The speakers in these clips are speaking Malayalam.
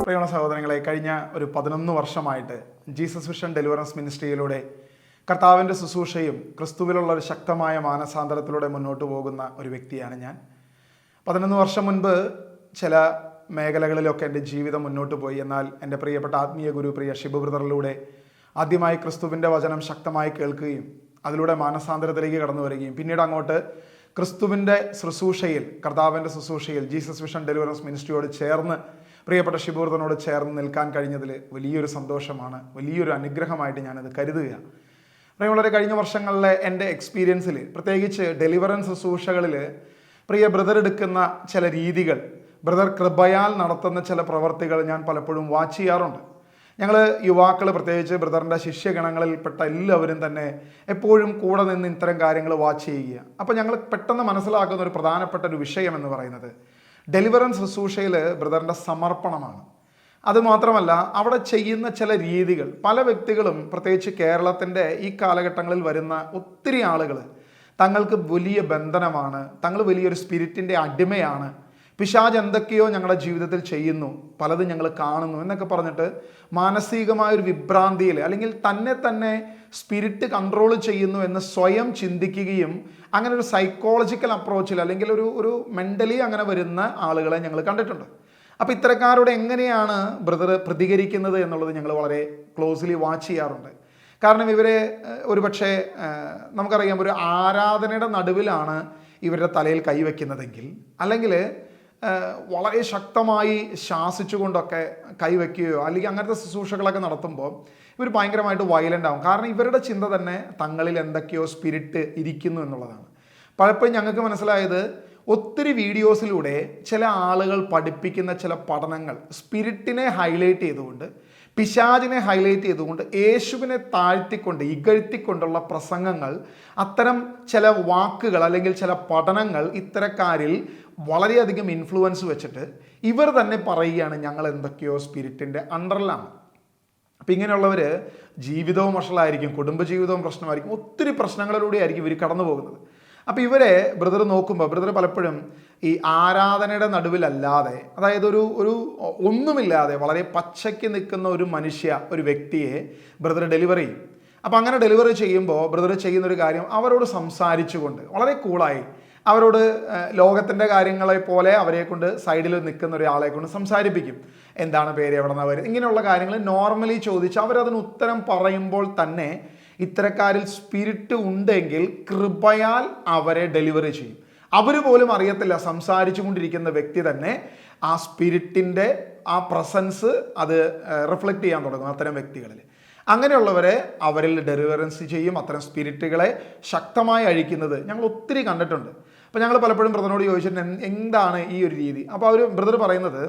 പ്രിയമുള്ള സഹോദരങ്ങളെ, കഴിഞ്ഞ ഒരു 11 വർഷമായിട്ട് ജീസസ് വിഷൻ ഡെലിവറൻസ് മിനിസ്ട്രിയിലൂടെ കർത്താവിൻ്റെ ശുശ്രൂഷയും ക്രിസ്തുവിലുള്ള ഒരു ശക്തമായ മാനസാന്തരത്തിലൂടെ മുന്നോട്ട് പോകുന്ന ഒരു വ്യക്തിയാണ് ഞാൻ. 11 വർഷം മുൻപ് ചില മേഖലകളിലൊക്കെ എൻ്റെ ജീവിതം മുന്നോട്ട് പോയി. എന്നാൽ എൻ്റെ പ്രിയപ്പെട്ട ആത്മീയ ഗുരു പ്രിയ ഷിബു ബ്രദറിലൂടെ ആദ്യമായി ക്രിസ്തുവിൻ്റെ വചനം ശക്തമായി കേൾക്കുകയും അതിലൂടെ മാനസാന്തരത്തിലേക്ക് കടന്നു വരികയും പിന്നീട് അങ്ങോട്ട് ക്രിസ്തുവിൻ്റെ ശുശ്രൂഷയിൽ, കർത്താവിൻ്റെ ശുശ്രൂഷയിൽ ജീസസ് വിഷൻ ഡെലിവറൻസ് മിനിസ്ട്രിയോട് ചേർന്ന് പ്രിയപ്പെട്ട ഷിബു ബ്രദറിനോട് ചേർന്ന് നിൽക്കാൻ കഴിഞ്ഞതിൽ വലിയൊരു സന്തോഷമാണ്, വലിയൊരു അനുഗ്രഹമായിട്ട് ഞാനത് കരുതുകയാണ്. പ്രിയമുള്ളവരെ, കഴിഞ്ഞ വർഷങ്ങളിലെ എൻ്റെ എക്സ്പീരിയൻസിൽ, പ്രത്യേകിച്ച് ഡെലിവറൻസ് ശുശ്രൂഷകളിൽ പ്രിയ ബ്രദർ എടുക്കുന്ന ചില രീതികൾ, ബ്രദർ കൃപയാൽ നടത്തുന്ന ചില പ്രവർത്തികൾ ഞാൻ പലപ്പോഴും വാച്ച് ചെയ്യാറുണ്ട്. ഞങ്ങൾ യുവാക്കൾ, പ്രത്യേകിച്ച് ബ്രദറിൻ്റെ ശിഷ്യഗണങ്ങളിൽപ്പെട്ട എല്ലാവരും തന്നെ എപ്പോഴും കൂടെ നിന്ന് ഇത്തരം കാര്യങ്ങൾ വാച്ച് ചെയ്യുക. അപ്പോൾ ഞങ്ങൾ പെട്ടെന്ന് മനസ്സിലാക്കുന്ന ഒരു പ്രധാനപ്പെട്ട ഒരു വിഷയം എന്ന് പറയുന്നത് ഡെലിവറൻസ് ശുശ്രൂഷയിൽ ബ്രദറിൻ്റെ സമർപ്പണമാണ്. അതുമാത്രമല്ല, അവിടെ ചെയ്യുന്ന ചില രീതികൾ, പല വ്യക്തികളും, പ്രത്യേകിച്ച് കേരളത്തിൻ്റെ ഈ കാലഘട്ടങ്ങളിൽ വരുന്ന ഒത്തിരി ആളുകൾ തങ്ങൾക്ക് വലിയ ബന്ധനമാണ്, തങ്ങൾ വലിയൊരു സ്പിരിറ്റിൻ്റെ അടിമയാണ്, പിശാച് എന്തൊക്കെയോ ഞങ്ങളുടെ ജീവിതത്തിൽ ചെയ്യുന്നു, പലതും ഞങ്ങൾ കാണുന്നു എന്നൊക്കെ പറഞ്ഞിട്ട് മാനസികമായൊരു വിഭ്രാന്തിയിൽ, അല്ലെങ്കിൽ തന്നെ സ്പിരിറ്റ് കൺട്രോൾ ചെയ്യുന്നു എന്ന് സ്വയം ചിന്തിക്കുകയും അങ്ങനെ ഒരു സൈക്കോളജിക്കൽ അപ്രോച്ചിൽ, അല്ലെങ്കിൽ ഒരു മെൻ്റലി അങ്ങനെ വരുന്ന ആളുകളെ ഞങ്ങൾ കണ്ടിട്ടുണ്ട്. അപ്പോൾ ഇത്തരക്കാരോട് എങ്ങനെയാണ് ബ്രദർ പ്രതികരിക്കുന്നത് എന്നുള്ളത് ഞങ്ങൾ വളരെ ക്ലോസ്ലി വാച്ച് ചെയ്യാറുണ്ട്. കാരണം ഇവരെ ഒരുപക്ഷെ നമുക്കറിയാം, ഒരു ആരാധനയുടെ നടുവിലാണ് ഇവരുടെ തലയിൽ കൈവയ്ക്കുന്നതെങ്കിൽ, അല്ലെങ്കിൽ വളരെ ശക്തമായി ശാസിച്ചുകൊണ്ടൊക്കെ കൈവയ്ക്കുകയോ അല്ലെങ്കിൽ അങ്ങനത്തെ ശുശ്രൂഷകളൊക്കെ നടത്തുമ്പോൾ ഇവർ ഭയങ്കരമായിട്ട് വയലൻ്റ് ആവും. കാരണം ഇവരുടെ ചിന്ത തന്നെ തങ്ങളിൽ എന്തൊക്കെയോ സ്പിരിറ്റ് ഇരിക്കുന്നു എന്നുള്ളതാണ്. പലപ്പോഴും ഞങ്ങൾക്ക് മനസ്സിലായത്, ഒത്തിരി വീഡിയോസിലൂടെ ചില ആളുകൾ പഠിപ്പിക്കുന്ന ചില പഠനങ്ങൾ സ്പിരിറ്റിനെ ഹൈലൈറ്റ് ചെയ്തുകൊണ്ട്, പിശാചിനെ ഹൈലൈറ്റ് ചെയ്തുകൊണ്ട്, യേശുവിനെ താഴ്ത്തിക്കൊണ്ട്, ഇകഴ്ത്തിക്കൊണ്ടുള്ള പ്രസംഗങ്ങൾ, അത്തരം ചില വാക്കുകൾ അല്ലെങ്കിൽ ചില പഠനങ്ങൾ ഇത്തരക്കാരിൽ വളരെയധികം ഇൻഫ്ലുവൻസ് വെച്ചിട്ട് ഇവർ തന്നെ പറയുകയാണ് ഞങ്ങൾ എന്തൊക്കെയോ സ്പിരിറ്റിൻ്റെ അണ്ടറിലാണ്. അപ്പം ഇങ്ങനെയുള്ളവർ ജീവിതവും വഷളായിരിക്കും, കുടുംബജീവിതവും പ്രശ്നമായിരിക്കും, ഒത്തിരി പ്രശ്നങ്ങളിലൂടെ ആയിരിക്കും ഇവർ കടന്നു പോകുന്നത്. അപ്പോൾ ഇവരെ ബ്രദർ നോക്കുമ്പോൾ, ബ്രദർ പലപ്പോഴും ഈ ആരാധനയുടെ നടുവിലല്ലാതെ, അതായത് ഒരു ഒന്നുമില്ലാതെ വളരെ പച്ചയ്ക്ക് നിൽക്കുന്ന ഒരു വ്യക്തിയെ ബ്രദർ ഡെലിവറി ചെയ്യും. അപ്പോൾ അങ്ങനെ ഡെലിവറി ചെയ്യുമ്പോൾ ബ്രദർ ചെയ്യുന്നൊരു കാര്യം, അവരോട് സംസാരിച്ചുകൊണ്ട് വളരെ കൂളായി, അവരോട് ലോകത്തിൻ്റെ കാര്യങ്ങളെ പോലെ അവരെ കൊണ്ട് സൈഡിൽ നിൽക്കുന്ന ഒരാളെ കൊണ്ട് സംസാരിപ്പിക്കും. എന്താണ് പേര്, എവിടെ നിന്നാണ് വരുന്നത്, ഇങ്ങനെയുള്ള കാര്യങ്ങൾ നോർമലി ചോദിച്ച് അവരതിന് ഉത്തരം പറയുമ്പോൾ തന്നെ ഇത്തരക്കാരിൽ സ്പിരിറ്റ് ഉണ്ടെങ്കിൽ കൃപയാൽ അവരെ ഡെലിവറി ചെയ്യും. അവർ പോലും അറിയത്തില്ല, സംസാരിച്ചു കൊണ്ടിരിക്കുന്ന വ്യക്തി തന്നെ ആ സ്പിരിറ്റിൻ്റെ ആ പ്രസൻസ് അത് റിഫ്ലക്റ്റ് ചെയ്യാൻ തുടങ്ങും അത്തരം വ്യക്തികളിൽ. അങ്ങനെയുള്ളവരെ അവരിൽ ഡെലിവറൻസ് ചെയ്യും. അത്തരം സ്പിരിറ്റുകളെ ശക്തമായി അഴിക്കുന്നത് ഞങ്ങൾ ഒത്തിരി കണ്ടിട്ടുണ്ട്. അപ്പോൾ ഞങ്ങൾ പലപ്പോഴും ബ്രദറിനോട് ചോദിച്ചിട്ടുണ്ട് എന്താണ് ഈ ഒരു രീതി. അപ്പോൾ അവർ ബ്രദർ പറയുന്നത്,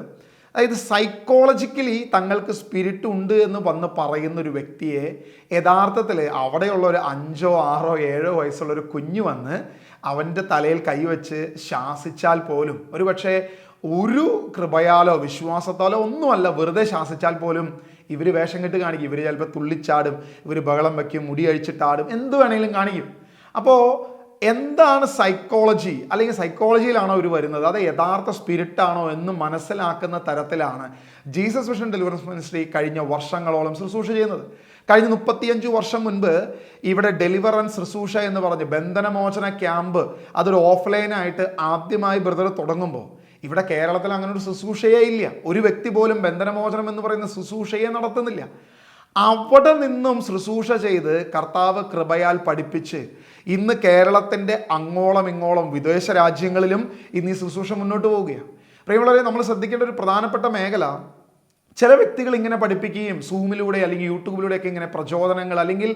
അതായത് സൈക്കോളജിക്കലി തങ്ങൾക്ക് സ്പിരിറ്റ് ഉണ്ട് എന്ന് വന്ന് പറയുന്ന ഒരു വ്യക്തിയെ യഥാർത്ഥത്തിൽ അവിടെയുള്ള ഒരു 5, 6, 7 വയസ്സുള്ളൊരു കുഞ്ഞു വന്ന് അവൻ്റെ തലയിൽ കൈവച്ച് ശാസിച്ചാൽ പോലും, ഒരു പക്ഷേ ഒരു കൃപയാലോ വിശ്വാസത്താലോ ഒന്നുമല്ല, വെറുതെ ശാസിച്ചാൽ പോലും ഇവർ വേഷം കെട്ട് കാണിക്കും. ഇവർ ചിലപ്പോൾ തുള്ളിച്ചാടും, ഇവർ ബഹളം വയ്ക്കും, മുടി അഴിച്ചിട്ടാടും, എന്ത് വേണമെങ്കിലും കാണിക്കും. അപ്പോൾ എന്താണ് സൈക്കോളജി, അല്ലെങ്കിൽ സൈക്കോളജിയിലാണോ ഇവർ വരുന്നത്, അത് യഥാർത്ഥ സ്പിരിറ്റാണോ എന്ന് മനസ്സിലാക്കുന്ന തരത്തിലാണ് ജീസസ് വിഷൻ ഡെലിവറൻസ് മിനിസ്ട്രി കഴിഞ്ഞ വർഷങ്ങളോളം ശുശ്രൂഷ ചെയ്യുന്നത്. കഴിഞ്ഞ 35 വർഷം മുൻപ് ഇവിടെ ഡെലിവറൻസ് ശുശ്രൂഷ എന്ന് പറഞ്ഞ് ബന്ധനമോചന ക്യാമ്പ്, അതൊരു ഓഫ്ലൈനായിട്ട് ആദ്യമായി ബ്രദർ തുടങ്ങുമ്പോൾ ഇവിടെ കേരളത്തിൽ അങ്ങനെ ഒരു ശുശ്രൂഷയേ ഇല്ല. ഒരു വ്യക്തി പോലും ബന്ധനമോചനം എന്ന് പറയുന്ന ശുശ്രൂഷയെ നടത്തുന്നില്ല. അവിടെ നിന്നും ശുശ്രൂഷ ചെയ്ത് കർത്താവ് കൃപയാൽ പഠിപ്പിച്ച് ഇന്ന് കേരളത്തിൻ്റെ അങ്ങോളം ഇങ്ങോളം വിദേശ രാജ്യങ്ങളിലും ഇന്ന് ഈ ശുശ്രൂഷ മുന്നോട്ട് പോവുകയാണ്. പ്രിയമുള്ളവരെ, നമ്മൾ ശ്രദ്ധിക്കേണ്ട ഒരു പ്രധാനപ്പെട്ട മേഖല, ചില വ്യക്തികൾ ഇങ്ങനെ പഠിപ്പിക്കുകയും സൂമിലൂടെ അല്ലെങ്കിൽ യൂട്യൂബിലൂടെയൊക്കെ ഇങ്ങനെ പ്രചോദനങ്ങൾ, അല്ലെങ്കിൽ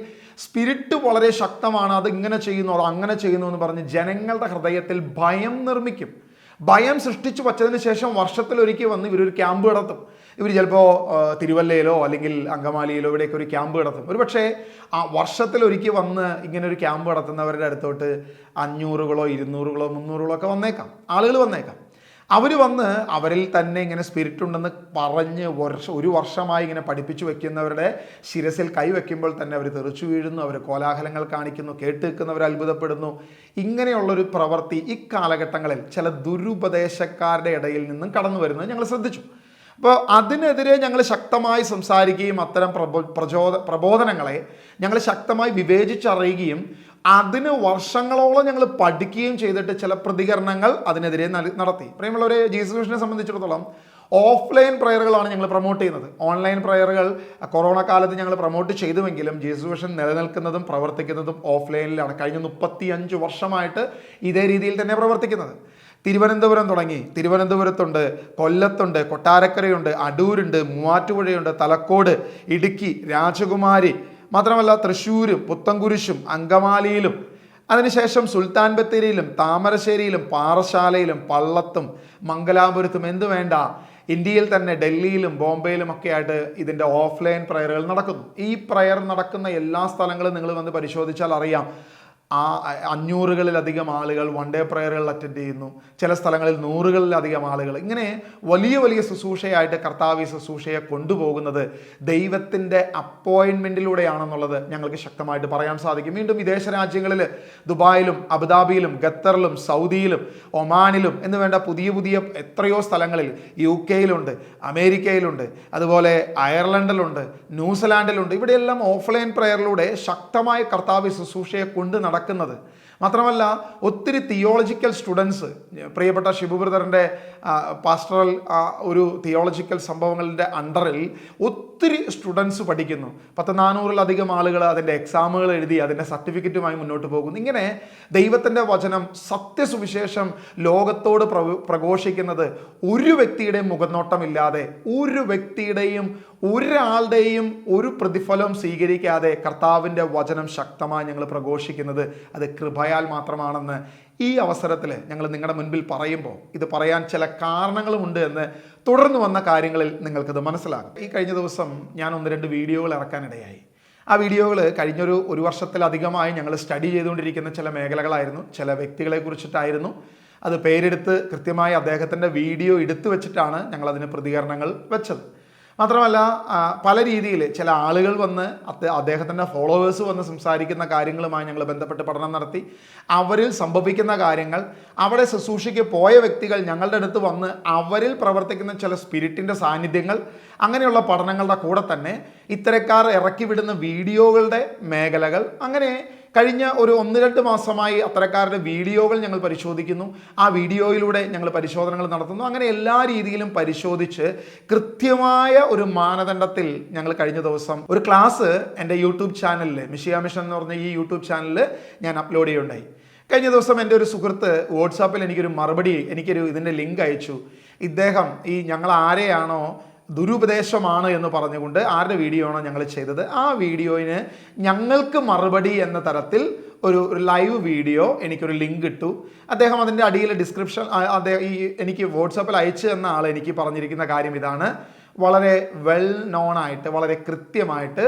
സ്പിരിറ്റ് വളരെ ശക്തമാണ്, അത് ഇങ്ങനെ ചെയ്യുന്നു, അത് അങ്ങനെ ചെയ്യുന്നു എന്ന് പറഞ്ഞ് ജനങ്ങളുടെ ഹൃദയത്തിൽ ഭയം നിർമ്മിക്കും. ഭയം സൃഷ്ടിച്ചു വച്ചതിന് ശേഷം വർഷത്തിലൊരിക്കൽ വന്ന് ഇവരൊരു ക്യാമ്പ് നടത്തും. ഇവർ ചിലപ്പോൾ തിരുവല്ലയിലോ അല്ലെങ്കിൽ അങ്കമാലിയിലോ ഇവിടെയൊക്കെ ഒരു ക്യാമ്പ് നടത്തും. ഒരു പക്ഷേ ആ വർഷത്തിലൊരിക്കൽ വന്ന് ഇങ്ങനെ ഒരു ക്യാമ്പ് നടത്തുന്നവരുടെ അടുത്തോട്ട് 500കളോ 200കളോ 300കളോ ഒക്കെ ആളുകൾ വന്നേക്കാം. അവർ വന്ന് അവരിൽ തന്നെ ഇങ്ങനെ സ്പിരിറ്റ് ഉണ്ടെന്ന് പറഞ്ഞ് ഒരു വർഷമായി ഇങ്ങനെ പഠിപ്പിച്ചു വെക്കുന്നവരുടെ ശിരസിൽ കൈവയ്ക്കുമ്പോൾ തന്നെ അവർ തെറിച്ചു വീഴുന്നു, അവർ കോലാഹലങ്ങൾ കാണിക്കുന്നു, കേട്ട് നിൽക്കുന്നവർ അത്ഭുതപ്പെടുന്നു. ഇങ്ങനെയുള്ളൊരു പ്രവൃത്തി ഇക്കാലഘട്ടങ്ങളിൽ ചില ദുരുപദേശക്കാരുടെ ഇടയിൽ നിന്നും കടന്നു വരുന്നത് ഞങ്ങൾ ശ്രദ്ധിച്ചു. അപ്പോൾ അതിനെതിരെ ഞങ്ങൾ ശക്തമായി സംസാരിക്കുകയും അത്തരം പ്രബോധനങ്ങളെ ഞങ്ങൾ ശക്തമായി വിവേചിച്ചറിയുകയും അതിന് വർഷങ്ങളോളം ഞങ്ങൾ പഠിക്കുകയും ചെയ്തിട്ട് ചില പ്രതികരണങ്ങൾ അതിനെതിരെ നടത്തി. പ്രിയമുള്ളവരെ, ജീസസ് മിഷനെ സംബന്ധിച്ചിടത്തോളം ഓഫ്ലൈൻ പ്രയറുകളാണ് ഞങ്ങൾ പ്രൊമോട്ട് ചെയ്യുന്നത്. ഓൺലൈൻ പ്രയറുകൾ കൊറോണ കാലത്ത് ഞങ്ങൾ പ്രൊമോട്ട് ചെയ്തുവെങ്കിലും ജീസസ് മിഷൻ നിലനിൽക്കുന്നതും പ്രവർത്തിക്കുന്നതും ഓഫ്ലൈനിലാണ്. കഴിഞ്ഞ 35 വർഷമായിട്ട് ഇതേ രീതിയിൽ തന്നെ പ്രവർത്തിക്കുന്നത്. തിരുവനന്തപുരം തുടങ്ങി, തിരുവനന്തപുരത്തുണ്ട്, കൊല്ലത്തുണ്ട്, കൊട്ടാരക്കരയുണ്ട്, അടൂരുണ്ട്, മൂവാറ്റുപുഴയുണ്ട്, തലക്കോട്, ഇടുക്കി, രാജകുമാരി, മാത്രമല്ല തൃശ്ശൂരും പുത്തൻകുരിശും അങ്കമാലിയിലും, അതിനുശേഷം സുൽത്താൻ ബത്തേരിയിലും താമരശ്ശേരിയിലും പാറശാലയിലും പള്ളത്തും മംഗലാപുരത്തും എന്തു വേണ്ട ഇന്ത്യയിൽ തന്നെ ഡൽഹിയിലും ബോംബെയിലും ഒക്കെ ആയിട്ട് ഇതിൻ്റെ ഓഫ്ലൈൻ പ്രയറുകൾ നടക്കുന്നു. ഈ പ്രയർ നടക്കുന്ന എല്ലാ സ്ഥലങ്ങളും നിങ്ങൾ വന്ന് പരിശോധിച്ചാൽ അറിയാം. 500-കളിലധികം ആളുകൾ വൺ ഡേ പ്രയറുകൾ അറ്റൻഡ് ചെയ്യുന്നു. ചില സ്ഥലങ്ങളിൽ 100-കളിലധികം ആളുകൾ. ഇങ്ങനെ വലിയ വലിയ ശുശ്രൂഷയായിട്ട് കർത്താവ് ഈ ശുശ്രൂഷയെ കൊണ്ടുപോകുന്നത് ദൈവത്തിൻ്റെ അപ്പോയിൻമെൻറ്റിലൂടെയാണെന്നുള്ളത് ഞങ്ങൾക്ക് ശക്തമായിട്ട് പറയാൻ സാധിക്കും. വീണ്ടും വിദേശ രാജ്യങ്ങളിൽ ദുബായിലും അബുദാബിയിലും ഖത്തറിലും സൗദിയിലും ഒമാനിലും എന്ന് വേണ്ട പുതിയ പുതിയ എത്രയോ സ്ഥലങ്ങളിൽ UK-യിലുണ്ട്, അമേരിക്കയിലുണ്ട്, അതുപോലെ അയർലൻഡിലുണ്ട്, ന്യൂസിലാൻഡിലുണ്ട്. ഇവിടെയെല്ലാം ഓഫ്ലൈൻ പ്രയറിലൂടെ ശക്തമായ കർത്താവ് ശുശ്രൂഷയെ കൊണ്ട് നടക്കുന്നത്. മാത്രമല്ല ഒത്തിരി തിയോളജിക്കൽ സ്റ്റുഡൻസ്, പ്രിയപ്പെട്ട ഷിബു ബ്രദറിൻ്റെ പാസ്റ്ററൽ ഒരു തിയോളജിക്കൽ സംഭവങ്ങളുടെ അണ്ടറിൽ ഒത്തിരി സ്റ്റുഡൻസ് പഠിക്കുന്നു. 400-ലധികം ആളുകൾ അതിൻ്റെ എക്സാമുകൾ എഴുതി അതിൻ്റെ സർട്ടിഫിക്കറ്റുമായി മുന്നോട്ട് പോകുന്നു. ഇങ്ങനെ ദൈവത്തിൻ്റെ വചനം സത്യസുവിശേഷം ലോകത്തോട് പ്രഘോഷിക്കുന്നത് ഒരു വ്യക്തിയുടെയും മുഖനോട്ടമില്ലാതെ, ഒരു വ്യക്തിയുടെയും ഒരാളുടെയും ഒരു പ്രതിഫലം സ്വീകരിക്കാതെ കർത്താവിൻ്റെ വചനം ശക്തമായി ഞങ്ങൾ പ്രഘോഷിക്കുന്നത് അത് കൃപയാൽ മാത്രമാണെന്ന് ഈ അവസരത്തിൽ ഞങ്ങൾ നിങ്ങളുടെ മുൻപിൽ പറയുമ്പോൾ ഇത് പറയാൻ ചില കാരണങ്ങളുമുണ്ട് എന്ന് തുടർന്ന് വന്ന കാര്യങ്ങളിൽ നിങ്ങൾക്കത് മനസ്സിലാകും. ഈ കഴിഞ്ഞ ദിവസം ഞാൻ 1-2 വീഡിയോകൾ ഇറക്കാനിടയായി. ആ വീഡിയോകൾ ഒരു വർഷത്തിലധികമായി ഞങ്ങൾ സ്റ്റഡി ചെയ്തുകൊണ്ടിരിക്കുന്ന ചില മേഖലകളായിരുന്നു, ചില വ്യക്തികളെ കുറിച്ചിട്ടായിരുന്നു. അത് പേരെടുത്ത് കൃത്യമായി അദ്ദേഹത്തിൻ്റെ വീഡിയോ എടുത്തു വെച്ചിട്ടാണ് ഞങ്ങളതിന് പ്രതികരണങ്ങൾ വെച്ചത്. മാത്രമല്ല പല രീതിയിൽ ചില ആളുകൾ വന്ന് അദ്ദേഹത്തിൻ്റെ ഫോളോവേഴ്സ് വന്ന് സംസാരിക്കുന്ന കാര്യങ്ങളുമായി ഞങ്ങൾ ബന്ധപ്പെട്ട് പഠനം നടത്തി. അവരിൽ സംഭവിക്കുന്ന കാര്യങ്ങൾ, അവിടെ ശുശ്രൂഷയ്ക്ക് പോയ വ്യക്തികൾ ഞങ്ങളുടെ അടുത്ത് വന്ന് അവരിൽ പ്രവർത്തിക്കുന്ന ചില സ്പിരിറ്റിൻ്റെ സാന്നിധ്യങ്ങൾ, അങ്ങനെയുള്ള പഠനങ്ങളുടെ കൂടെ തന്നെ ഇത്തരക്കാർ ഇറക്കി വിടുന്ന വീഡിയോകളുടെ മേഖലകൾ, അങ്ങനെ കഴിഞ്ഞ 1-2 മാസമായി അത്തരക്കാരുടെ വീഡിയോകൾ ഞങ്ങൾ പരിശോധിക്കുന്നു. ആ വീഡിയോയിലൂടെ ഞങ്ങൾ പരിശോധനകൾ നടത്തുന്നു. അങ്ങനെ എല്ലാ രീതിയിലും പരിശോധിച്ച് കൃത്യമായ ഒരു മാനദണ്ഡത്തിൽ ഞങ്ങൾ കഴിഞ്ഞ ദിവസം ഒരു ക്ലാസ് എൻ്റെ യൂട്യൂബ് ചാനലിൽ, മിഷിയ മിഷൻ എന്ന് പറഞ്ഞ ഈ യൂട്യൂബ് ചാനലിൽ ഞാൻ അപ്ലോഡ് ചെയ്യുകയുണ്ടായി. കഴിഞ്ഞ ദിവസം എൻ്റെ ഒരു സുഹൃത്ത് വാട്സാപ്പിൽ എനിക്കൊരു ഇതിൻ്റെ ലിങ്ക് അയച്ചു. ഇദ്ദേഹം ഞങ്ങൾ ആരെയാണോ ദുരുപദേശമാണ് എന്ന് പറഞ്ഞുകൊണ്ട് ആരുടെ വീഡിയോ ആണോ ഞങ്ങൾ ചെയ്തത്, ആ വീഡിയോയിന് ഞങ്ങൾക്ക് മറുപടി എന്ന തരത്തിൽ ഒരു ലൈവ് വീഡിയോ എനിക്കൊരു ലിങ്ക് ഇട്ടു. അദ്ദേഹം അതിൻ്റെ അടിയിൽ ഡിസ്ക്രിപ്ഷൻ എനിക്ക് വാട്സാപ്പിൽ അയച്ചു തന്ന ആൾ എനിക്ക് പറഞ്ഞിരിക്കുന്ന കാര്യം ഇതാണ്: വളരെ വെൽ നോൺ ആയിട്ട്, വളരെ കൃത്യമായിട്ട്,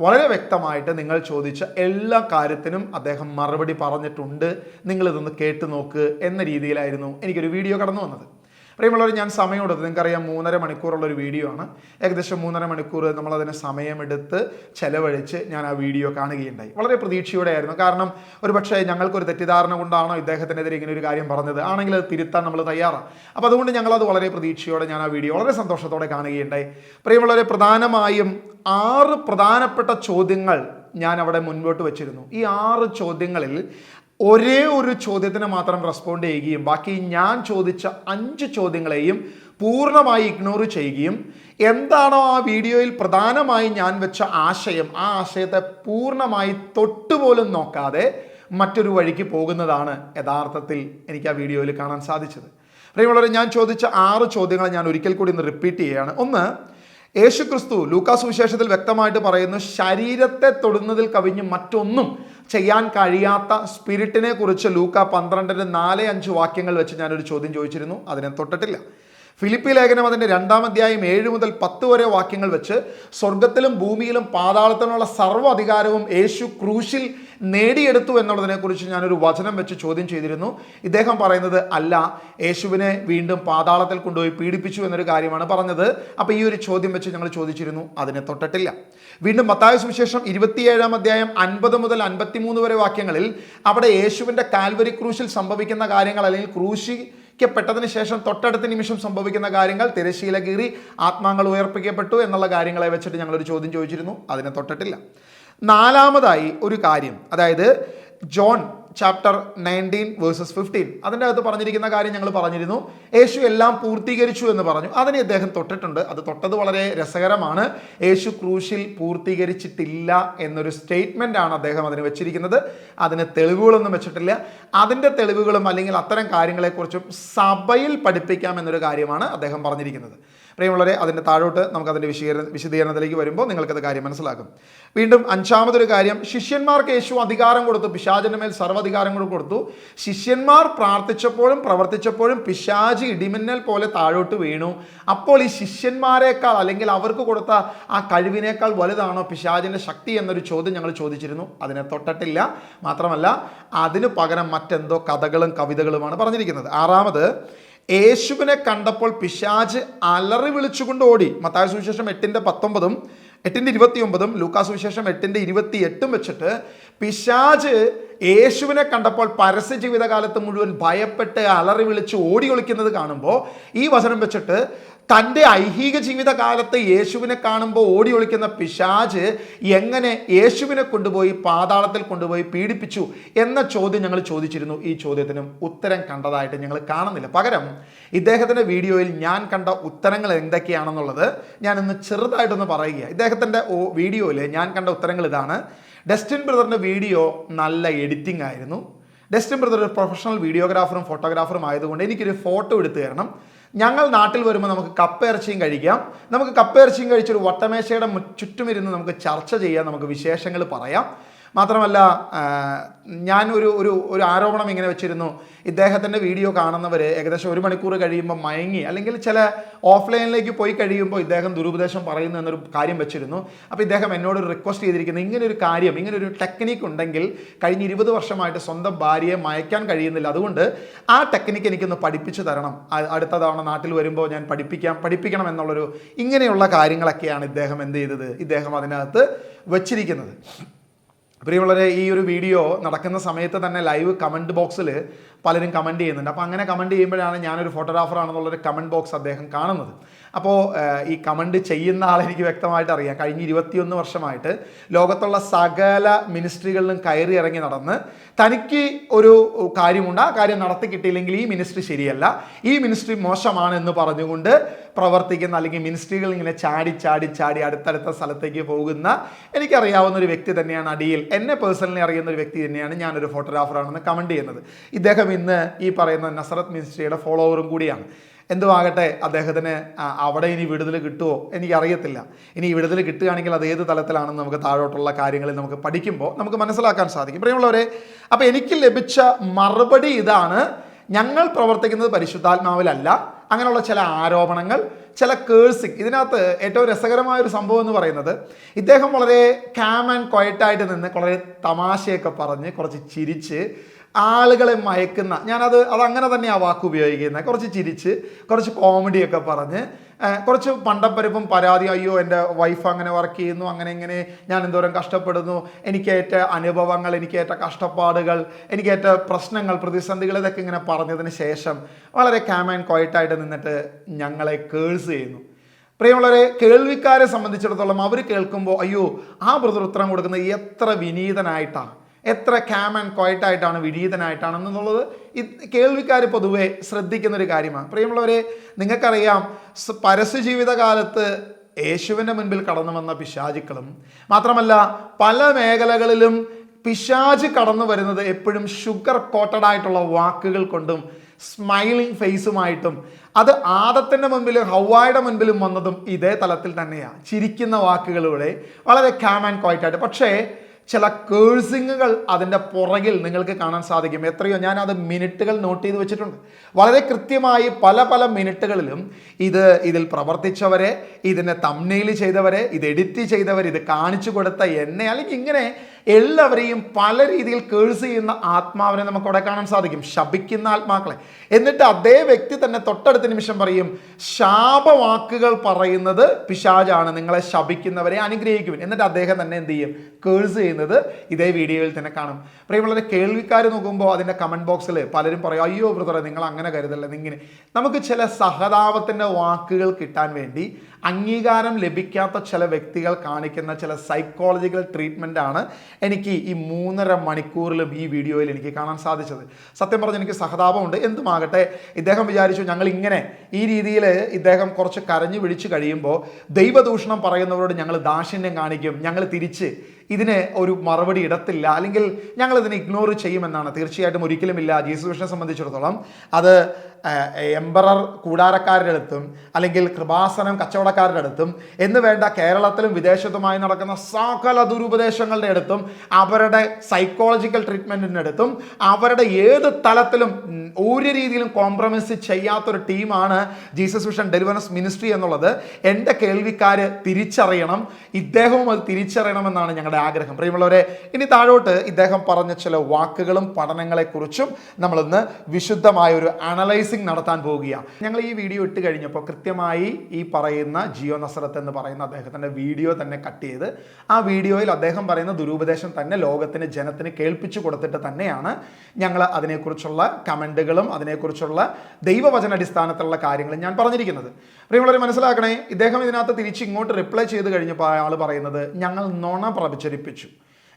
വളരെ വ്യക്തമായിട്ട് നിങ്ങൾ ചോദിച്ച എല്ലാ കാര്യത്തിനും അദ്ദേഹം മറുപടി പറഞ്ഞിട്ടുണ്ട്, നിങ്ങളിതൊന്ന് കേട്ടു നോക്ക് എന്ന രീതിയിലായിരുന്നു എനിക്കൊരു വീഡിയോ കടന്നു വന്നത്. പ്രിയമുള്ളവർ, ഞാൻ സമയമെടുത്ത്, നിങ്ങൾക്കറിയാം 3.5 മണിക്കൂറുള്ളൊരു വീഡിയോ ആണ്. ഏകദേശം 3.5 മണിക്കൂർ നമ്മളതിന് സമയമെടുത്ത് ചെലവഴിച്ച് ഞാൻ ആ വീഡിയോ കാണുകയുണ്ടായി. വളരെ പ്രതീക്ഷയോടെ ആയിരുന്നു. കാരണം ഒരുപക്ഷെ ഞങ്ങൾക്കൊരു തെറ്റിദ്ധാരണ കൊണ്ടാണോ ഇദ്ദേഹത്തിനെതിരെ ഇങ്ങനെ ഒരു കാര്യം പറഞ്ഞത്, ആണെങ്കിൽ അത് തിരുത്താൻ നമ്മൾ തയ്യാറാണ്. അപ്പോൾ അതുകൊണ്ട് ഞങ്ങളത് വളരെ പ്രതീക്ഷയോടെ ഞാൻ ആ വീഡിയോ വളരെ സന്തോഷത്തോടെ കാണുകയുണ്ടായി. പ്രിയമുള്ളവരെ, പ്രധാനമായും 6 പ്രധാനപ്പെട്ട ചോദ്യങ്ങൾ ഞാൻ അവിടെ മുൻപോട്ട് വെച്ചിരുന്നു. ഈ 6 ചോദ്യങ്ങളിൽ ഒരേ ഒരു ചോദ്യത്തിന് മാത്രം റെസ്പോണ്ട് ചെയ്യുകയും ബാക്കി ഞാൻ ചോദിച്ച 5 ചോദ്യങ്ങളെയും പൂർണ്ണമായി ഇഗ്നോർ ചെയ്യുകയും എന്താണോ ആ വീഡിയോയിൽ പ്രധാനമായി ഞാൻ വെച്ച ആശയം, ആ ആശയത്തെ പൂർണ്ണമായി തൊട്ടുപോലും നോക്കാതെ മറ്റൊരു വഴിക്ക് പോകുന്നതാണ് യഥാർത്ഥത്തിൽ എനിക്ക് ആ വീഡിയോയിൽ കാണാൻ സാധിച്ചത്. പ്രിയമുള്ളവരെ, ഞാൻ ചോദിച്ച 6 ചോദ്യങ്ങൾ ഞാൻ ഒരിക്കൽ കൂടി ഒന്ന് റിപ്പീറ്റ് ചെയ്യുകയാണ്. ഒന്ന്, യേശുക്രിസ്തു ലൂക്കാ സുവിശേഷത്തിൽ വ്യക്തമായിട്ട് പറയുന്നു, ശരീരത്തെ തൊടുന്നതിൽ കവിഞ്ഞ് മറ്റൊന്നും ചെയ്യാൻ കഴിയാത്ത സ്പിരിറ്റിനെ കുറിച്ച് ലൂക്ക 12:4-5 വാക്യങ്ങൾ വെച്ച് ഞാനൊരു ചോദ്യം ചോദിച്ചിരുന്നു. അതിനെ തൊട്ടിട്ടില്ല. ഫിലിപ്പി ലേഖനം അതിൻ്റെ 2-ാം അധ്യായം 7 മുതൽ 10 വരെ വാക്യങ്ങൾ വെച്ച് സ്വർഗത്തിലും ഭൂമിയിലും പാതാളത്തിനുള്ള സർവ്വ അധികാരവും യേശു ക്രൂശിൽ നേടിയെടുത്തു എന്നുള്ളതിനെക്കുറിച്ച് ഞാനൊരു വചനം വെച്ച് ചോദ്യം ചെയ്തിരുന്നു. ഇദ്ദേഹം പറയുന്നത് അല്ല, യേശുവിനെ വീണ്ടും പാതാളത്തിൽ കൊണ്ടുപോയി പീഡിപ്പിച്ചു എന്നൊരു കാര്യമാണ് പറഞ്ഞത്. അപ്പോൾ ഈ ഒരു ചോദ്യം വെച്ച് ഞങ്ങൾ ചോദിച്ചിരുന്നു, അതിനെ തൊട്ടിട്ടില്ല. വീണ്ടും മത്തായി സുവിശേഷം 27-ാം അധ്യായം 50 മുതൽ 53 വരെ വാക്യങ്ങളിൽ അവിടെ യേശുവിൻ്റെ കാൽവരി ക്രൂശിൽ സംഭവിക്കുന്ന കാര്യങ്ങൾ, അല്ലെങ്കിൽ രക്ഷിക്കപ്പെട്ടതിന് ശേഷം തൊട്ടടുത്ത നിമിഷം സംഭവിക്കുന്ന കാര്യങ്ങൾ, തിരശ്ശീല കീറി ആത്മാക്കൾ ഉയർപ്പിക്കപ്പെട്ടു എന്നുള്ള കാര്യങ്ങളെ വെച്ചിട്ട് ഞങ്ങളൊരു ചോദ്യം ചോദിച്ചിരുന്നു. അതിനെ തൊട്ടിട്ടില്ല. നാലാമതായി ഒരു കാര്യം, അതായത് ജോൺ ചാപ്റ്റർ 19 വേഴ്സസ് 15 അതിൻ്റെ അകത്ത് പറഞ്ഞിരിക്കുന്ന കാര്യം ഞങ്ങൾ പറഞ്ഞിരുന്നു. യേശു എല്ലാം പൂർത്തീകരിച്ചു എന്ന് പറഞ്ഞു. അതിനെ അദ്ദേഹം തൊട്ടിട്ടുണ്ട്. അത് തൊട്ടത് വളരെ രസകരമാണ്. യേശു ക്രൂശിൽ പൂർത്തീകരിച്ചിട്ടില്ല എന്നൊരു സ്റ്റേറ്റ്മെൻ്റ് ആണ് അദ്ദേഹം അതിന് വെച്ചിരിക്കുന്നത്. അതിന് തെളിവുകളൊന്നും വെച്ചിട്ടില്ല. അതിൻ്റെ തെളിവുകളും അല്ലെങ്കിൽ അത്തരം കാര്യങ്ങളെക്കുറിച്ചും സഭയിൽ പഠിപ്പിക്കാം എന്നൊരു കാര്യമാണ് അദ്ദേഹം പറഞ്ഞിരിക്കുന്നത്. പ്രിയമുള്ളവരെ, അതിൻ്റെ താഴോട്ട് നമുക്കതിൻ്റെ വിശദീകരണത്തിലേക്ക് വരുമ്പോൾ നിങ്ങൾക്കത് കാര്യം മനസ്സിലാക്കും. വീണ്ടും അഞ്ചാമതൊരു കാര്യം, ശിഷ്യന്മാർക്ക് യേശു അധികാരം കൊടുത്തു, പിശാചിൻ്റെ മേൽ സർവ്വാധികാരം കൊടുത്തു. ശിഷ്യന്മാർ പ്രാർത്ഥിച്ചപ്പോഴും പ്രവർത്തിച്ചപ്പോഴും പിശാച് ഇടിമിന്നൽ പോലെ താഴോട്ട് വീണു. അപ്പോൾ ഈ ശിഷ്യന്മാരെക്കാൾ അല്ലെങ്കിൽ അവർക്ക് കൊടുത്ത ആ കഴിവിനേക്കാൾ വലുതാണോ പിശാചിൻ്റെ ശക്തി എന്നൊരു ചോദ്യം ഞങ്ങൾ ചോദിച്ചിരുന്നു. അതിനെ തൊട്ടിട്ടില്ല. മാത്രമല്ല അതിന് പകരം മറ്റെന്തോ കഥകളും കവിതകളുമാണ് പറഞ്ഞിരിക്കുന്നത്. ആറാമത്, യേശുവിനെ കണ്ടപ്പോൾ പിശാച് അലറി വിളിച്ചുകൊണ്ട് ഓടി. മത്തായി സുവിശേഷം 8:19 8:29 ലൂക്കാ സുവിശേഷം 8:28 വെച്ചിട്ട് പിശാച് യേശുവിനെ കണ്ടപ്പോൾ പരസ്യ ജീവിതകാലത്ത് മുഴുവൻ ഭയപ്പെട്ട് അലറി വിളിച്ച് ഓടി ഒളിക്കുന്നത് കാണുമ്പോൾ ഈ വചനം വെച്ചിട്ട് തൻ്റെ ഐഹിക ജീവിതകാലത്ത് യേശുവിനെ കാണുമ്പോൾ ഓടി ഒളിക്കുന്ന പിശാച് എങ്ങനെ യേശുവിനെ കൊണ്ടുപോയി പാതാളത്തിൽ കൊണ്ടുപോയി പീഡിപ്പിച്ചു എന്ന ചോദ്യം ഞങ്ങൾ ചോദിച്ചിരുന്നു. ഈ ചോദ്യത്തിനും ഉത്തരം കണ്ടതായിട്ട് ഞങ്ങൾ കാണുന്നില്ല. പകരം ഇദ്ദേഹത്തിൻ്റെ വീഡിയോയിൽ ഞാൻ കണ്ട ഉത്തരങ്ങൾ എന്തൊക്കെയാണെന്നുള്ളത് ഞാൻ ഇന്ന് ചെറുതായിട്ടൊന്ന് പറയുക. ഇദ്ദേഹത്തിൻ്റെ വീഡിയോയിൽ ഞാൻ കണ്ട ഉത്തരങ്ങൾ ഇതാണ്. ഡസ്റ്റിൻ ബ്രദറിൻ്റെ വീഡിയോ നല്ല എഡിറ്റിംഗ് ആയിരുന്നു. ഡസ്റ്റിൻ ബ്രദർ ഒരു പ്രൊഫഷണൽ വീഡിയോഗ്രാഫറും ഫോട്ടോഗ്രാഫറും ആയതുകൊണ്ട് എനിക്കൊരു ഫോട്ടോ എടുത്തു തരണം. ഞങ്ങൾ നാട്ടിൽ വരുമ്പോൾ നമുക്ക് കപ്പയിറച്ചിയും കഴിക്കാം. നമുക്ക് കപ്പയിറച്ചിയും കഴിച്ചൊരു വട്ടമേശയുടെ ചുറ്റുമിരുന്ന് നമുക്ക് ചർച്ച ചെയ്യാം, നമുക്ക് വിശേഷങ്ങൾ പറയാം. മാത്രമല്ല ഞാൻ ഒരു ആരോപണം ഇങ്ങനെ വെച്ചിരുന്നു. ഇദ്ദേഹത്തിൻ്റെ വീഡിയോ കാണുന്നവർ ഏകദേശം 1 മണിക്കൂർ കഴിയുമ്പോൾ മയങ്ങി അല്ലെങ്കിൽ ചില ഓഫ്ലൈനിലേക്ക് പോയി കഴിയുമ്പോൾ ഇദ്ദേഹം ദുരുപദേശം പറയുന്നു എന്നൊരു കാര്യം വെച്ചിരുന്നു. അപ്പോൾ ഇദ്ദേഹം എന്നോടൊരു റിക്വസ്റ്റ് ചെയ്തിരിക്കുന്നത്, ഇങ്ങനൊരു കാര്യം, ഇങ്ങനൊരു ടെക്നിക്ക് ഉണ്ടെങ്കിൽ കഴിഞ്ഞ 20 വർഷമായിട്ട് സ്വന്തം ഭാര്യയെ മയക്കാൻ കഴിയുന്നില്ല, അതുകൊണ്ട് ആ ടെക്നിക്ക് എനിക്കൊന്ന് പഠിപ്പിച്ചു തരണം, അടുത്ത തവണ നാട്ടിൽ വരുമ്പോൾ ഞാൻ പഠിപ്പിക്കണം എന്നുള്ളൊരു ഇങ്ങനെയുള്ള കാര്യങ്ങളൊക്കെയാണ് ഇദ്ദേഹം എന്ത് ചെയ്തത്, ഇദ്ദേഹം അതിനകത്ത് വച്ചിരിക്കുന്നത്. പ്രിയമുള്ളവരെ, ഈ ഒരു വീഡിയോ നടക്കുന്ന സമയത്ത് തന്നെ ലൈവ് കമൻറ്റ് ബോക്സിൽ പലരും കമൻറ്റ് ചെയ്യുന്നുണ്ട്. അപ്പോൾ അങ്ങനെ കമൻറ്റ് ചെയ്യുമ്പോഴാണ് ഞാനൊരു ഫോട്ടോഗ്രാഫറാണെന്നുള്ളൊരു കമൻറ്റ് ബോക്സ് അദ്ദേഹം കാണുന്നത്. അപ്പോൾ ഈ കമൻറ്റ് ചെയ്യുന്ന ആളെനിക്ക് വ്യക്തമായിട്ട് അറിയാം. കഴിഞ്ഞ 21 വർഷമായിട്ട് ലോകത്തുള്ള സകല മിനിസ്ട്രികളിലും കയറി ഇറങ്ങി നടന്ന് തനിക്ക് ഒരു കാര്യമുണ്ട്, ആ കാര്യം നടത്തി കിട്ടിയില്ലെങ്കിൽ ഈ മിനിസ്ട്രി ശരിയല്ല, ഈ മിനിസ്ട്രി മോശമാണ് എന്ന് പറഞ്ഞുകൊണ്ട് പ്രവർത്തിക്കുന്ന അല്ലെങ്കിൽ മിനിസ്ട്രികൾ ഇങ്ങനെ ചാടി അടുത്തടുത്ത സ്ഥലത്തേക്ക് പോകുന്ന എനിക്കറിയാവുന്ന ഒരു വ്യക്തി തന്നെയാണ്. അടിയിൽ എന്നെ പേഴ്സണലി അറിയുന്ന ഒരു വ്യക്തി തന്നെയാണ്. ഞാനൊരു ഫോട്ടോഗ്രാഫറാണെന്ന് കമൻറ്റ് ചെയ്യുന്നത്. ഇദ്ദേഹം ഇന്ന് ഈ പറയുന്ന നസറത്ത് മിനിസ്ട്രിയുടെ ഫോളോവറും കൂടിയാണ്. എന്തുവാകട്ടെ, അദ്ദേഹത്തിന് അവിടെ ഇനി വിടുതൽ കിട്ടുമോ എനിക്കറിയത്തില്ല. ഇനി വിടുതൽ കിട്ടുകയാണെങ്കിൽ അത് ഏത് തലത്തിലാണെന്ന് നമുക്ക് താഴോട്ടുള്ള കാര്യങ്ങളിൽ നമുക്ക് പഠിക്കുമ്പോൾ നമുക്ക് മനസ്സിലാക്കാൻ സാധിക്കും. പ്രിയമുള്ളവരെ, അപ്പോൾ എനിക്ക് ലഭിച്ച മറുപടി ഇതാണ്: ഞങ്ങൾ പ്രവർത്തിക്കുന്നത് പരിശുദ്ധാത്മാവിലല്ല. അങ്ങനെയുള്ള ചില ആരോപണങ്ങൾ, ചില കേഴ്സിങ്. ഇതിനകത്ത് ഏറ്റവും രസകരമായൊരു സംഭവം എന്ന് പറയുന്നത്, ഇദ്ദേഹം വളരെ കാം ആൻഡ് ക്വയറ്റായിട്ട് നിന്ന് വളരെ തമാശയൊക്കെ പറഞ്ഞ് കുറച്ച് ചിരിച്ച് ആളുകളെ മയക്കുന്ന, അതങ്ങനെ തന്നെ ആ വാക്ക് ഉപയോഗിക്കുന്നത്, കുറച്ച് ചിരിച്ച് കുറച്ച് കോമഡിയൊക്കെ പറഞ്ഞ് കുറച്ച് പണ്ടപ്പരപ്പും പരാതി, അയ്യോ എൻ്റെ വൈഫ് അങ്ങനെ വർക്ക് ചെയ്യുന്നു, അങ്ങനെ ഇങ്ങനെ ഞാൻ എന്തോരം കഷ്ടപ്പെടുന്നു, എനിക്കേറ്റ അനുഭവങ്ങൾ, എനിക്കേറ്റ കഷ്ടപ്പാടുകൾ, എനിക്കേറ്റ പ്രശ്നങ്ങൾ, പ്രതിസന്ധികൾ, ഇതൊക്കെ ഇങ്ങനെ പറഞ്ഞതിന് ശേഷം വളരെ കാം ആൻഡ് ക്വയറ്റായിട്ട് നിന്നിട്ട് ഞങ്ങളെ കേഴ്സ് ചെയ്യുന്നു. പ്രിയമുള്ളവരെ, കേൾവിക്കാരെ സംബന്ധിച്ചിടത്തോളം അവർ കേൾക്കുമ്പോൾ അയ്യോ ആ ബ്രദർ ഉത്തരം കൊടുക്കുന്നത് എത്ര വിനീതനായിട്ടാണ്, എത്ര കാം ആൻഡ് ക്വയറ്റായിട്ടാണ്, വിനീതനായിട്ടാണെന്നുള്ളത് കേൾവിക്കാർ പൊതുവെ ശ്രദ്ധിക്കുന്നൊരു കാര്യമാണ്. പ്രിയമുള്ളവരെ, നിങ്ങൾക്കറിയാം പരസ്യ ജീവിതകാലത്ത് യേശുവിൻ്റെ മുൻപിൽ കടന്നു വന്ന പിശാചുക്കളും, മാത്രമല്ല പല മേഖലകളിലും പിശാച് കടന്നു വരുന്നത് എപ്പോഴും ഷുഗർ കോട്ടഡ് ആയിട്ടുള്ള വാക്കുകൾ കൊണ്ടും സ്മൈലിംഗ് ഫേസുമായിട്ടും, അത് ആദത്തിൻ്റെ മുൻപിലും ഹവ്വായുടെ മുൻപിലും വന്നതും ഇതേ തലത്തിൽ തന്നെയാണ്, ചിരിക്കുന്ന വാക്കുകളിലൂടെ വളരെ കാം ആൻഡ് ക്വയറ്റായിട്ട്. പക്ഷേ ചില കേഴ്സിങ്ങുകൾ അതിൻ്റെ പുറകിൽ നിങ്ങൾക്ക് കാണാൻ സാധിക്കും. എത്രയോ ഞാനത് മിനിറ്റുകൾ നോട്ട് ചെയ്ത് വെച്ചിട്ടുണ്ട്. വളരെ കൃത്യമായി പല മിനിറ്റുകളിലും ഇതിൽ പ്രവർത്തിച്ചവരെ, ഇതിനെ തംബ്നെയിൽ ചെയ്തവരെ, ഇത് എഡിറ്റ് ചെയ്തവർ, ഇത് കാണിച്ചു കൊടുത്ത എന്നെ, അല്ലെങ്കിൽ ഇങ്ങനെ എല്ലാവരെയും പല രീതിയിൽ കേഴ്സ് ചെയ്യുന്ന ആത്മാവിനെ നമുക്ക് അവിടെ കാണാൻ സാധിക്കും, ശപിക്കുന്ന ആത്മാക്കളെ. എന്നിട്ട് അതേ വ്യക്തി തന്നെ തൊട്ടടുത്ത നിമിഷം പറയും, ശാപവാക്കുകൾ പറയുന്നത് പിശാചാണ്, നിങ്ങളെ ശപിക്കുന്നവരെ അനുഗ്രഹിക്കും. എന്നിട്ട് അദ്ദേഹം തന്നെ എന്ത് ചെയ്യും? കേഴ്സ് ചെയ്യുന്നത് ഇതേ വീഡിയോയിൽ തന്നെ കാണും. പ്രിയമുള്ളവരെ, കേൾവിക്കാർ നോക്കുമ്പോൾ അതിൻ്റെ കമൻറ്റ് ബോക്സിൽ പലരും പറയും, അയ്യോ ബ്രദറെ നിങ്ങൾ അങ്ങനെ കരുതല്ല, ഇങ്ങനെ. നമുക്ക് ചില സഹതാപത്തിൻ്റെ വാക്കുകൾ കിട്ടാൻ വേണ്ടി അംഗീകാരം ലഭിക്കാത്ത ചില വ്യക്തികൾ കാണിക്കുന്ന ചില സൈക്കോളജിക്കൽ ട്രീറ്റ്മെൻ്റ് ആണ് എനിക്ക് ഈ 3.5 മണിക്കൂറിലും ഈ വീഡിയോയിൽ എനിക്ക് കാണാൻ സാധിച്ചത്. സത്യം പറഞ്ഞ് എനിക്ക് സഹതാപമുണ്ട്. എന്തുമാകട്ടെ, ഇദ്ദേഹം വിചാരിച്ചു ഞങ്ങൾ ഇങ്ങനെ ഈ രീതിയിൽ ഇദ്ദേഹം കുറച്ച് കരഞ്ഞു പിടിച്ച് കഴിയുമ്പോൾ ദൈവദൂഷണം പറയുന്നവരോട് ഞങ്ങൾ ദാക്ഷിണ്യം കാണിക്കും, ഞങ്ങൾ തിരിച്ച് ഇതിന് ഒരു മറുപടി ഇടത്തില്ല, അല്ലെങ്കിൽ ഞങ്ങൾ ഇതിനെ ഇഗ്നോർ ചെയ്യുമെന്നാണ്. തീർച്ചയായിട്ടും ഒരിക്കലുമില്ല. ജീസസ് വിഷനെ സംബന്ധിച്ചിടത്തോളം അത് എംബറർ കൂടാരക്കാരുടെ അടുത്തും അല്ലെങ്കിൽ കൃപാസനം കച്ചവടക്കാരുടെ അടുത്തും എന്ന് വേണ്ട കേരളത്തിലും വിദേശത്തുമായി നടക്കുന്ന സകല ദുരുപദേശങ്ങളുടെ അടുത്തും അവരുടെ സൈക്കോളജിക്കൽ ട്രീറ്റ്മെൻറ്റിൻ്റെ അടുത്തും അവരുടെ ഏത് തലത്തിലും ഒരു രീതിയിലും കോംപ്രമൈസ് ചെയ്യാത്തൊരു ടീമാണ് ജീസസ് വിഷൻ ഡെലിവറൻസ് മിനിസ്ട്രി എന്നുള്ളത് എൻ്റെ കേൾവിക്കാർ തിരിച്ചറിയണം. ഇദ്ദേഹവും അത് തിരിച്ചറിയണമെന്നാണ് ഞങ്ങളുടെ ആഗ്രഹം. പ്രിയമുള്ളവരെ, ഇനി താഴോട്ട് ഇദ്ദേഹം പറഞ്ഞ ചില വാക്കുകളും പഠനങ്ങളെക്കുറിച്ചും നമ്മളിന്ന് വിശുദ്ധമായ ഒരു അനലൈസിങ് നടത്താൻ പോവുകയാണ്. ഞങ്ങൾ ഈ വീഡിയോ ഇട്ട് കഴിഞ്ഞപ്പോൾ കൃത്യമായി ഈ പറയുന്ന ജിയോ നസറത്ത് എന്ന് പറയുന്ന അദ്ദേഹത്തിൻ്റെ വീഡിയോ തന്നെ കട്ട് ചെയ്ത് ആ വീഡിയോയിൽ അദ്ദേഹം പറയുന്ന ദുരുപദേശം തന്നെ ലോകത്തിന് ജനത്തിന് കേൾപ്പിച്ചു കൊടുത്തിട്ട് തന്നെയാണ് ഞങ്ങൾ അതിനെക്കുറിച്ചുള്ള കമൻറ്റുകളും അതിനെക്കുറിച്ചുള്ള ദൈവവചനാടിസ്ഥാനത്തിലുള്ള കാര്യങ്ങളും ഞാൻ പറഞ്ഞിരിക്കുന്നത്. പ്രിയമുള്ളവരെ, മനസ്സിലാക്കണേ, ഇദ്ദേഹം ഇതിനകത്ത് തിരിച്ച് ഇങ്ങോട്ട് റിപ്ലൈ ചെയ്ത് കഴിഞ്ഞപ്പോൾ അയാൾ പറയുന്നത് ഞങ്ങൾ നുണ പ്രചരിപ്പിച്ചു.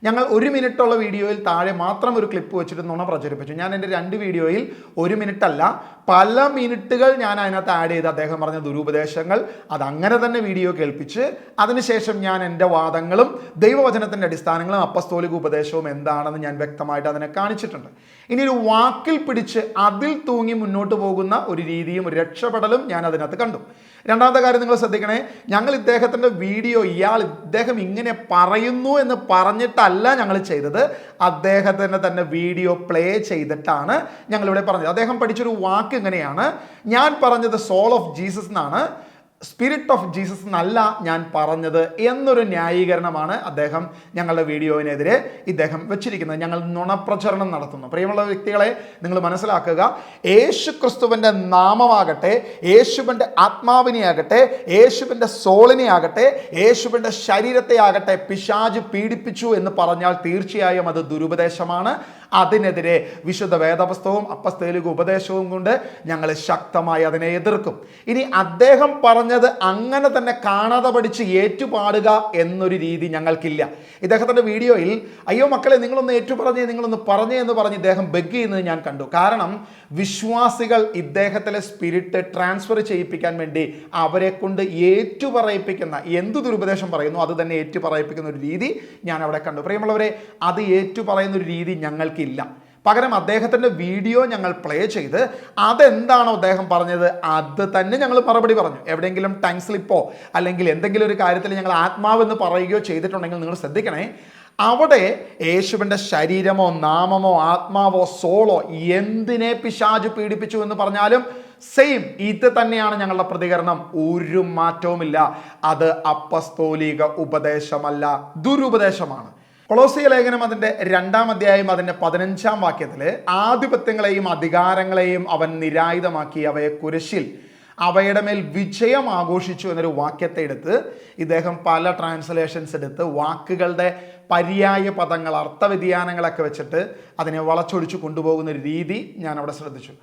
ഞങ്ങൾ 1 മിനിറ്റുള്ള വീഡിയോയിൽ താഴെ മാത്രം ഒരു ക്ലിപ്പ് വെച്ചിട്ട് നുണ പ്രചരിപ്പിച്ചു. ഞാൻ എൻ്റെ 2 വീഡിയോയിൽ 1 മിനിറ്റല്ല പല മിനിറ്റുകൾ ഞാൻ അതിനകത്ത് ആഡ് ചെയ്ത് അദ്ദേഹം പറഞ്ഞ ദുരുപദേശങ്ങൾ അതങ്ങനെ തന്നെ വീഡിയോ കേൾപ്പിച്ച് അതിനുശേഷം ഞാൻ എൻ്റെ വാദങ്ങളും ദൈവവചനത്തിൻ്റെ അടിസ്ഥാനങ്ങളും അപ്പസ്തോലിക ഉപദേശവും എന്താണെന്ന് ഞാൻ വ്യക്തമായിട്ട് അതിനെ കാണിച്ചിട്ടുണ്ട്. ഇനി ഒരു വാക്കിൽ പിടിച്ച് അതിൽ തൂങ്ങി മുന്നോട്ട് പോകുന്ന ഒരു രീതിയും ഒരു രക്ഷപ്പെടലും ഞാൻ അതിനകത്ത് കണ്ടു. രണ്ടാമത്തെ കാര്യം നിങ്ങൾ ശ്രദ്ധിക്കണേ, ഞങ്ങൾ ഇദ്ദേഹത്തിൻ്റെ വീഡിയോ ഇദ്ദേഹം ഇങ്ങനെ പറയുന്നു എന്ന് പറഞ്ഞിട്ടല്ല ഞങ്ങൾ ചെയ്തത്, അദ്ദേഹത്തിൻ്റെ തന്നെ വീഡിയോ പ്ലേ ചെയ്തിട്ടാണ് ഞങ്ങളിവിടെ പറഞ്ഞത്. അദ്ദേഹം പഠിച്ചൊരു വാക്ക് ഇങ്ങനെയാണ്, ഞാൻ പറഞ്ഞത് സോൾ ഓഫ് ജീസസ് എന്നാണ്, സ്പിരിറ്റ് ഓഫ് ജീസസ് എന്നല്ല ഞാൻ പറഞ്ഞത് എന്നൊരു ന്യായീകരണമാണ് അദ്ദേഹം ഞങ്ങളുടെ വീഡിയോവിനെതിരെ ഇദ്ദേഹം വെച്ചിരിക്കുന്നത്. ഞങ്ങൾ നുണപ്രചരണം നടത്തുന്നു. പ്രിയമുള്ള വ്യക്തികളെ, നിങ്ങൾ മനസ്സിലാക്കുക, യേശു ക്രിസ്തുവിൻ്റെ നാമമാകട്ടെ, യേശുവിൻ്റെ ആത്മാവിനെ ആകട്ടെ, യേശുവിൻ്റെ സോളിനെ ആകട്ടെ, യേശുവിൻ്റെ ശരീരത്തെ ആകട്ടെ പിശാച് പീഡിപ്പിച്ചു എന്ന് പറഞ്ഞാൽ തീർച്ചയായും അത് ദുരുപദേശമാണ്. അതിനെതിരെ വിശുദ്ധ വേദപുസ്തകവും അപ്പസ്തോലിക ഉപദേശവും കൊണ്ട് ഞങ്ങൾ ശക്തമായി അതിനെ എതിർക്കും. ഇനി അദ്ദേഹം പറഞ്ഞത് അങ്ങനെ തന്നെ കാണാതെ പഠിച്ച് ഏറ്റുപാടുക എന്നൊരു രീതി ഞങ്ങൾക്കില്ല. ഇദ്ദേഹത്തിൻ്റെ വീഡിയോയിൽ അയ്യോ മക്കളെ നിങ്ങളൊന്ന് നിങ്ങളൊന്ന് പറഞ്ഞേ എന്ന് പറഞ്ഞ് ഇദ്ദേഹം ബെഗ് ചെയ്യുന്നത് ഞാൻ കണ്ടു. കാരണം വിശ്വാസികൾ ഇദ്ദേഹത്തിലെ സ്പിരിറ്റ് ട്രാൻസ്ഫർ ചെയ്യിപ്പിക്കാൻ വേണ്ടി അവരെ കൊണ്ട് ഏറ്റുപറയിപ്പിക്കുന്ന എന്ത് ദുരുപദേശം പറയുന്നു അത് തന്നെ ഏറ്റുപറയിപ്പിക്കുന്ന ഒരു രീതി ഞാൻ അവിടെ കണ്ടു. പ്രിയമുള്ളവരെ, അത് ഏറ്റുപറയുന്ന ഒരു രീതി ഞങ്ങൾക്കില്ല. പകരം അദ്ദേഹത്തിൻ്റെ വീഡിയോ ഞങ്ങൾ പ്ലേ ചെയ്ത് അതെന്താണോ അദ്ദേഹം പറഞ്ഞത് അത് തന്നെ ഞങ്ങൾ മറുപടി പറഞ്ഞു. എവിടെയെങ്കിലും ടങ് സ്ലിപ്പോ അല്ലെങ്കിൽ എന്തെങ്കിലും ഒരു കാര്യത്തിൽ ഞങ്ങൾ ആത്മാവെന്ന് പറയുകയോ ചെയ്തിട്ടുണ്ടെങ്കിൽ നിങ്ങൾ ശ്രദ്ധിക്കണേ, അവിടെ യേശുവിൻ്റെ ശരീരമോ നാമമോ ആത്മാവോ സോളോ എന്തിനെ പിശാച് പീഡിപ്പിച്ചു എന്ന് പറഞ്ഞാലും സെയിം ഇത് തന്നെയാണ് ഞങ്ങളുടെ പ്രതികരണം. ഒരു മാറ്റവുമില്ല. അത് അപ്പസ്തോലിക ഉപദേശമല്ല, ദുരുപദേശമാണ്. കൊളോസിയ ലേഖനം അതിൻ്റെ 2-ാം അധ്യായം അതിൻ്റെ 15-ാം വാക്യത്തിൽ ആധിപത്യങ്ങളെയും അധികാരങ്ങളെയും അവൻ നിരായുധമാക്കി അവയെ കുരിശിൽ അവയുടെ മേൽ വിജയം ആഘോഷിച്ചു എന്നൊരു വാക്യത്തെ എടുത്ത് ഇദ്ദേഹം പല ട്രാൻസ്ലേഷൻസ് എടുത്ത് വാക്കുകളുടെ പര്യായ പദങ്ങൾ അർത്ഥവ്യതിയാനങ്ങളൊക്കെ വെച്ചിട്ട് അതിനെ വളച്ചൊടിച്ച് കൊണ്ടുപോകുന്ന ഒരു രീതി ഞാൻ അവിടെ ശ്രദ്ധിച്ചു.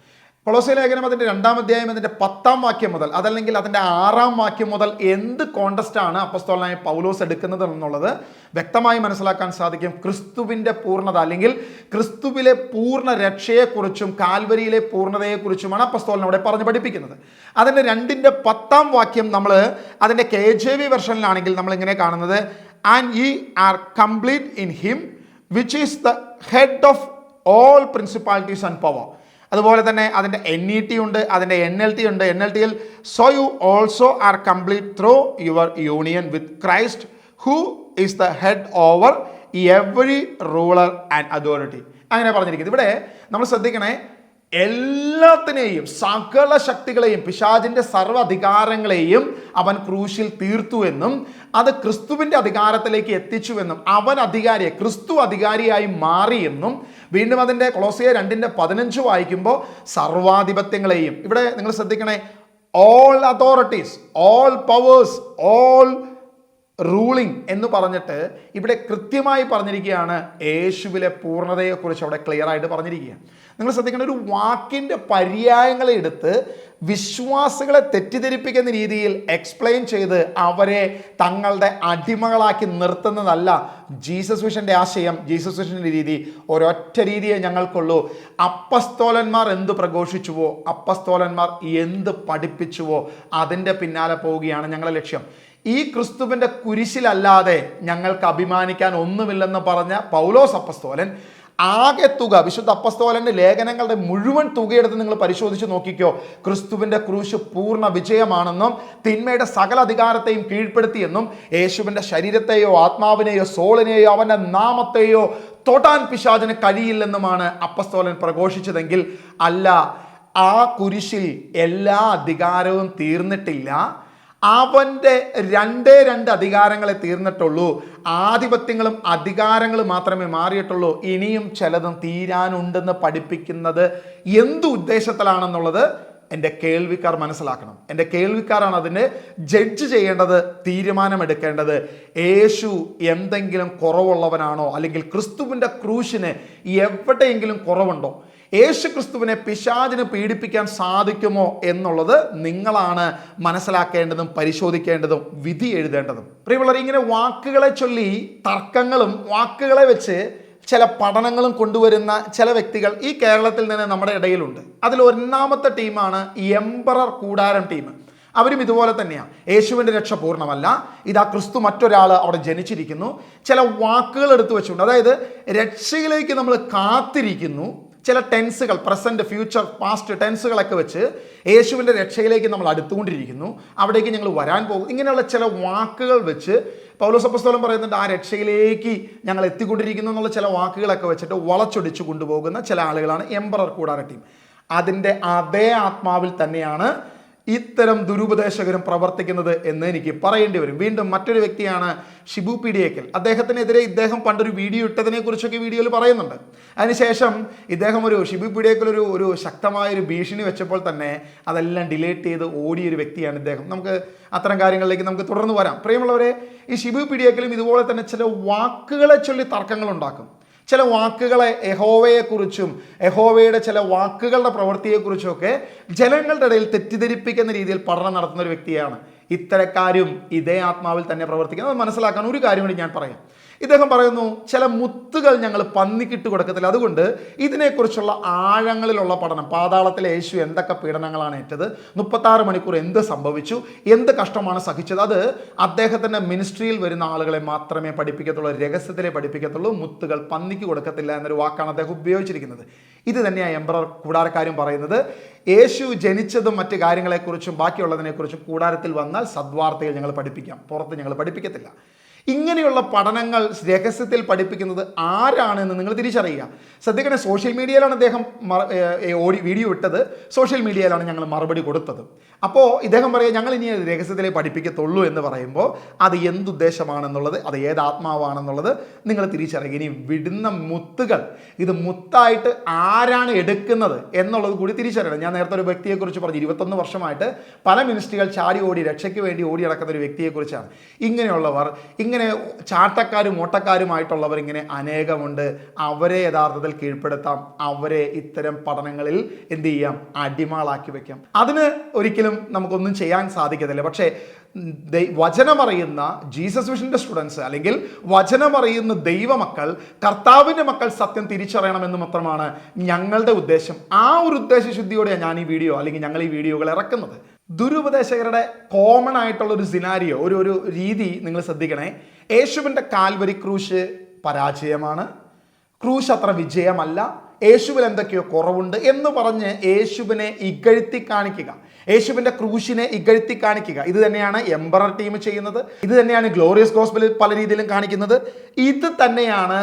കൊളോസ്യ ലേഖനം അതിൻ്റെ 2-ാം അധ്യായം അതിൻ്റെ 10-ാം വാക്യം മുതൽ അതല്ലെങ്കിൽ അതിൻ്റെ 6-ാം വാക്യം മുതൽ എന്ത് കോണ്ടസ്റ്റാണ് അപ്പോസ്തലനായ പൗലോസ് എടുക്കുന്നത് എന്നുള്ളത് വ്യക്തമായി മനസ്സിലാക്കാൻ സാധിക്കും. ക്രിസ്തുവിൻ്റെ പൂർണ്ണത അല്ലെങ്കിൽ ക്രിസ്തുവിലെ പൂർണ്ണ രക്ഷയെക്കുറിച്ചും കാൽവരിയിലെ പൂർണ്ണതയെക്കുറിച്ചുമാണ് അപ്പോസ്തലൻ അവിടെ പറഞ്ഞ് പഠിപ്പിക്കുന്നത്. അതിൻ്റെ 2-ന്റെ 10-ാം വാക്യം നമ്മൾ അതിൻ്റെ KJV വെർഷനിലാണെങ്കിൽ നമ്മളിങ്ങനെ കാണുന്നത്, and ye are complete in him which is the head of all principalities and power. അതുപോലെ തന്നെ അതിൻ്റെ NET ഉണ്ട്, അതിൻ്റെ NLT ഉണ്ട്. NLTയിൽ so you also are complete through your union with Christ who is the head over every ruler and authority. അങ്ങനെ പറഞ്ഞിരിക്കുന്നത്. ഇവിടെ നമ്മൾ ശ്രദ്ധിക്കണേ, എല്ലാത്തിനെയും സകല ശക്തികളെയും പിശാചിൻ്റെ സർവ്വ അധികാരങ്ങളെയും അവൻ ക്രൂശിൽ തീർത്തു എന്നും അത് ക്രിസ്തുവിൻ്റെ അധികാരത്തിലേക്ക് എത്തിച്ചുവെന്നും അവൻ അധികാരിയെ ക്രിസ്തു അധികാരിയായി മാറിയെന്നും വീണ്ടും അതിൻ്റെ കൊളോസിയ 2:15 വായിക്കുമ്പോൾ സർവാധിപത്യങ്ങളെയും, ഇവിടെ നിങ്ങൾ ശ്രദ്ധിക്കണേ, all authorities, all powers, all ruling എന്ന് പറഞ്ഞിട്ട് ഇവിടെ കൃത്യമായി പറഞ്ഞിരിക്കുകയാണ്. യേശുവിലെ പൂർണ്ണതയെക്കുറിച്ച് അവിടെ ക്ലിയർ ആയിട്ട് പറഞ്ഞിരിക്കുകയാണ്. നിങ്ങൾ ശ്രദ്ധിക്കേണ്ട, ഒരു വാക്കിൻ്റെ പര്യായങ്ങളെ എടുത്ത് വിശ്വാസികളെ തെറ്റിദ്ധരിപ്പിക്കുന്ന രീതിയിൽ എക്സ്പ്ലെയിൻ ചെയ്ത് അവരെ തങ്ങളുടെ അടിമകളാക്കി നിർത്തുന്നതല്ല ജീസസ് വിഷൻ്റെ ആശയം. ജീസസ് വിഷൻ്റെ രീതി ഒരൊറ്റ രീതിയെ ഞങ്ങൾക്കുള്ളൂ. അപ്പസ്തോലന്മാർ എന്ത് പ്രഘോഷിച്ചുവോ, അപ്പസ്തോലന്മാർ എന്ത് പഠിപ്പിച്ചുവോ അതിൻ്റെ പിന്നാലെ പോവുകയാണ് ഞങ്ങളുടെ ലക്ഷ്യം. ഈ ക്രിസ്തുവിൻ്റെ കുരിശിലല്ലാതെ ഞങ്ങൾക്ക് അഭിമാനിക്കാൻ ഒന്നുമില്ലെന്ന് പറഞ്ഞ പൗലോസ് അപ്പസ്തോലൻ ആകെ തുക, വിശുദ്ധ അപ്പസ്തോലൻ്റെ ലേഖനങ്ങളുടെ മുഴുവൻ തുകയെടുത്ത് നിങ്ങൾ പരിശോധിച്ച് നോക്കിക്കോ, ക്രിസ്തുവിൻ്റെ ക്രൂശ് പൂർണ്ണ വിജയമാണെന്നും തിന്മയുടെ സകല അധികാരത്തെയും കീഴ്പ്പെടുത്തിയെന്നും യേശുവിൻ്റെ ശരീരത്തെയോ ആത്മാവിനെയോ സോളിനെയോ അവൻ്റെ നാമത്തെയോ തൊടാൻ പിശാചിന് കഴിയില്ലെന്നുമാണ് അപ്പസ്തോലൻ പ്രഘോഷിച്ചതെങ്കിൽ അല്ല, ആ കുരിശിൽ എല്ലാ അധികാരവും തീർന്നിട്ടില്ല. അവൻ്റെ രണ്ടേ രണ്ട് അധികാരങ്ങളെ തീർന്നിട്ടുള്ളൂ. ആധിപത്യങ്ങളും അധികാരങ്ങളും മാത്രമേ മാറിയിട്ടുള്ളൂ. ഇനിയും ചിലതും തീരാനുണ്ടെന്ന് പഠിപ്പിക്കുന്നത് എന്ത് ഉദ്ദേശത്തിലാണെന്നുള്ളത് എൻ്റെ കേൾവിക്കാർ മനസ്സിലാക്കണം. എൻ്റെ കേൾവിക്കാരാണ് അതിനെ ജഡ്ജ് ചെയ്യേണ്ടത്, തീരുമാനമെടുക്കേണ്ടത്. യേശു എന്തെങ്കിലും കുറവുള്ളവനാണോ, അല്ലെങ്കിൽ ക്രിസ്തുവിൻ്റെ ക്രൂശിന് എവിടെയെങ്കിലും കുറവുണ്ടോ, യേശു ക്രിസ്തുവിനെ പിശാചിന് പീഡിപ്പിക്കാൻ സാധിക്കുമോ എന്നുള്ളത് നിങ്ങളാണ് മനസ്സിലാക്കേണ്ടതും പരിശോധിക്കേണ്ടതും വിധി എഴുതേണ്ടതും. പ്രിയമുള്ളവർ, ഇങ്ങനെ വാക്കുകളെ ചൊല്ലി തർക്കങ്ങളും വാക്കുകളെ വെച്ച് ചില പഠനങ്ങളും കൊണ്ടുവരുന്ന ചില വ്യക്തികൾ ഈ കേരളത്തിൽ നിന്ന് നമ്മുടെ ഇടയിലുണ്ട്. അതിൽ ഒന്നാമത്തെ ടീമാണ് എംപറർ കൂടാരം ടീം. അവരും ഇതുപോലെ തന്നെയാണ്. യേശുവിൻ്റെ രക്ഷ പൂർണ്ണമല്ല, ഇതാ ക്രിസ്തു മറ്റൊരാൾ അവിടെ ജനിച്ചിരിക്കുന്നു. ചില വാക്കുകൾ എടുത്തു വെച്ചുകൊണ്ട്, അതായത് രക്ഷയിലേക്ക് നമ്മൾ കാത്തിരിക്കുന്നു, ചില ടെൻസുകൾ, പ്രസൻറ്റ്, ഫ്യൂച്ചർ, പാസ്റ്റ് ടെൻസുകളൊക്കെ വെച്ച് യേശുവിൻ്റെ രക്ഷയിലേക്ക് നമ്മൾ അടുത്തുകൊണ്ടിരിക്കുന്നു, അവിടേക്ക് ഞങ്ങൾ വരാൻ പോകും, ഇങ്ങനെയുള്ള ചില വാക്കുകൾ വെച്ച് പൗലോസ് അപ്പോസ്തലൻ പറയുന്നുണ്ട് ആ രക്ഷയിലേക്ക് ഞങ്ങൾ എത്തിക്കൊണ്ടിരിക്കുന്നു എന്നുള്ള ചില വാക്കുകളൊക്കെ വെച്ചിട്ട് വളച്ചൊടിച്ചു കൊണ്ടുപോകുന്ന ചില ആളുകളാണ് എംപറർ കൂടാര ടീം. അതിൻ്റെ അതേ ആത്മാവിൽ തന്നെയാണ് ഇത്തരം ദുരുപദേശകരും പ്രവർത്തിക്കുന്നത് എന്ന് എനിക്ക് പറയേണ്ടി വരും. വീണ്ടും മറ്റൊരു വ്യക്തിയാണ് ഷിബു പിടിയേക്കൽ. അദ്ദേഹത്തിനെതിരെ ഇദ്ദേഹം പണ്ടൊരു വീഡിയോ ഇട്ടതിനെ കുറിച്ചൊക്കെ വീഡിയോയിൽ പറയുന്നുണ്ട്. അതിനുശേഷം ഇദ്ദേഹം ഷിബു പിടിയേക്കൽ ഒരു ശക്തമായൊരു ഭീഷണി വെച്ചപ്പോൾ തന്നെ അതെല്ലാം ഡിലീറ്റ് ചെയ്ത് ഓടിയൊരു വ്യക്തിയാണ് ഇദ്ദേഹം. നമുക്ക് അത്തരം കാര്യങ്ങളിലേക്ക് നമുക്ക് തുടർന്ന് വരാം. പ്രിയമുള്ളവരെ, ഈ ഷിബു പിടിയേക്കലും ഇതുപോലെ തന്നെ ചില വാക്കുകളെ ചൊല്ലി തർക്കങ്ങൾ ഉണ്ടാക്കും. ചില വാക്കുകളെ യഹോവയെക്കുറിച്ചും യഹോവയുടെ ചില വാക്കുകളുടെ പ്രവൃത്തിയെക്കുറിച്ചുമൊക്കെ ജനങ്ങളുടെ ഇടയിൽ തെറ്റിദ്ധരിപ്പിക്കുന്ന രീതിയിൽ പഠനം നടത്തുന്ന ഒരു വ്യക്തിയാണ്. ഇത്തരക്കാരും ഇതേ ആത്മാവിൽ തന്നെ പ്രവർത്തിക്കുന്നത്. അത് മനസ്സിലാക്കാൻ ഒരു കാര്യം കൂടി ഞാൻ പറയാം. ഇദ്ദേഹം പറയുന്നു, ചില മുത്തുകൾ ഞങ്ങൾ പന്നിക്കിട്ട് കൊടുക്കത്തില്ല, അതുകൊണ്ട് ഇതിനെക്കുറിച്ചുള്ള ആഴങ്ങളിലുള്ള പഠനം, പാതാളത്തിലെ യേശു എന്തൊക്കെ പീഡനങ്ങളാണ് ഏറ്റത്, 36 മണിക്കൂർ എന്ത് സംഭവിച്ചു, എന്ത് കഷ്ടമാണ് സഹിച്ചത്, അത് അദ്ദേഹത്തിൻ്റെ മിനിസ്ട്രിയിൽ വരുന്ന ആളുകളെ മാത്രമേ പഠിപ്പിക്കത്തുള്ളൂ, രഹസ്യത്തിലെ പഠിപ്പിക്കത്തുള്ളൂ. മുത്തുകൾ പന്നിക്ക് കൊടുക്കത്തില്ല എന്നൊരു വാക്കാണ് അദ്ദേഹം ഉപയോഗിച്ചിരിക്കുന്നത്. ഇത് തന്നെയാണ് എംപറർ കൂടാരക്കാരും പറയുന്നത്. യേശു ജനിച്ചതും മറ്റു കാര്യങ്ങളെക്കുറിച്ചും ബാക്കിയുള്ളതിനെക്കുറിച്ചും കൂടാരത്തിൽ വന്നാൽ സദ്വാർത്തയിൽ ഞങ്ങൾ പഠിപ്പിക്കാം, പുറത്ത് ഞങ്ങൾ പഠിപ്പിക്കത്തില്ല. ഇങ്ങനെയുള്ള പഠനങ്ങൾ രഹസ്യത്തിൽ പഠിപ്പിക്കുന്നത് ആരാണെന്ന് നിങ്ങൾ തിരിച്ചറിയുക. ശ്രദ്ധിക്കണേ, സോഷ്യൽ മീഡിയയിലാണ് അദ്ദേഹം വീഡിയോ ഇട്ടത്, സോഷ്യൽ മീഡിയയിലാണ് ഞങ്ങൾ മറുപടി കൊടുത്തത്. അപ്പോൾ ഇദ്ദേഹം പറയുക ഞങ്ങൾ ഇനി രഹസ്യത്തിലേ പഠിപ്പിക്കത്തുള്ളൂ എന്ന് പറയുമ്പോൾ അത് എന്തുദ്ദേശമാണെന്നുള്ളത്, അത് ഏത് ആത്മാവാണെന്നുള്ളത് നിങ്ങൾ തിരിച്ചറിയുക. ഇനി വിടുന്ന മുത്തുകൾ ഇത് മുത്തായിട്ട് ആരാണ് എടുക്കുന്നത് എന്നുള്ളത് കൂടി തിരിച്ചറിയണം. ഞാൻ നേരത്തെ ഒരു വ്യക്തിയെക്കുറിച്ച് പറഞ്ഞു, 21 വർഷമായിട്ട് പല മിനിസ്ട്രികൾ ചാടി ഓടി രക്ഷയ്ക്ക് വേണ്ടി ഓടി നടക്കുന്ന ഒരു വ്യക്തിയെക്കുറിച്ചാണ്. ഇങ്ങനെയുള്ളവർ, ഇങ്ങനെ ചാട്ടക്കാരും ഓട്ടക്കാരുമായിട്ടുള്ളവർ ഇങ്ങനെ അനേകമുണ്ട്. അവരെ യഥാർത്ഥത്തിൽ കീഴ്പ്പെടുത്താം, അവരെ ഇത്തരം പഠനങ്ങളിൽ എന്ത് ചെയ്യാം, അടിമകളാക്കി വെക്കാം. അതിന് ഒരിക്കലും നമുക്കൊന്നും ചെയ്യാൻ സാധിക്കത്തില്ല. പക്ഷേ വചനമറിയുന്ന ജീസസ് വിഷൻ്റെ സ്റ്റുഡൻസ്, അല്ലെങ്കിൽ വചനമറിയുന്ന ദൈവമക്കൾ, കർത്താവിൻ്റെ മക്കൾ സത്യം തിരിച്ചറിയണമെന്ന് മാത്രമാണ് ഞങ്ങളുടെ ഉദ്ദേശം. ആ ഒരു ഉദ്ദേശശുദ്ധിയോടെയാണ് ഞാൻ ഈ വീഡിയോ, അല്ലെങ്കിൽ ഞങ്ങൾ ഈ വീഡിയോകൾ ഇറക്കുന്നത്. ദുരുപദേശകരുടെ കോമൺ ആയിട്ടുള്ള ഒരു സിനാരിയോ, ഒരു രീതി നിങ്ങൾ ശ്രദ്ധിക്കണേ. യേശുവിൻ്റെ കാൽവരി ക്രൂശ് പരാജയമാണ്, ക്രൂശ് അത്ര വിജയമല്ല, യേശുവിൽ എന്തൊക്കെയോ കുറവുണ്ട് എന്ന് പറഞ്ഞ് യേശുവിനെ ഇകഴ്ത്തി കാണിക്കുക, യേശുവിൻ്റെ ക്രൂശിനെ ഇകഴ്ത്തി കാണിക്കുക. ഇത് തന്നെയാണ് എംപറർ ടീം ചെയ്യുന്നത്. ഇത് തന്നെയാണ് ഗ്ലോറിയസ് ഗോസ്പലിൽ പല രീതിയിലും കാണിക്കുന്നത്. ഇത് തന്നെയാണ്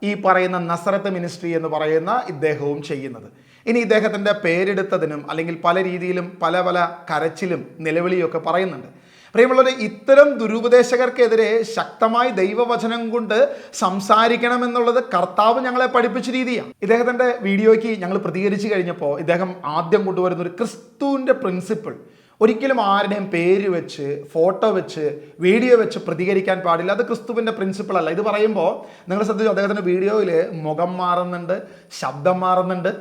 ഈ പറയുന്ന നസറത്ത് മിനിസ്ട്രി എന്ന് പറയുന്ന ഇദ്ദേഹവും ചെയ്യുന്നത്. ഇനി ഇദ്ദേഹത്തിൻ്റെ പേരെടുത്തതിനും അല്ലെങ്കിൽ പല രീതിയിലും പല കരച്ചിലും നിലവിളിയൊക്കെ പറയുന്നുണ്ട്. പ്രിയമുള്ളവരെ, ഇത്തരം ദുരുപദേശകർക്കെതിരെ ശക്തമായി ദൈവവചനം കൊണ്ട് സംസാരിക്കണമെന്നുള്ളത് കർത്താവ് ഞങ്ങളെ പഠിപ്പിച്ച രീതിയാണ്. ഇദ്ദേഹത്തിൻ്റെ വീഡിയോയ്ക്ക് ഞങ്ങൾ പ്രതികരിച്ചു കഴിഞ്ഞപ്പോൾ ഇദ്ദേഹം ആദ്യം കൊണ്ടുവരുന്ന ഒരു ക്രിസ്തുവിൻ്റെ പ്രിൻസിപ്പിൾ, ഒരിക്കലും ആരുടെയും പേര് വെച്ച്, ഫോട്ടോ വെച്ച്, വീഡിയോ വെച്ച് പ്രതികരിക്കാൻ പാടില്ല. അത് ക്രിസ്തുവിൻ്റെ പ്രിൻസിപ്പിൾ അല്ല. ഇത് പറയുമ്പോൾ നിങ്ങൾ ശ്രദ്ധിച്ചു, അദ്ദേഹത്തിൻ്റെ വീഡിയോയിൽ മുഖം മാറുന്നുണ്ട്, ശബ്ദം മാറുന്നുണ്ട്,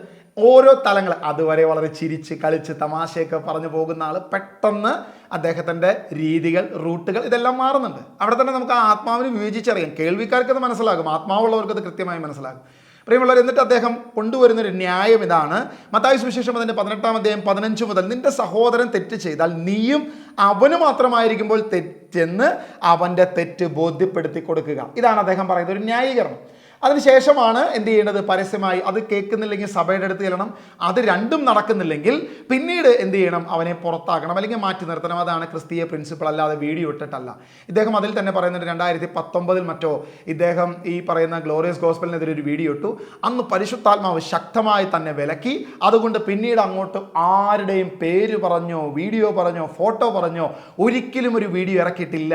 ഓരോ തലങ്ങൾ. അതുവരെ വളരെ ചിരിച്ച് കളിച്ച് തമാശയൊക്കെ പറഞ്ഞു പോകുന്ന ആൾ പെട്ടെന്ന് അദ്ദേഹത്തിൻ്റെ രീതികൾ, റൂട്ടുകൾ ഇതെല്ലാം മാറുന്നുണ്ട്. അവിടെ തന്നെ നമുക്ക് ആ ആത്മാവിന് വിവേചിച്ചറിയാം. കേൾവിക്കാർക്കത് മനസ്സിലാകും, ആത്മാവുള്ളവർക്കത് കൃത്യമായി മനസ്സിലാകും. പ്രിയമുള്ളവർ, എന്നിട്ട് അദ്ദേഹം കൊണ്ടുവരുന്നൊരു ന്യായം ഇതാണ്. മത്തായി സുവിശേഷം അതിൻ്റെ 18-ാം അധ്യായം 15 മുതൽ, നിന്റെ സഹോദരൻ തെറ്റ് ചെയ്താൽ നീയും അവന് മാത്രമായിരിക്കുമ്പോൾ തെറ്റെന്ന് അവൻ്റെ തെറ്റ് ബോധ്യപ്പെടുത്തി കൊടുക്കുക. ഇതാണ് അദ്ദേഹം പറയുന്നത്, ഒരു ന്യായീകരണം. അതിനുശേഷമാണ് എന്ത് ചെയ്യേണ്ടത്? പരസ്യമായി അത് കേൾക്കുന്നില്ലെങ്കിൽ സഭയുടെ അടുത്ത് ചെല്ലണം. അത് രണ്ടും നടക്കുന്നില്ലെങ്കിൽ പിന്നീട് എന്ത് ചെയ്യണം? അവനെ പുറത്താക്കണം, അല്ലെങ്കിൽ മാറ്റി നിർത്തണം. അതാണ് ക്രിസ്തീയ പ്രിൻസിപ്പിൾ, അല്ലാതെ വീഡിയോ ഇട്ടിട്ടല്ല. ഇദ്ദേഹം അതിൽ തന്നെ പറയുന്നുണ്ട്, 2019 മറ്റോ ഇദ്ദേഹം ഈ പറയുന്ന ഗ്ലോറിയസ് ഗോസ്പലിനെതിരെ ഒരു വീഡിയോ ഇട്ടു. അന്ന് പരിശുദ്ധാത്മാവ് ശക്തമായി തന്നെ വിലക്കി. അതുകൊണ്ട് പിന്നീട് അങ്ങോട്ട് ആരുടെയും പേര് പറഞ്ഞോ, വീഡിയോ പറഞ്ഞോ, ഫോട്ടോ പറഞ്ഞോ ഒരിക്കലും ഒരു വീഡിയോ ഇറക്കിയിട്ടില്ല.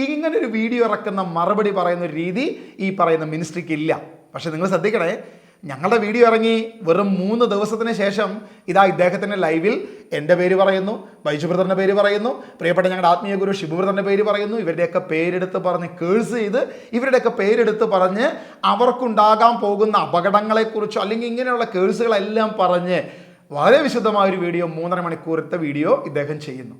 ഇങ്ങനൊരു വീഡിയോ ഇറക്കുന്ന മറുപടി പറയുന്ന ഒരു രീതി ഈ പറയുന്ന മിനിസ്ട്രിക്ക് ഇല്ല. പക്ഷെ നിങ്ങൾ ശ്രദ്ധിക്കണേ, ഞങ്ങളുടെ വീഡിയോ ഇറങ്ങി വെറും 3 ദിവസത്തിന് ശേഷം ഇതാ ഇദ്ദേഹത്തിൻ്റെ ലൈവിൽ എൻ്റെ പേര് പറയുന്നു, ബൈജു ബ്രദറിൻ്റെ പേര് പറയുന്നു, പ്രിയപ്പെട്ട ഞങ്ങളുടെ ആത്മീയ ഗുരു ഷിബു ബ്രദറിൻ്റെ പേര് പറയുന്നു. ഇവരുടെയൊക്കെ പേരെടുത്ത് പറഞ്ഞ് കേഴ്സ് ചെയ്ത്, ഇവരുടെയൊക്കെ പേരെടുത്ത് പറഞ്ഞ് അവർക്കുണ്ടാകാൻ പോകുന്ന അപകടങ്ങളെക്കുറിച്ചോ അല്ലെങ്കിൽ ഇങ്ങനെയുള്ള കേഴ്സുകളെല്ലാം പറഞ്ഞ് വളരെ വിശുദ്ധമായൊരു വീഡിയോ, 3.5 മണിക്കൂറത്തെ വീഡിയോ ഇദ്ദേഹം ചെയ്യുന്നു.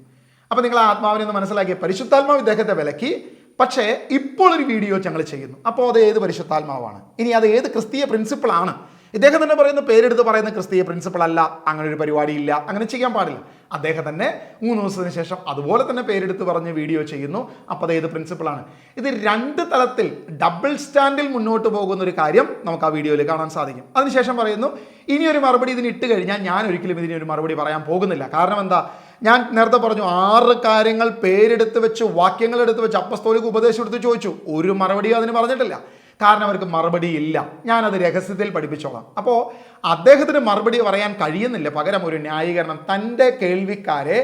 അപ്പോൾ നിങ്ങൾ ആത്മാവിനെ ഒന്ന് മനസ്സിലാക്കിയ, പരിശുദ്ധാത്മാവ് ഇദ്ദേഹത്തെ വിലക്കി. പക്ഷേ ഇപ്പോൾ ഒരു വീഡിയോ ഞങ്ങൾ ചെയ്യുന്നു. അപ്പോൾ അത് ഏത് പരിശുദ്ധാത്മാവാണ്? ഇനി അത് ഏത് ക്രിസ്തീയ പ്രിൻസിപ്പിളാണ്? ഇദ്ദേഹം തന്നെ പറയുന്ന, പേരെടുത്ത് പറയുന്ന ക്രിസ്തീയ പ്രിൻസിപ്പിൾ അല്ല, അങ്ങനെ ഒരു പരിപാടിയില്ല, അങ്ങനെ ചെയ്യാൻ പാടില്ല. അദ്ദേഹം തന്നെ 3 ദിവസത്തിന് ശേഷം അതുപോലെ തന്നെ പേരെടുത്ത് പറഞ്ഞ് വീഡിയോ ചെയ്യുന്നു. അപ്പോൾ അത് ഏത് പ്രിൻസിപ്പിളാണ്? ഇത് 2 തലത്തിൽ ഡബിൾ സ്റ്റാൻഡിൽ മുന്നോട്ട് പോകുന്ന ഒരു കാര്യം നമുക്ക് ആ വീഡിയോയിൽ കാണാൻ സാധിക്കും. അതിനുശേഷം പറയുന്നു, ഇനിയൊരു മറുപടി ഇതിന് ഇട്ട് കഴിഞ്ഞാൽ ഞാൻ ഒരിക്കലും ഇതിനൊരു മറുപടി പറയാൻ പോകുന്നില്ല. കാരണം എന്താ? ഞാൻ നേരത്തെ പറഞ്ഞു, 6 കാര്യങ്ങൾ പേരെടുത്ത് വെച്ച്, വാക്യങ്ങൾ എടുത്ത് വെച്ച്, അപ്പസ്തോലിക ഉപദേശം എടുത്ത് ചോദിച്ചു. ഒരു മറുപടിയും അതിന് പറഞ്ഞിട്ടില്ല. കാരണം അവർക്ക് മറുപടി ഇല്ല. ഞാനത് രഹസ്യത്തിൽ പഠിപ്പിച്ചോളാം. അപ്പോൾ അദ്ദേഹത്തിന് മറുപടി പറയാൻ കഴിയുന്നില്ല. പകരം ഒരു ന്യായീകരണം, തൻ്റെ കേൾവിക്കാരെ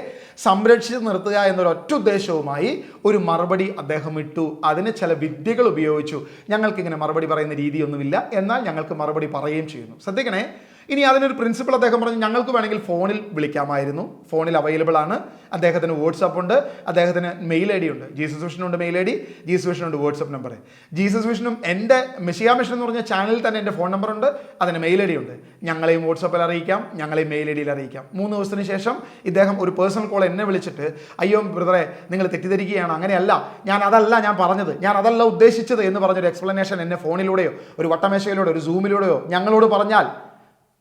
സംരക്ഷിച്ച് നിർത്തുക എന്നൊരൊറ്റ ഉദ്ദേശവുമായി ഒരു മറുപടി അദ്ദേഹം ഇട്ടു. അതിന് ചില വിദ്യകൾ ഉപയോഗിച്ചു. ഞങ്ങൾക്കിങ്ങനെ മറുപടി പറയുന്ന രീതിയൊന്നുമില്ല, എന്നാൽ ഞങ്ങൾക്ക് മറുപടി പറയുകയും ചെയ്യുന്നു. ശ്രദ്ധിക്കണേ, ഇനി അതിനൊരു പ്രിൻസിപ്പിൾ അദ്ദേഹം പറഞ്ഞു, ഞങ്ങൾക്ക് വേണമെങ്കിൽ ഫോണിൽ വിളിക്കാമായിരുന്നു. ഫോണിൽ അവൈലബിൾ ആണ്. അദ്ദേഹത്തിന് വാട്സപ്പ് ഉണ്ട്, അദ്ദേഹത്തിന് മെയിൽ ഐ ഡി ഉണ്ട്. ജീസസ് വിഷനുണ്ട് മെയിൽ ഐ ഡി, ജീസസ് വിഷനുണ്ട് വാട്സപ്പ് നമ്പർ. ജീസസ് വിഷനും എൻ്റെ മെഷിയ മിഷൻ എന്ന് പറഞ്ഞ ചാനലിൽ തന്നെ എൻ്റെ ഫോൺ നമ്പർ ഉണ്ട്, അതിന് മെയിൽ ഐ ഡി ഉണ്ട്. ഞങ്ങളെയും വാട്സപ്പിൽ അറിയിക്കാം, ഞങ്ങളെയും മെയിൽ ഐ ഡിയിൽ അറിയിക്കാം. 3 ദിവസത്തിന് ശേഷം ഇദ്ദേഹം ഒരു പേഴ്സണൽ കോൾ എന്നെ വിളിച്ചിട്ട്, അയ്യോ ബ്രദറെ, നിങ്ങൾ തെറ്റിദ്ധരിക്കുകയാണ്, അങ്ങനെയല്ല, ഞാൻ പറഞ്ഞത്, ഞാൻ അതല്ല ഉദ്ദേശിച്ചത് എന്ന് പറഞ്ഞൊരു എക്സ്പ്ലനേഷൻ എന്നെ ഫോണിലൂടെയോ ഒരു വട്ടമേശയിലൂടെയോ ഒരു സൂമിലൂടെയോ ഞങ്ങളോട് പറഞ്ഞാൽ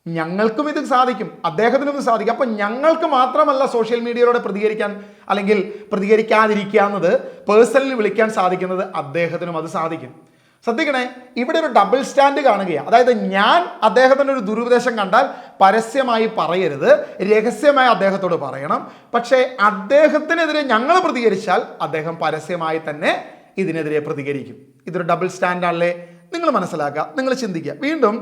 ഞങ്ങൾക്കും ഇത് സാധിക്കും, അദ്ദേഹത്തിനും ഇത് സാധിക്കും. അപ്പം ഞങ്ങൾക്ക് മാത്രമല്ല സോഷ്യൽ മീഡിയയിലൂടെ പ്രതികരിക്കാൻ അല്ലെങ്കിൽ പ്രതികരിക്കാതിരിക്കാവുന്നത്, പേഴ്സണലി വിളിക്കാൻ സാധിക്കുന്നത് അദ്ദേഹത്തിനും അത് സാധിക്കും. ശ്രദ്ധിക്കണേ, ഇവിടെ ഒരു ഡബിൾ സ്റ്റാൻഡ് കാണുകയാണ്. അതായത് ഞാൻ അദ്ദേഹത്തിൻ്റെ ഒരു ദുരുപദേശം കണ്ടാൽ പരസ്യമായി പറയരുത്, രഹസ്യമായി അദ്ദേഹത്തോട് പറയണം. പക്ഷേ അദ്ദേഹത്തിനെതിരെ ഞങ്ങൾ പ്രതികരിച്ചാൽ അദ്ദേഹം പരസ്യമായി തന്നെ ഇതിനെതിരെ പ്രതികരിക്കും. ഇതൊരു ഡബിൾ സ്റ്റാൻഡാണല്ലേ? നിങ്ങൾ മനസ്സിലാക്കുക, നിങ്ങൾ ചിന്തിക്കുക. വീണ്ടും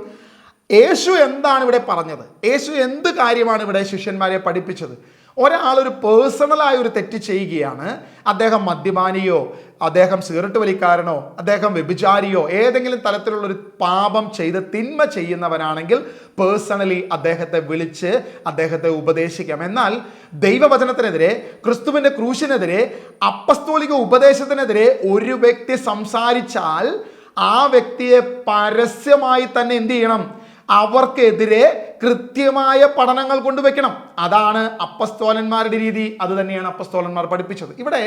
യേശു എന്താണ് ഇവിടെ പറഞ്ഞത്? യേശു എന്ത് കാര്യമാണ് ഇവിടെ ശിഷ്യന്മാരെ പഠിപ്പിച്ചത്? ഒരാളൊരു പേഴ്സണലായ ഒരു തെറ്റ് ചെയ്യുകയാണ്. അദ്ദേഹം മദ്യപാനിയോ, അദ്ദേഹം സിഗരറ്റ് വലിക്കാരനോ, അദ്ദേഹം വ്യഭിചാരിയോ, ഏതെങ്കിലും തരത്തിലുള്ളൊരു പാപം ചെയ്ത് തിന്മ ചെയ്യുന്നവനാണെങ്കിൽ പേഴ്സണലി അദ്ദേഹത്തെ വിളിച്ച് അദ്ദേഹത്തെ ഉപദേശിക്കാം. എന്നാൽ ദൈവവചനത്തിനെതിരെ, ക്രിസ്തുവിൻ്റെ ക്രൂശിനെതിരെ, അപ്പസ്തോലിക ഉപദേശത്തിനെതിരെ ഒരു വ്യക്തി സംസാരിച്ചാൽ ആ വ്യക്തിയെ പരസ്യമായി തന്നെ എന്ത് ചെയ്യണം? അവർക്കെതിരെ കൃത്യമായ പഠനങ്ങൾ കൊണ്ടുവയ്ക്കണം. അതാണ് അപ്പസ്തോലന്മാരുടെ രീതി. അത് തന്നെയാണ് അപ്പസ്തോലന്മാർ പഠിപ്പിച്ചത്. ഇവിടെ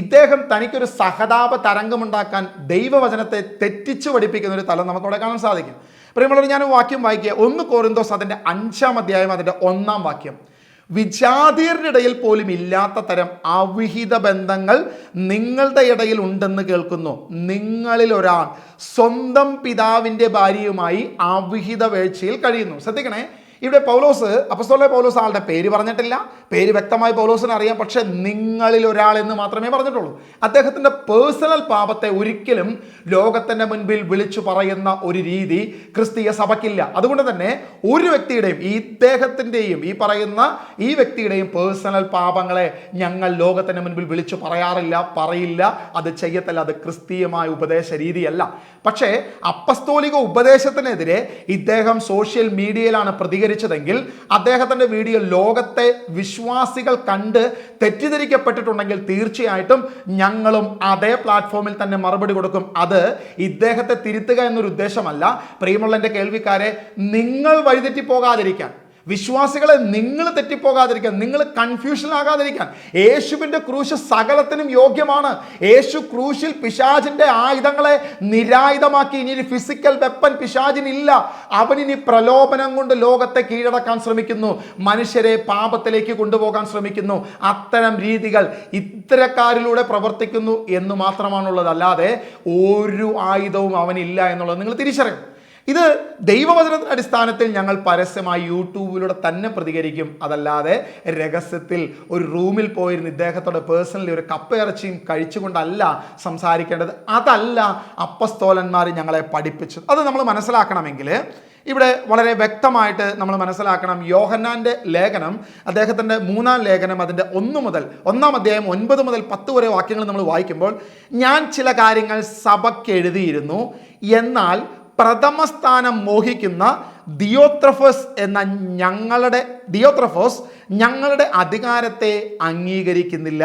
ഇദ്ദേഹം തനിക്കൊരു സഹതാപ തരംഗമുണ്ടാക്കാൻ ദൈവവചനത്തെ തെറ്റിച്ച് പഠിപ്പിക്കുന്ന ഒരു തലം നമുക്കവിടെ കാണാൻ സാധിക്കും. പ്രിയമുള്ളവർ, ഞാൻ വാക്യം വായിക്കുക. 1 കൊരിന്തോസ് അതിൻ്റെ 5-ാം അധ്യായം അതിൻ്റെ 1-ാം വാക്യം. വിജാതിയരുടെ ഇടയിൽ പോലും ഇല്ലാത്ത തരം അവിഹിത ബന്ധങ്ങൾ നിങ്ങളുടെ ഇടയിൽ ഉണ്ടെന്ന് കേൾക്കുന്നു. നിങ്ങളിൽ ഒരാൾ സ്വന്തം പിതാവിൻ്റെ ഭാര്യയുമായി അവിഹിത വേഴ്ചയിൽ കഴിയുന്നു. ശ്രദ്ധിക്കണേ, ഇവിടെ പൗലോസ്, അപ്പസ്തോലനായ പൗലോസ് ആളുടെ പേര് പറഞ്ഞിട്ടില്ല. പേര് വ്യക്തമായി പൗലോസിന് അറിയാം, പക്ഷെ നിങ്ങളിൽ ഒരാൾ എന്ന് മാത്രമേ പറഞ്ഞിട്ടുള്ളൂ. അദ്ദേഹത്തിൻ്റെ പേഴ്സണൽ പാപത്തെ ഒരിക്കലും ലോകത്തിൻ്റെ മുൻപിൽ വിളിച്ചു പറയുന്ന ഒരു രീതി ക്രിസ്തീയ സഭയ്ക്കില്ല. അതുകൊണ്ട് തന്നെ ഒരു വ്യക്തിയുടെയും, ഇദ്ദേഹത്തിൻ്റെയും ഈ പറയുന്ന ഈ വ്യക്തിയുടെയും പേഴ്സണൽ പാപങ്ങളെ ഞങ്ങൾ ലോകത്തിൻ്റെ മുൻപിൽ വിളിച്ചു പറയാറില്ല, പറയില്ല, അത് ചെയ്യത്തില്ല. അത് ക്രിസ്തീയമായ ഉപദേശ രീതിയല്ല. പക്ഷേ അപ്പസ്തോലിക ഉപദേശത്തിനെതിരെ ഇദ്ദേഹം സോഷ്യൽ മീഡിയയിലാണ് പ്രതികരിച്ചത്. പ്രതികരിച്ചതെങ്കിൽ അദ്ദേഹത്തിൻ്റെ വീഡിയോ ലോകത്തെ വിശ്വാസികൾ കണ്ട് തെറ്റിദ്ധരിക്കപ്പെട്ടിട്ടുണ്ടെങ്കിൽ തീർച്ചയായിട്ടും ഞങ്ങളും അതേ പ്ലാറ്റ്ഫോമിൽ തന്നെ മറുപടി കൊടുക്കും. അത് ഇദ്ദേഹത്തെ തിരുത്തുക എന്നൊരു ഉദ്ദേശമല്ല. പ്രിയമുള്ള എൻ്റെ കേൾവിക്കാരെ, നിങ്ങൾ വഴിതെറ്റി പോകാതിരിക്കാൻ, വിശ്വാസികളെ നിങ്ങൾ തെറ്റിപ്പോകാതിരിക്കാൻ, നിങ്ങൾ കൺഫ്യൂഷനാകാതിരിക്കാൻ, യേശുവിൻ്റെ ക്രൂശ് സകലത്തിനും യോഗ്യമാണ്. യേശു ക്രൂശിൽ പിശാചിൻ്റെ ആയുധങ്ങളെ നിരായുധമാക്കി. ഇനി ഫിസിക്കൽ വെപ്പൻ പിശാചിനില്ല. അവനിനി പ്രലോഭനം കൊണ്ട് ലോകത്തെ കീഴടക്കാൻ ശ്രമിക്കുന്നു, മനുഷ്യരെ പാപത്തിലേക്ക് കൊണ്ടുപോകാൻ ശ്രമിക്കുന്നു. അത്തരം രീതികൾ ഇത്തരക്കാരിലൂടെ പ്രവർത്തിക്കുന്നു എന്ന് മാത്രമാണുള്ളത്, അല്ലാതെ ഒരു ആയുധവും അവനില്ല എന്നുള്ളത് നിങ്ങൾ തിരിച്ചറിയും. ഇത് ദൈവവചനത്തിൻ്റെ അടിസ്ഥാനത്തിൽ ഞങ്ങൾ പരസ്യമായി യൂട്യൂബിലൂടെ തന്നെ പ്രതികരിക്കും. അതല്ലാതെ രഹസ്യത്തിൽ ഒരു റൂമിൽ പോയിരുന്ന് ഇദ്ദേഹത്തോട് പേഴ്സണലി ഒരു കപ്പയിറച്ചിയും കഴിച്ചുകൊണ്ടല്ല സംസാരിക്കേണ്ടത്. അതല്ല അപ്പസ്തോലന്മാർ ഞങ്ങളെ പഠിപ്പിച്ചത്. അത് നമ്മൾ മനസ്സിലാക്കണമെങ്കിൽ ഇവിടെ വളരെ വ്യക്തമായിട്ട് നമ്മൾ മനസ്സിലാക്കണം. യോഹന്നാൻ്റെ ലേഖനം, അദ്ദേഹത്തിൻ്റെ 3-ാം ലേഖനം, അതിൻ്റെ 1 അധ്യായം 9 മുതൽ 10 വരെ വാക്യങ്ങൾ നമ്മൾ വായിക്കുമ്പോൾ, ഞാൻ ചില കാര്യങ്ങൾ സഭയ്ക്ക് എഴുതിയിരുന്നു, എന്നാൽ പ്രഥമസ്ഥാനം മോഹിക്കുന്ന ദിയോത്രഫോസ് ഞങ്ങളുടെ അധികാരത്തെ അംഗീകരിക്കുന്നില്ല.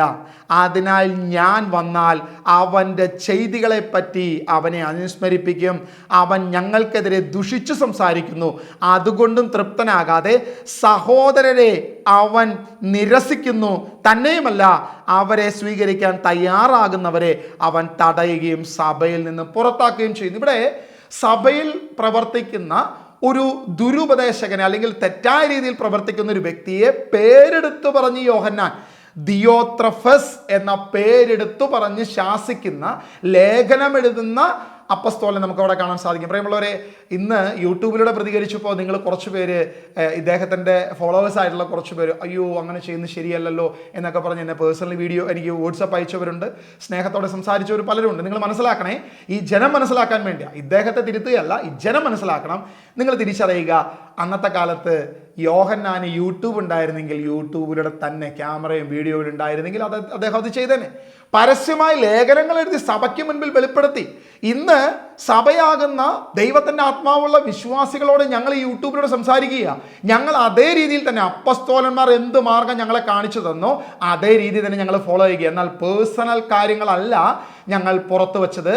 അതിനാൽ ഞാൻ വന്നാൽ അവൻ്റെ ചെയ്തികളെപ്പറ്റി അവനെ അനുസ്മരിപ്പിക്കും. അവൻ ഞങ്ങൾക്കെതിരെ ദുഷിച്ചു സംസാരിക്കുന്നു. അതുകൊണ്ടും തൃപ്തനാകാതെ സഹോദരരെ അവൻ നിരസിക്കുന്നു. തന്നെയുമല്ല, അവരെ സ്വീകരിക്കാൻ തയ്യാറാകുന്നവരെ അവൻ തടയുകയും സഭയിൽ നിന്ന് പുറത്താക്കുകയും ചെയ്യുന്നു. ഇവിടെ സഭയിൽ പ്രവർത്തിക്കുന്ന ഒരു ദുരുപദേശകനെ, അല്ലെങ്കിൽ തെറ്റായ രീതിയിൽ പ്രവർത്തിക്കുന്ന ഒരു വ്യക്തിയെ പേരെടുത്തു പറഞ്ഞ് യോഹന്നാൻ ദിയോത്രഫസ് എന്ന പേരെടുത്തു പറഞ്ഞ് ശാസിക്കുന്ന, ലേഖനം എഴുതുന്ന അപ്പസ്തോലനെ നമുക്ക് അവിടെ കാണാൻ സാധിക്കും. പ്രിയമുള്ളവരെ, ഇന്ന് യൂട്യൂബിലൂടെ പ്രതികരിച്ചപ്പോൾ നിങ്ങൾ കുറച്ച് പേര്, ഇദ്ദേഹത്തിൻ്റെ ഫോളോവേഴ്സ് ആയിട്ടുള്ള കുറച്ച് പേര്, അയ്യോ അങ്ങനെ ചെയ്യുന്നത് ശരിയല്ലല്ലോ എന്നൊക്കെ പറഞ്ഞ് എന്നെ പേഴ്സണലി വീഡിയോ എനിക്ക് വാട്സപ്പ് അയച്ചവരുണ്ട്, സ്നേഹത്തോടെ സംസാരിച്ചവർ പലരുണ്ട്. നിങ്ങൾ മനസ്സിലാക്കണേ, ഈ ജനം മനസ്സിലാക്കാൻ വേണ്ടിയാണ്, ഇദ്ദേഹത്തെ തിരുത്തുകയല്ല, ഈ ജനം മനസ്സിലാക്കണം. നിങ്ങൾ തിരിച്ചറിയുക, അന്നത്തെ കാലത്ത് യോഹന്നാന് യൂട്യൂബ് ഉണ്ടായിരുന്നെങ്കിൽ, യൂട്യൂബിലൂടെ തന്നെ ക്യാമറയും വീഡിയോയും ഉണ്ടായിരുന്നെങ്കിൽ അദ്ദേഹം അത് ചെയ്തേനെ. പരസ്യമായി ലേഖനങ്ങൾ എഴുതി സഭയ്ക്ക് മുൻപിൽ വെളിപ്പെടുത്തി. ഇന്ന് സഭയാകുന്ന ദൈവത്തിൻ്റെ ആത്മാവുള്ള വിശ്വാസികളോട് ഞങ്ങൾ ഈ യൂട്യൂബിലൂടെ സംസാരിക്കുക. ഞങ്ങൾ അതേ രീതിയിൽ തന്നെ അപ്പസ്തോലന്മാർ എന്ത് മാർഗം ഞങ്ങളെ കാണിച്ചു തന്നോ അതേ രീതി തന്നെ ഞങ്ങൾ ഫോളോ ചെയ്യുക. എന്നാൽ പേഴ്സണൽ കാര്യങ്ങളല്ല ഞങ്ങൾ പുറത്തു വച്ചത്.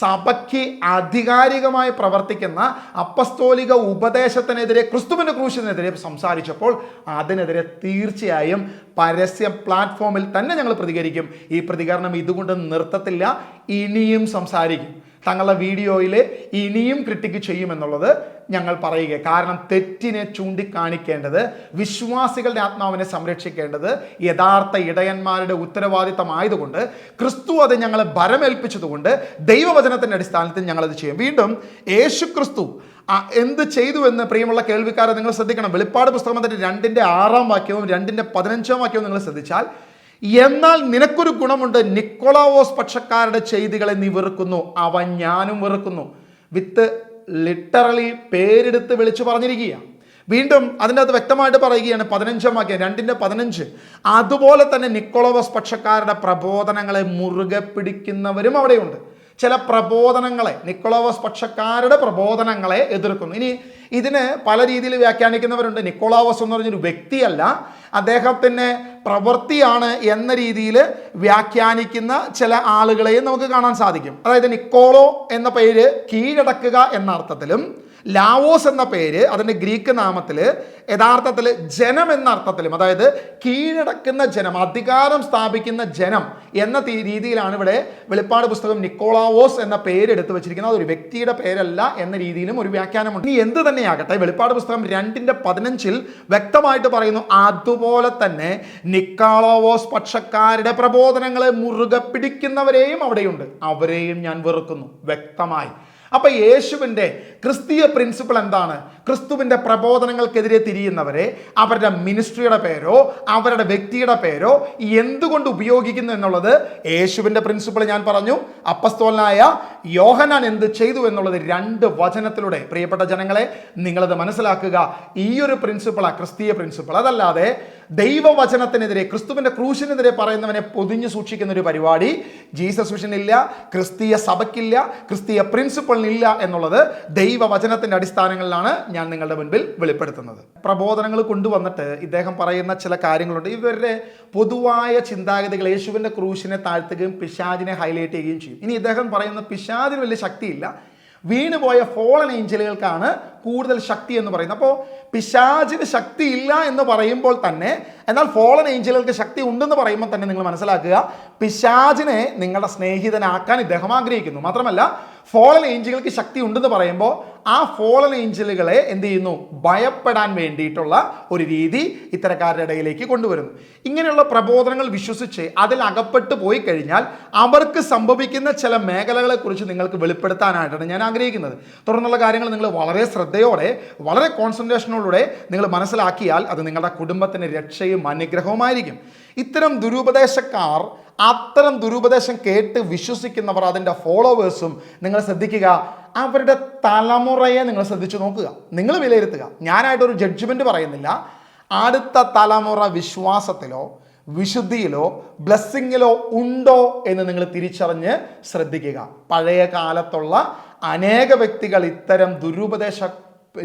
സഭയ്ക്ക് ആധികാരികമായി പ്രവർത്തിക്കുന്ന അപ്പസ്തോലിക ഉപദേശത്തിനെതിരെ, ക്രിസ്തുവിൻ്റെ ക്രൂശിനെതിരെ സംസാരിച്ചപ്പോൾ അതിനെതിരെ തീർച്ചയായും പരസ്യ പ്ലാറ്റ്ഫോമിൽ തന്നെ ഞങ്ങൾ പ്രതികരിക്കും. ഈ പ്രതികരണം ഇതുകൊണ്ട് നിർത്തത്തില്ല, ഇനിയും സംസാരിക്കും. തങ്ങളുടെ വീഡിയോയിൽ ഇനിയും ക്രിട്ടിക്ക് ചെയ്യുമെന്നുള്ളത് ഞങ്ങൾ പറയുക. കാരണം തെറ്റിനെ ചൂണ്ടിക്കാണിക്കേണ്ടത്, വിശ്വാസികളുടെ ആത്മാവിനെ സംരക്ഷിക്കേണ്ടത് യഥാർത്ഥ ഇടയന്മാരുടെ ഉത്തരവാദിത്തമായതുകൊണ്ട്, ക്രിസ്തു അത് ഞങ്ങളെ ഭരമേൽപ്പിച്ചതുകൊണ്ട് ദൈവവചനത്തിൻ്റെ അടിസ്ഥാനത്തിൽ ഞങ്ങളത് ചെയ്യും. വീണ്ടും യേശു ക്രിസ്തു എന്ത് ചെയ്തു എന്ന് പ്രിയമുള്ള കേൾവിക്കാരെ നിങ്ങൾ ശ്രദ്ധിക്കണം. വെളിപ്പാട് പുസ്തകം 2-ന്റെ 6-ാം വാക്യവും 2-ന്റെ 15-ാം വാക്യവും നിങ്ങൾ ശ്രദ്ധിച്ചാൽ, എന്നാൽ നിനക്കൊരു ഗുണമുണ്ട്, നിക്കോളാവോസ് പക്ഷക്കാരുടെ ചെയ്തികളെ നീ വെറുക്കുന്നു, അവ ഞാനും വെറുക്കുന്നു. വിത്ത് ലിറ്ററലി പേരെടുത്ത് വിളിച്ചു പറഞ്ഞിരിക്കുക. വീണ്ടും അതിൻ്റെ അത് വ്യക്തമായിട്ട് പറയുകയാണ്, 15-ാം വാക്യം, 2-ന്റെ 15. അതുപോലെ തന്നെ നിക്കോളാവോസ് പക്ഷക്കാരുടെ പ്രബോധനങ്ങളെ മുറുകെ പിടിക്കുന്നവരും അവിടെയുണ്ട്. ചില പ്രബോധനങ്ങളെ, നിക്കോളാവോസ് പക്ഷക്കാരുടെ പ്രബോധനങ്ങളെ എതിർക്കുന്നു. ഇനി ഇതിന് പല രീതിയിൽ വ്യാഖ്യാനിക്കുന്നവരുണ്ട്. നിക്കോളാവോസ് എന്ന് പറഞ്ഞൊരു വ്യക്തിയല്ല, അദ്ദേഹത്തിൻ്റെ പ്രവൃത്തിയാണ് എന്ന രീതിയിൽ വ്യാഖ്യാനിക്കുന്ന ചില ആളുകളെയും നമുക്ക് കാണാൻ സാധിക്കും. അതായത് നിക്കോളോ എന്ന പേര് കീഴടക്കുക എന്ന അർത്ഥത്തിലും, ലാവോസ് എന്ന പേര് അതിൻ്റെ ഗ്രീക്ക് നാമത്തിൽ യഥാർത്ഥത്തിൽ ജനം എന്ന അർത്ഥത്തിലും, അതായത് കീഴടക്കുന്ന ജനം, അധികാരം സ്ഥാപിക്കുന്ന ജനം എന്ന രീതിയിലാണ് ഇവിടെ വെളിപ്പാട് പുസ്തകം നിക്കോളാവോസ് എന്ന പേര് എടുത്തു വെച്ചിരിക്കുന്നത്. അതൊരു വ്യക്തിയുടെ പേരല്ല എന്ന രീതിയിലും ഒരു വ്യാഖ്യാനമുണ്ട്. ഇനി എന്ത് തന്നെയാകട്ടെ, വെളിപ്പാട് പുസ്തകം 2-ന്റെ 15 വ്യക്തമായിട്ട് പറയുന്നു, അതുപോലെ തന്നെ നിക്കോളാവോസ് പക്ഷക്കാരുടെ പ്രബോധനങ്ങളെ മുറുകെ പിടിക്കുന്നവരെയും അവിടെയുണ്ട്, അവരെയും ഞാൻ വെറുക്കുന്നു. വ്യക്തമായി. അപ്പൊ യേശുവിൻ്റെ ക്രിസ്തീയ പ്രിൻസിപ്പിൾ എന്താണ്? ക്രിസ്തുവിൻ്റെ പ്രബോധനങ്ങൾക്കെതിരെ തിരിയുന്നവരെ അവരുടെ മിനിസ്ട്രിയുടെ പേരോ അവരുടെ വ്യക്തിയുടെ പേരോ എന്തുകൊണ്ട് ഉപയോഗിക്കുന്നു എന്നുള്ളത് യേശുവിൻ്റെ പ്രിൻസിപ്പിൾ ഞാൻ പറഞ്ഞു. അപ്പസ്തോലനായ യോഹന്നാൻ എന്ത് ചെയ്തു എന്നുള്ളത് 2 വചനത്തിലൂടെ, പ്രിയപ്പെട്ട ജനങ്ങളെ, നിങ്ങളത് മനസ്സിലാക്കുക. ഈ ഒരു പ്രിൻസിപ്പിളാണ് ക്രിസ്തീയ പ്രിൻസിപ്പിൾ. അതല്ലാതെ ദൈവവചനത്തിനെതിരെ, ക്രിസ്തുവിൻ്റെ ക്രൂശിനെതിരെ പറയുന്നവനെ പൊതിഞ്ഞു സൂക്ഷിക്കുന്ന ഒരു പരിപാടി ജീസസ് വിഷനില്ല, ക്രിസ്തീയ സഭയ്ക്കില്ല, ക്രിസ്തീയ പ്രിൻസിപ്പളിനില്ല എന്നുള്ളത് ദൈവവചനത്തിൻ്റെ അടിസ്ഥാനങ്ങളിലാണ് ഞാൻ നിങ്ങളുടെ മുൻപിൽ വെളിപ്പെടുത്തുന്നത്. പ്രബോധനങ്ങൾ കൊണ്ടുവന്നിട്ട് ഇദ്ദേഹം പറയുന്ന ചില കാര്യങ്ങളുണ്ട്. ഇവരുടെ പൊതുവായ ചിന്താഗതികൾ യേശുവിൻ്റെ ക്രൂശിനെ താഴ്ത്തുകയും പിശാചിനെ ഹൈലൈറ്റ് ചെയ്യുകയും ചെയ്യും. ഇനി ഇദ്ദേഹം പറയുന്ന പിശാചിന് വലിയ ശക്തിയില്ല, വീണുപോയ ഫോളൻ ഏഞ്ചലുകൾക്കാണ് കൂടുതൽ ശക്തി എന്ന് പറയുന്നത്. അപ്പോൾ പിശാചിന് ശക്തിയില്ല എന്ന് പറയുമ്പോൾ തന്നെ, എന്നാൽ ഫോളൻ ഏഞ്ചലുകൾക്ക് ശക്തി ഉണ്ടെന്ന് പറയുമ്പോൾ തന്നെ നിങ്ങൾ മനസ്സിലാക്കുക, പിശാചിനെ നിങ്ങളുടെ സ്നേഹിതനാക്കാൻ ഇദ്ദേഹം ആഗ്രഹിക്കുന്നു. മാത്രമല്ല, ഫോളൻ ഏഞ്ചലുകൾക്ക് ശക്തി ഉണ്ടെന്ന് പറയുമ്പോൾ ആ ഫോളൻ ഏഞ്ചലുകളെ എന്ത് ചെയ്യുന്നു? ഭയപ്പെടാൻ വേണ്ടിയിട്ടുള്ള ഒരു രീതി ഇത്തരക്കാരുടെ ഇടയിലേക്ക് കൊണ്ടുവരുന്നു. ഇങ്ങനെയുള്ള പ്രബോധനങ്ങൾ വിശ്വസിച്ച് അതിൽ അകപ്പെട്ടു പോയി കഴിഞ്ഞാൽ അവർക്ക് സംഭവിക്കുന്ന ചില മേഖലകളെക്കുറിച്ച് നിങ്ങൾക്ക് വെളിപ്പെടുത്താനായിട്ടാണ് ഞാൻ ആഗ്രഹിക്കുന്നത്. തുടർന്നുള്ള കാര്യങ്ങൾ നിങ്ങൾ വളരെ ശ്രദ്ധയോടെ, വളരെ കോൺസെൻട്രേഷനോടെ നിങ്ങൾ മനസ്സിലാക്കിയാൽ അത് നിങ്ങളുടെ കുടുംബത്തിന് രക്ഷയും അനുഗ്രഹവുമായിരിക്കും. ഇത്തരം ദുരുപദേശക്കാർ, അത്തരം ദുരുപദേശം കേട്ട് വിശ്വസിക്കുന്നവർ, അതിൻ്റെ ഫോളോവേഴ്സും നിങ്ങൾ ശ്രദ്ധിക്കുക, അവരുടെ തലമുറയെ നിങ്ങൾ ശ്രദ്ധിച്ചു നോക്കുക, നിങ്ങൾ വിലയിരുത്തുക. ഞാനായിട്ടൊരു ജഡ്ജ്മെൻറ്റ് പറയുന്നില്ല. അടുത്ത തലമുറ വിശ്വാസത്തിലോ വിശുദ്ധിയിലോ ബ്ലെസ്സിങ്ങിലോ ഉണ്ടോ എന്ന് നിങ്ങൾ തിരിച്ചറിഞ്ഞ് ശ്രദ്ധിക്കുക. പഴയ കാലത്തുള്ള അനേക വ്യക്തികൾ ഇത്തരം ദുരുപദേശ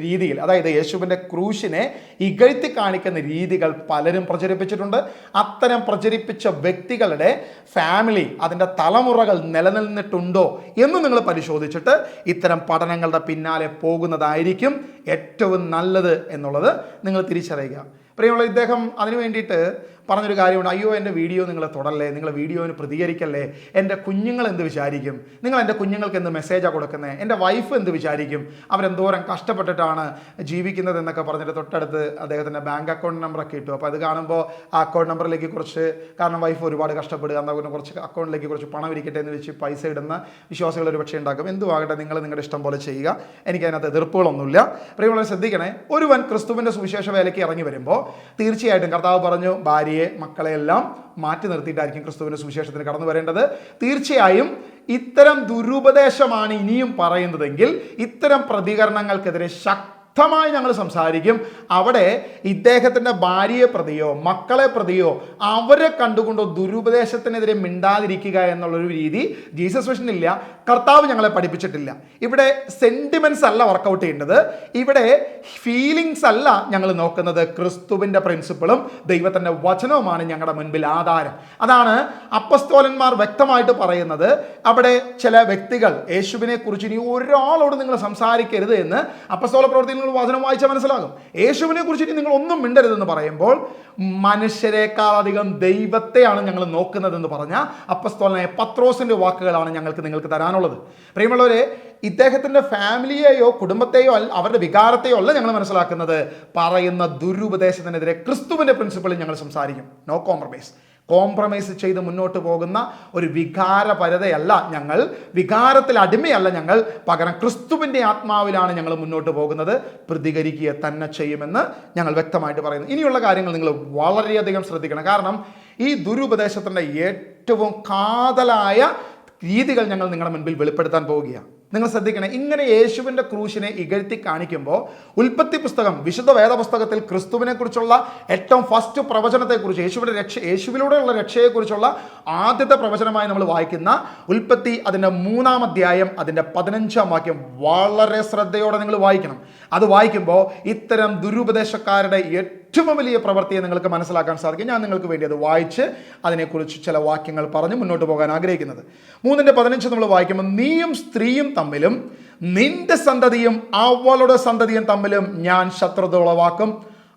രീതിയിൽ, അതായത് യേശുവിൻ്റെ ക്രൂശിനെ ഇകഴ്ത്തി കാണിക്കുന്ന രീതികൾ പലരും പ്രചരിപ്പിച്ചിട്ടുണ്ട്. അത്തരം പ്രചരിപ്പിച്ച വ്യക്തികളുടെ ഫാമിലി, അതിൻ്റെ തലമുറകൾ നിലനിന്നിട്ടുണ്ടോ എന്ന് നിങ്ങൾ പരിശോധിച്ചിട്ട് ഇത്തരം പഠനങ്ങളുടെ പിന്നാലെ പോകുന്നതായിരിക്കും ഏറ്റവും നല്ലത് എന്നുള്ളത് നിങ്ങൾ തിരിച്ചറിയുക. പ്രിയമുള്ള, ഇദ്ദേഹം അതിനു വേണ്ടിയിട്ട് പറഞ്ഞൊരു കാര്യമുണ്ട്. അയ്യോ, എൻ്റെ വീഡിയോ നിങ്ങൾ തുടരല്ലേ, നിങ്ങൾ വീഡിയോന് പ്രതികരിക്കല്ലേ, എൻ്റെ കുഞ്ഞുങ്ങൾ എന്ത് വിചാരിക്കും, നിങ്ങൾ എൻ്റെ കുഞ്ഞുങ്ങൾക്ക് എന്ത് മെസ്സേജാണ് കൊടുക്കുന്നത്, എൻ്റെ വൈഫ് എന്ത് വിചാരിക്കും, അവരെന്തോരം കഷ്ടപ്പെട്ടിട്ടാണ് ജീവിക്കുന്നത് എന്നൊക്കെ പറഞ്ഞിട്ട് തൊട്ടടുത്ത് അദ്ദേഹത്തിൻ്റെ ബാങ്ക് അക്കൗണ്ട് നമ്പറൊക്കെ ഇട്ടു. അപ്പോൾ അത് കാണുമ്പോൾ ആ അക്കൗണ്ട് നമ്പറിലേക്ക് കുറച്ച്, കാരണം വൈഫ് ഒരുപാട് കഷ്ടപ്പെടുക, എന്നാൽ കുറച്ച് അക്കൗണ്ടിലേക്ക് കുറച്ച് പണം ഇരിക്കട്ടെ എന്ന് വെച്ച് പൈസ ഇടുന്ന വിശ്വാസികൾ ഒരു പക്ഷേ ഉണ്ടാക്കും. എന്തുവാകട്ടെ, നിങ്ങൾ നിങ്ങളുടെ ഇഷ്ടം പോലെ ചെയ്യുക, എനിക്കതിനകത്ത് എതിർപ്പുകളൊന്നുമില്ല. പ്രിയമുള്ളവരെ ശ്രദ്ധിക്കണേ, ഒരുവൻ ക്രിസ്തുവിൻ്റെ സുവിശേഷ വേലയ്ക്ക് ഇറങ്ങി വരുമ്പോൾ തീർച്ചയായിട്ടും കർത്താവ് പറഞ്ഞു, ഭാര്യയെ മക്കളെയെല്ലാം മാറ്റി നിർത്തിയിട്ടായിരിക്കും ക്രിസ്തുവിൻ്റെ സുവിശേഷത്തിന് കടന്നു വരേണ്ടത്. തീർച്ചയായും ഇത്തരം ദുരുപദേശമാണ് ഇനിയും പറയുന്നതെങ്കിൽ ഇത്തരം പ്രതികരണങ്ങൾക്കെതിരെ ശക്തമായി ഞങ്ങൾ സംസാരിക്കും. അവിടെ ഇദ്ദേഹത്തിൻ്റെ ഭാര്യയെ പ്രതിയോ മക്കളെ പ്രതിയോ അവരെ കണ്ടുകൊണ്ടോ ദുരുപദേശത്തിനെതിരെ മിണ്ടാതിരിക്കുക എന്നുള്ളൊരു രീതി ജീസസ് വിഷനില്ല, കർത്താവ് ഞങ്ങളെ പഠിപ്പിച്ചിട്ടില്ല. ഇവിടെ സെൻറ്റിമെൻറ്റ്സ് അല്ല വർക്കൗട്ട് ചെയ്യേണ്ടത്, ഇവിടെ ഫീലിങ്സ് അല്ല ഞങ്ങൾ നോക്കുന്നത്, ക്രിസ്തുവിൻ്റെ പ്രിൻസിപ്പിളും ദൈവത്തിൻ്റെ വചനവുമാണ് ഞങ്ങളുടെ മുൻപിൽ ആധാരം. അതാണ് അപ്പസ്തോലന്മാർ വ്യക്തമായിട്ട് പറയുന്നത്. അവിടെ ചില വ്യക്തികൾ യേശുവിനെ കുറിച്ച് ഇനി ഒരാളോട് നിങ്ങൾ സംസാരിക്കരുത് എന്ന് അപ്പസ്തോല പ്രവൃത്തിയിൽ നിങ്ങൾ വചനം വായിച്ചാൽ മനസ്സിലാകും. യേശുവിനെ കുറിച്ച് ഇനി നിങ്ങൾ ഒന്നും മിണ്ടരുതെന്ന് പറയുമ്പോൾ മനുഷ്യരെക്കാൾ അധികം ദൈവത്തെയാണ് ഞങ്ങൾ നോക്കുന്നതെന്ന് പറഞ്ഞ അപ്പസ്തോലനായ പത്രോസിൻ്റെ വാക്കുകളാണ് നിങ്ങൾക്ക് തരാനുള്ളത്. പ്രിയമുള്ളവരെ, ഇദ്ദേഹത്തിൻ്റെ ഫാമിലിയെയോ കുടുംബത്തെയോ അവരുടെ വികാരത്തെയോ അല്ല ഞങ്ങൾ മനസ്സിലാക്കുന്നത്. പറയുന്ന ദുരുപദേശത്തിനെതിരെ ക്രിസ്തുവിൻ്റെ പ്രിൻസിപ്പിളിൽ ഞങ്ങൾ സംസാരിക്കും. നോ കോംപ്രമൈസ് ചെയ്ത് മുന്നോട്ട് പോകുന്ന ഒരു വികാരപരതയല്ല ഞങ്ങൾ, വികാരത്തിൽ അടിമയല്ല ഞങ്ങൾ, പകരം ക്രിസ്തുവിൻ്റെ ആത്മാവിലാണ് ഞങ്ങൾ മുന്നോട്ട് പോകുന്നത്. പ്രതികരിക്കുക തന്നെ ചെയ്യുമെന്ന് ഞങ്ങൾ വ്യക്തമായിട്ട് പറയുന്നു. ഇനിയുള്ള കാര്യങ്ങൾ നിങ്ങൾ വളരെയധികം ശ്രദ്ധിക്കണം. കാരണം ഈ ദുരുപദേശത്തിൻ്റെ ഏറ്റവും കാതലായ രീതികൾ ഞങ്ങൾ നിങ്ങളുടെ മുൻപിൽ വെളിപ്പെടുത്താൻ പോവുകയാണ്. നിങ്ങൾ ശ്രദ്ധിക്കണേ, ഇങ്ങനെ യേശുവിൻ്റെ ക്രൂശിനെ ഇകഴ്ത്തി കാണിക്കുമ്പോൾ ഉൽപ്പത്തി പുസ്തകം, വിശുദ്ധ വേദപുസ്തകത്തിൽ ക്രിസ്തുവിനെ കുറിച്ചുള്ള ഏറ്റവും ഫസ്റ്റ് പ്രവചനത്തെക്കുറിച്ച്, യേശുവിലൂടെയുള്ള രക്ഷയെക്കുറിച്ചുള്ള ആദ്യത്തെ പ്രവചനമായി നമ്മൾ വായിക്കുന്ന ഉൽപ്പത്തി അതിൻ്റെ 3-ാം അധ്യായം അതിൻ്റെ 15-ാം വാക്യം വളരെ ശ്രദ്ധയോടെ നിങ്ങൾ വായിക്കണം. അത് വായിക്കുമ്പോൾ ഇത്തരം ദുരുപദേശക്കാരുടെ ഏറ്റവും വലിയ പ്രവൃത്തിയെ നിങ്ങൾക്ക് മനസ്സിലാക്കാൻ സാധിക്കും. ഞാൻ നിങ്ങൾക്ക് വേണ്ടി അത് വായിച്ച് അതിനെക്കുറിച്ച് ചില വാക്യങ്ങൾ പറഞ്ഞ് മുന്നോട്ട് പോകാൻ ആഗ്രഹിക്കുന്നത്. 3:15 നമ്മൾ വായിക്കുമ്പോൾ, നീയും സ്ത്രീയും തമ്മിലും നിന്റെ സന്തതിയും അവളുടെ സന്തതിയും തമ്മിലും ഞാൻ ശത്രുത ഉളവാക്കും,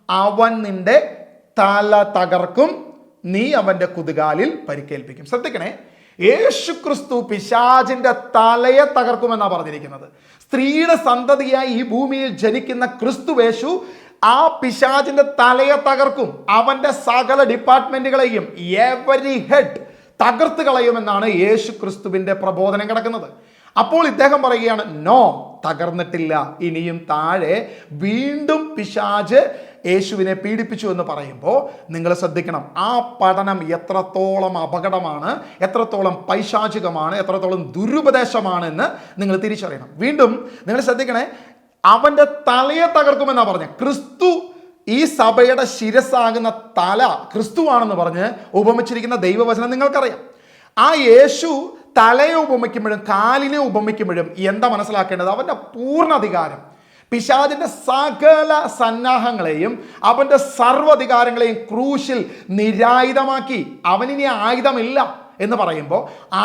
അവൻ നിന്റെ തല തകർക്കും, നീ അവൻ്റെ കുതുകാലിൽ പരിക്കേൽപ്പിക്കും. ശ്രദ്ധിക്കണേ, യേശു ക്രിസ്തു പിശാചിൻ്റെ തലയെ തകർക്കുമെന്നാണ് പറഞ്ഞിരിക്കുന്നത്. സ്ത്രീയുടെ സന്തതിയായി ഈ ഭൂമിയിൽ ജനിക്കുന്ന ക്രിസ്തുവേശു ആ പിശാചിന്റെ തലയെ തകർക്കും, അവന്റെ സകല ഡിപ്പാർട്ട്മെന്റുകളെയും എവരി ഹെഡ് തകർത്ത് കളയുമെന്നാണ് യേശു ക്രിസ്തുവിന്റെ പ്രബോധനം കിടക്കുന്നത്. അപ്പോൾ ഇദ്ദേഹം പറയുകയാണ്, നോ, തകർന്നിട്ടില്ല, ഇനിയും താഴെ വീണ്ടും പിശാച് യേശുവിനെ പീഡിപ്പിച്ചു എന്ന് പറയുമ്പോൾ നിങ്ങൾ ശ്രദ്ധിക്കണം, ആ പഠനം എത്രത്തോളം അപകടമാണ്, എത്രത്തോളം പൈശാചികമാണ്, എത്രത്തോളം ദുരുപദേശമാണ് എന്ന് നിങ്ങൾ തിരിച്ചറിയണം. വീണ്ടും നിങ്ങൾ ശ്രദ്ധിക്കണേ, അവൻ്റെ തലയെ തകർക്കുമെന്നാണ് പറഞ്ഞത്. ക്രിസ്തു ഈ സഭയുടെ ശിരസ്സാകുന്ന തല ക്രിസ്തുവാണെന്ന് പറഞ്ഞ് ഉപമിച്ചിരിക്കുന്ന ദൈവവചനം നിങ്ങൾക്കറിയാം. ആ യേശു തലയെ ഉപമിക്കുമ്പോഴും കാലിനെ ഉപമിക്കുമ്പോഴും എന്താ മനസ്സിലാക്കേണ്ടത്? അവൻ്റെ പൂർണ്ണാധികാരം, പിശാചിന്റെ സകല സന്നാഹങ്ങളെയും അവന്റെ സർവ്വധികാരങ്ങളെയും ക്രൂശിൽ നിരായുധമാക്കി. അവനിനി ആയുധമില്ല എന്ന് പറയുമ്പോൾ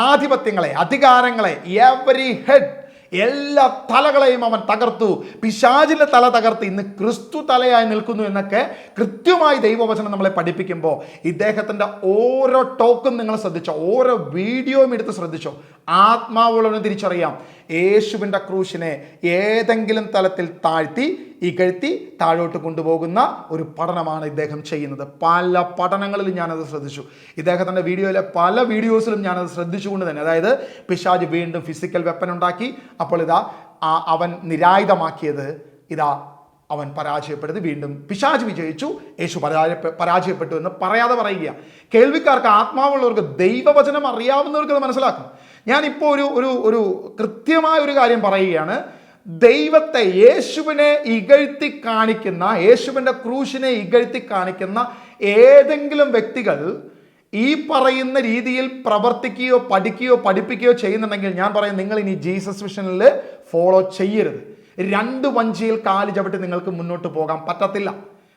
ആധിപത്യങ്ങളെ, അധികാരങ്ങളെ, എവരി ഹെഡ്, എല്ലാ തലകളെയും അവൻ തകർത്തു. പിശാചിന്റെ തല തകർത്ത് ഇന്ന് ക്രിസ്തു തലയായി നിൽക്കുന്നു എന്നൊക്കെ കൃത്യമായി ദൈവവചനം നമ്മളെ പഠിപ്പിക്കുമ്പോൾ ഇദ്ദേഹത്തിൻ്റെ ഓരോ ടോക്കും നിങ്ങൾ ശ്രദ്ധിച്ചോ, ഓരോ വീഡിയോയും എടുത്ത് ശ്രദ്ധിച്ചോ, ആത്മാവുള്ളവന് തിരിച്ചറിയാം യേശുവിൻ്റെ ക്രൂശിനെ ഏതെങ്കിലും തലത്തിൽ താഴ്ത്തി ഇകഴ്ത്തി താഴോട്ട് കൊണ്ടുപോകുന്ന ഒരു പഠനമാണ് ഇദ്ദേഹം ചെയ്യുന്നത്. പല പഠനങ്ങളിലും ഞാനത് ശ്രദ്ധിച്ചു. ഇദ്ദേഹത്തിൻ്റെ വീഡിയോയിലെ പല വീഡിയോസിലും ഞാനത് ശ്രദ്ധിച്ചുകൊണ്ട് തന്നെ, അതായത് പിശാച് വീണ്ടും ഫിസിക്കൽ വെപ്പൺ ഉണ്ടാക്കി, അപ്പോൾ അവൻ നിരായുധമാക്കിയത്, അവൻ പരാജയപ്പെടുത്തി, വീണ്ടും പിശാച് വിജയിച്ചു, യേശു പരാജയപ്പെട്ടു എന്ന് പറയാതെ പറയുക. കേൾവിക്കാർക്ക്, ആത്മാവുള്ളവർക്ക്, ദൈവവചനം അറിയാവുന്നവർക്ക് അത് മനസ്സിലാക്കും. ഞാനിപ്പോൾ ഒരു കൃത്യമായ ഒരു കാര്യം പറയുകയാണ്. ദൈവത്തെ, യേശുവിനെ ഇകഴ്ത്തി കാണിക്കുന്ന, യേശുവിൻ്റെ ക്രൂശിനെ ഇകഴ്ത്തി കാണിക്കുന്ന ഏതെങ്കിലും വ്യക്തികൾ ഈ പറയുന്ന രീതിയിൽ പ്രവർത്തിക്കുകയോ പഠിപ്പിക്കുകയോ ചെയ്യുന്നുണ്ടെങ്കിൽ ഞാൻ പറയും, നിങ്ങൾ ഇനി ജീസസ് വിഷനിൽ ഫോളോ ചെയ്യരുത്. രണ്ട് വഞ്ചിയിൽ കാല് ചവിട്ടി നിങ്ങൾക്ക് മുന്നോട്ട് പോകാൻ പറ്റത്തില്ല.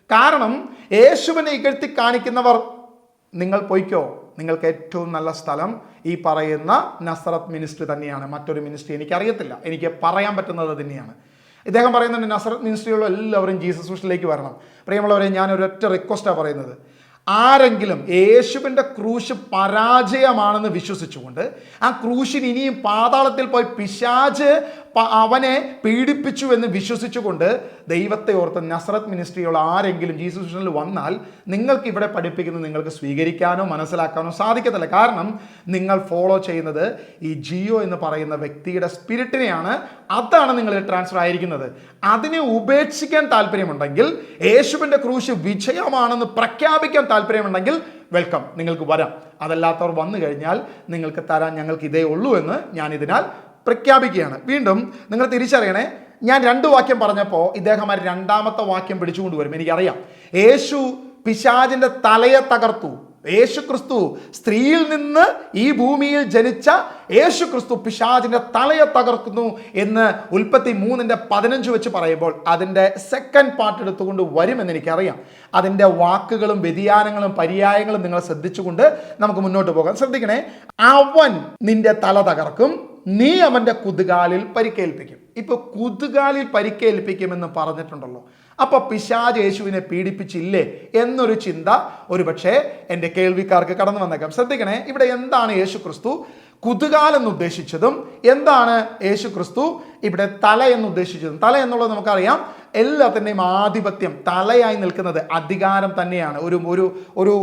കാരണം യേശുവിനെ ഇകഴ്ത്തി കാണിക്കുന്നവർ, നിങ്ങൾ പൊയ്ക്കോ, നിങ്ങൾക്ക് ഏറ്റവും നല്ല സ്ഥലം ഈ പറയുന്ന നസറത്ത് മിനിസ്ട്രി തന്നെയാണ്. മറ്റൊരു മിനിസ്ട്രി എനിക്കറിയത്തില്ല, എനിക്ക് പറയാൻ പറ്റുന്നത് തന്നെയാണ്. ഇദ്ദേഹം പറയുന്നുണ്ട് നസറത്ത് മിനിസ്ട്രിയുള്ള എല്ലാവരും ജീസസ് വിഷനിലേക്ക് വരണം. പ്രിയമുള്ളവരെ, ഞാൻ ഒരൊറ്റ റിക്വസ്റ്റാണ് പറയുന്നത്. ആരെങ്കിലും യേശുവിൻ്റെ ക്രൂശ് പരാജയമാണെന്ന് വിശ്വസിച്ചുകൊണ്ട് ആ ക്രൂശിന് ഇനിയും പാതാളത്തിൽ പോയി പിശാച് അവനെ പീഡിപ്പിച്ചു എന്ന് വിശ്വസിച്ചുകൊണ്ട് ദൈവത്തെ ഓർത്ത് നസറത്ത് മിനിസ്ട്രിയുള്ള ആരെങ്കിലും ജീസസ് മിഷനിൽ വന്നാൽ നിങ്ങൾക്ക് ഇവിടെ പഠിപ്പിക്കുന്നത് നിങ്ങൾക്ക് സ്വീകരിക്കാനോ മനസ്സിലാക്കാനോ സാധിക്കത്തില്ല. കാരണം നിങ്ങൾ ഫോളോ ചെയ്യുന്നത് ഈ ജിയോ എന്ന് പറയുന്ന വ്യക്തിയുടെ സ്പിരിറ്റിനെയാണ്. അതാണ് നിങ്ങൾ ട്രാൻസ്ഫർ ആയിരിക്കുന്നത്. അതിനെ ഉപേക്ഷിക്കാൻ താല്പര്യമുണ്ടെങ്കിൽ, യേശുവിൻ്റെ ക്രൂശ് വിജയമാണെന്ന് പ്രഖ്യാപിക്കാൻ താല്പര്യമുണ്ടെങ്കിൽ വെൽക്കം, നിങ്ങൾക്ക് വരാം. അതല്ലാത്തവർ വന്നു കഴിഞ്ഞാൽ നിങ്ങൾക്ക് തരാൻ ഞങ്ങൾക്ക് ഇതേ ഉള്ളൂ എന്ന് ഞാൻ ഇതിനാൽ പ്രഖ്യാപിക്കുകയാണ്. വീണ്ടും നിങ്ങൾ തിരിച്ചറിയണേ, ഞാൻ 2 വാക്യം പറഞ്ഞപ്പോൾ ഇദ്ദേഹം ആ 2ാമത്തെ വാക്യം പിടിച്ചുകൊണ്ടുവരും. എനിക്കറിയാം, യേശു പിശാചിൻ്റെ തലയെ തകർത്തു. യേശു ക്രിസ്തു, സ്ത്രീയിൽ നിന്ന് ഈ ഭൂമിയിൽ ജനിച്ച യേശു ക്രിസ്തു പിശാചിൻ്റെ തലയെ തകർക്കുന്നു എന്ന് ഉൽപ്പത്തി 3:15 വെച്ച് പറയുമ്പോൾ അതിൻ്റെ സെക്കൻഡ് പാർട്ട് എടുത്തുകൊണ്ട് വരുമെന്ന് എനിക്കറിയാം. അതിൻ്റെ വാക്കുകളും വ്യതിയാനങ്ങളും പര്യായങ്ങളും നിങ്ങൾ ശ്രദ്ധിച്ചുകൊണ്ട് നമുക്ക് മുന്നോട്ട് പോകാം. ശ്രദ്ധിക്കണേ, അവൻ നിന്റെ തല തകർക്കും, നീ അവൻ്റെ കുതുകാലിൽ പരിക്കേൽപ്പിക്കും. ഇപ്പൊ കുതുകാലിൽ പരിക്കേൽപ്പിക്കുമെന്ന് പറഞ്ഞിട്ടുണ്ടല്ലോ. അപ്പൊ പിശാച് യേശുവിനെ പീഡിപ്പിച്ചില്ലേ എന്നൊരു ചിന്ത ഒരുപക്ഷെ എൻ്റെ കേൾവിക്കാർക്ക് കടന്നു വന്നേക്കാം. ശ്രദ്ധിക്കണേ, ഇവിടെ എന്താണ് യേശു ക്രിസ്തു കുതുകാൽ എന്ന് ഉദ്ദേശിച്ചതും എന്താണ് യേശു ക്രിസ്തു ഇവിടെ തല എന്ന് ഉദ്ദേശിച്ചതും? തല എന്നുള്ളത് നമുക്കറിയാം, എല്ലാത്തിൻ്റെയും ആധിപത്യം, തലയായി നിൽക്കുന്നത് അധികാരം തന്നെയാണ്. ഒരു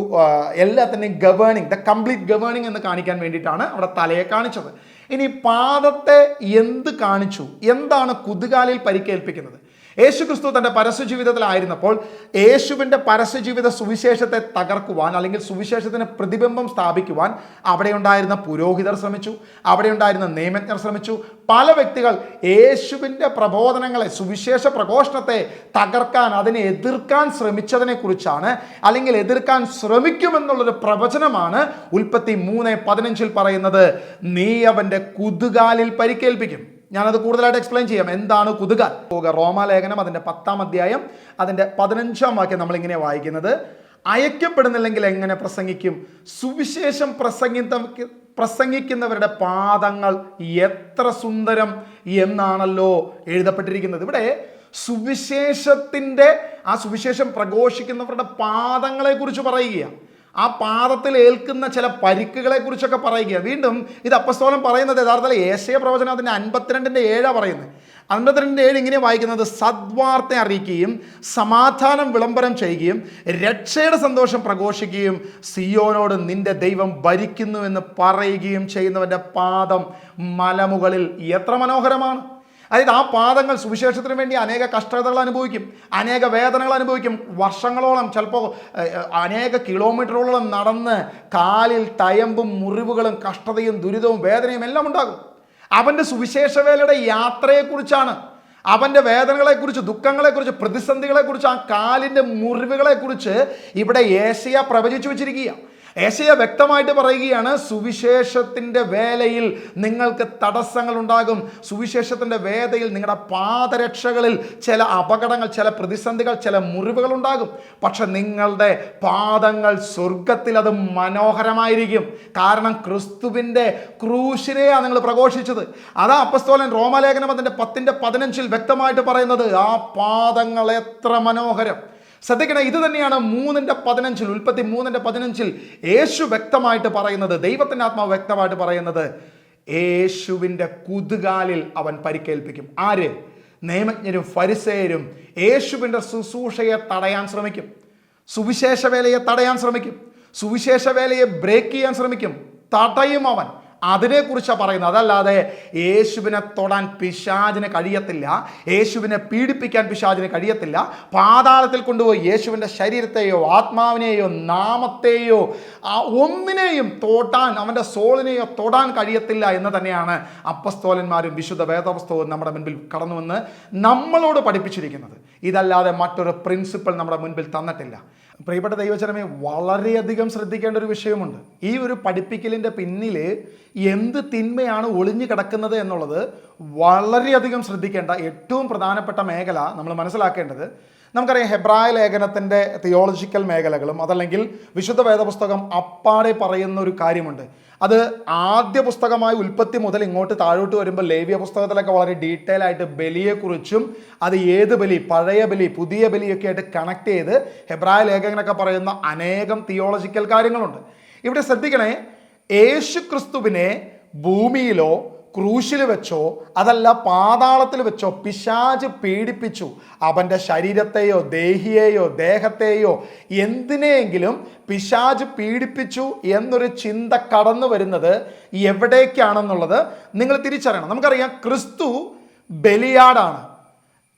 എല്ലാത്തിൻ്റെയും ഗവേണിംഗ്, ദ കംപ്ലീറ്റ് ഗവേണിംഗ് എന്ന് കാണിക്കാൻ വേണ്ടിയിട്ടാണ് അവിടെ തലയെ കാണിച്ചത്. ഇനി പാദത്തെ എന്ത് കാണിച്ചു? എന്താണ് കുതുകാലിൽ പരിക്കേൽപ്പിക്കുന്നത്? യേശു ക്രിസ്തു തൻ്റെ പരസ്യജീവിതത്തിലായിരുന്നപ്പോൾ യേശുവിൻ്റെ പരസ്യജീവിത സുവിശേഷത്തെ തകർക്കുവാൻ, അല്ലെങ്കിൽ സുവിശേഷത്തിന് പ്രതിബിംബം സ്ഥാപിക്കുവാൻ അവിടെ ഉണ്ടായിരുന്ന പുരോഹിതർ ശ്രമിച്ചു, അവിടെ ഉണ്ടായിരുന്ന നിയമജ്ഞർ ശ്രമിച്ചു. പല വ്യക്തികൾ യേശുവിൻ്റെ പ്രബോധനങ്ങളെ, സുവിശേഷ പ്രഘോഷണത്തെ തകർക്കാൻ, അതിനെ എതിർക്കാൻ ശ്രമിച്ചതിനെ കുറിച്ചാണ്, അല്ലെങ്കിൽ എതിർക്കാൻ ശ്രമിക്കുമെന്നുള്ളൊരു പ്രവചനമാണ് ഉൽപ്പത്തി 3:15 പറയുന്നത്. നീ അവൻ്റെ കുതുകാലിൽ പരിക്കേൽപ്പിക്കും. ഞാനത് കൂടുതലായിട്ട് എക്സ്പ്ലെയിൻ ചെയ്യാം. എന്താണ് കുതുകാൽ? റോമാലേഖനം അതിൻ്റെ 10-ാം അധ്യായം അതിൻ്റെ 15-ാം വാക്യം നമ്മളിങ്ങനെ വായിക്കുന്നത്, അയക്കപ്പെടുന്നില്ലെങ്കിൽ എങ്ങനെ പ്രസംഗിക്കും? സുവിശേഷം പ്രസംഗിക്കുന്നവരുടെ പാദങ്ങൾ എത്ര സുന്ദരം എന്നാണല്ലോ എഴുതപ്പെട്ടിരിക്കുന്നത്. ഇവിടെ ആ സുവിശേഷം പ്രഘോഷിക്കുന്നവരുടെ പാദങ്ങളെ കുറിച്ച് പറയുകയാണ്. ആ പാദത്തിൽ ഏൽക്കുന്ന ചില പരിക്കുകളെ കുറിച്ചൊക്കെ പറയുക. വീണ്ടും ഇത് അപ്പസ്തോലൻ പറയുന്നത് യഥാർത്ഥത്തിൽ യേശയ്യ പ്രവചനം അതിൻ്റെ 52:7 പറയുന്നത്. 52:7 ഇങ്ങനെ വായിക്കുന്നത്, സദ്വാർത്ത അറിയിക്കുകയും സമാധാനം വിളംബരം ചെയ്യുകയും രക്ഷയുടെ സന്തോഷം പ്രഘോഷിക്കുകയും സിയോനോട് നിന്റെ ദൈവം ഭരിക്കുന്നുവെന്ന് പറയുകയും ചെയ്യുന്നവൻ്റെ പാദം മലമുകളിൽ എത്ര മനോഹരമാണ്. അതായത് ആ പാദങ്ങൾ സുവിശേഷത്തിന് വേണ്ടി അനേക കഷ്ടതകൾ അനുഭവിക്കും, അനേക വേദനകൾ അനുഭവിക്കും. വർഷങ്ങളോളം, ചിലപ്പോൾ അനേക കിലോമീറ്ററുകളോളം നടന്ന് കാലിൽ തയമ്പും മുറിവുകളും കഷ്ടതയും ദുരിതവും വേദനയും എല്ലാം ഉണ്ടാകും. അവൻ്റെ സുവിശേഷ വേലയുടെ യാത്രയെക്കുറിച്ചാണ്. അവൻ്റെ വേദനകളെക്കുറിച്ച്, ദുഃഖങ്ങളെക്കുറിച്ച്, പ്രതിസന്ധികളെക്കുറിച്ച്, ആ കാലിൻ്റെ മുറിവുകളെക്കുറിച്ച് ഇവിടെ യേശയ്യ പ്രവചിച്ചു വെച്ചിരിക്കുക. യേശയ്യ വ്യക്തമായിട്ട് പറയുകയാണ്, സുവിശേഷത്തിൻ്റെ വേലയിൽ നിങ്ങൾക്ക് തടസ്സങ്ങൾ ഉണ്ടാകും. സുവിശേഷത്തിൻ്റെ വേദയിൽ നിങ്ങളുടെ പാദരക്ഷകളിൽ ചില അപകടങ്ങൾ, ചില പ്രതിസന്ധികൾ, ചില മുറിവുകൾ ഉണ്ടാകും. പക്ഷെ നിങ്ങളുടെ പാദങ്ങൾ സ്വർഗത്തിൽ അത് മനോഹരമായിരിക്കും. കാരണം ക്രിസ്തുവിൻ്റെ ക്രൂശിനെയാണ് നിങ്ങൾ പ്രഘോഷിച്ചത്. അതാ അപ്പസ്തോലൻ റോമാലേഖനം അതിൻ്റെ 10:15 വ്യക്തമായിട്ട് പറയുന്നത്. ആ പാദങ്ങൾ എത്ര മനോഹരം! ശ്രദ്ധിക്കണം, ഇത് തന്നെയാണ് 3:15 ഉൽപ്പത്തി 3:15 യേശു വ്യക്തമായിട്ട് പറയുന്നത്. ദൈവത്തിൻ്റെ ആത്മാവ് വ്യക്തമായിട്ട് പറയുന്നത്, യേശുവിൻ്റെ കുതുകാലിൽ അവൻ പരിക്കേൽപ്പിക്കും. ആര്? നിയമജ്ഞരും ഫരിസേയരും യേശുവിൻ്റെ ശുശ്രൂഷയെ തടയാൻ ശ്രമിക്കും, സുവിശേഷ വേലയെ തടയാൻ ശ്രമിക്കും, സുവിശേഷ വേലയെ ബ്രേക്ക് ചെയ്യാൻ ശ്രമിക്കും, തടയും അവൻ. അതിനെക്കുറിച്ചാണ് പറയുന്നത്. അതല്ലാതെ യേശുവിനെ തൊടാൻ പിശാചിന് കഴിയത്തില്ല, യേശുവിനെ പീഡിപ്പിക്കാൻ പിശാചിന് കഴിയത്തില്ല. പാതാളത്തിൽ കൊണ്ടുപോയി യേശുവിൻ്റെ ശരീരത്തെയോ ആത്മാവിനെയോ നാമത്തെയോ ഒന്നിനെയും തൊടാൻ, അവൻ്റെ സോളിനെയോ തൊടാൻ കഴിയത്തില്ല എന്ന് തന്നെയാണ് അപ്പസ്തോലന്മാരും വിശുദ്ധ വേദപുസ്തകവും നമ്മുടെ മുൻപിൽ കടന്നു വന്ന് നമ്മളോട് പഠിപ്പിച്ചിരിക്കുന്നത്. ഇതല്ലാതെ മറ്റൊരു പ്രിൻസിപ്പിൾ നമ്മുടെ മുൻപിൽ തന്നിട്ടില്ല. പ്രിയപ്പെട്ട ദൈവജനമേ, വളരെയധികം ശ്രദ്ധിക്കേണ്ട ഒരു വിഷയമുണ്ട്. ഈ ഒരു പഠിപ്പിക്കലിൻ്റെ പിന്നിൽ എന്ത് തിന്മയാണ് ഒളിഞ്ഞു കിടക്കുന്നത് എന്നുള്ളത് വളരെയധികം ശ്രദ്ധിക്കേണ്ട ഏറ്റവും പ്രധാനപ്പെട്ട മേഖല നമ്മൾ മനസ്സിലാക്കേണ്ടത്. നമുക്കറിയാം, ഹെബ്രായ ലേഖനത്തിൻ്റെ തിയോളജിക്കൽ മേഖലകളും അതല്ലെങ്കിൽ വിശുദ്ധ വേദപുസ്തകം അപ്പാടെ പറയുന്ന ഒരു കാര്യമുണ്ട്. അത് ആദ്യ പുസ്തകമായ ഉൽപ്പത്തി മുതൽ ഇങ്ങോട്ട് താഴോട്ട് വരുമ്പോൾ ലേവ്യ പുസ്തകത്തിലൊക്കെ വളരെ ഡീറ്റെയിൽ ആയിട്ട് ബലിയെക്കുറിച്ചും അത് ഏത് ബലി, പഴയ ബലി, പുതിയ ബലിയൊക്കെ ആയിട്ട് കണക്ട് ചെയ്ത് ഹെബ്രായ ലേഖകനൊക്കെ പറയുന്ന അനേകം തിയോളജിക്കൽ കാര്യങ്ങളുണ്ട്. ഇവിടെ ശ്രദ്ധിക്കണേ, യേശു ക്രിസ്തുവിനെ ഭൂമിയിലോ ക്രൂശിൽ വെച്ചോ അതല്ല പാതാളത്തിൽ വെച്ചോ പിശാച് പീഡിപ്പിച്ചു. അവൻ്റെ ശരീരത്തെയോ ദേഹത്തെയോ എന്തിനെയെങ്കിലും പിശാച് പീഡിപ്പിച്ചു എന്നൊരു ചിന്ത കടന്നു വരുന്നത് എവിടേക്കാണെന്നുള്ളത് നിങ്ങൾ തിരിച്ചറിയണം. നമുക്കറിയാം, ക്രിസ്തു ബലിയാടാണ്,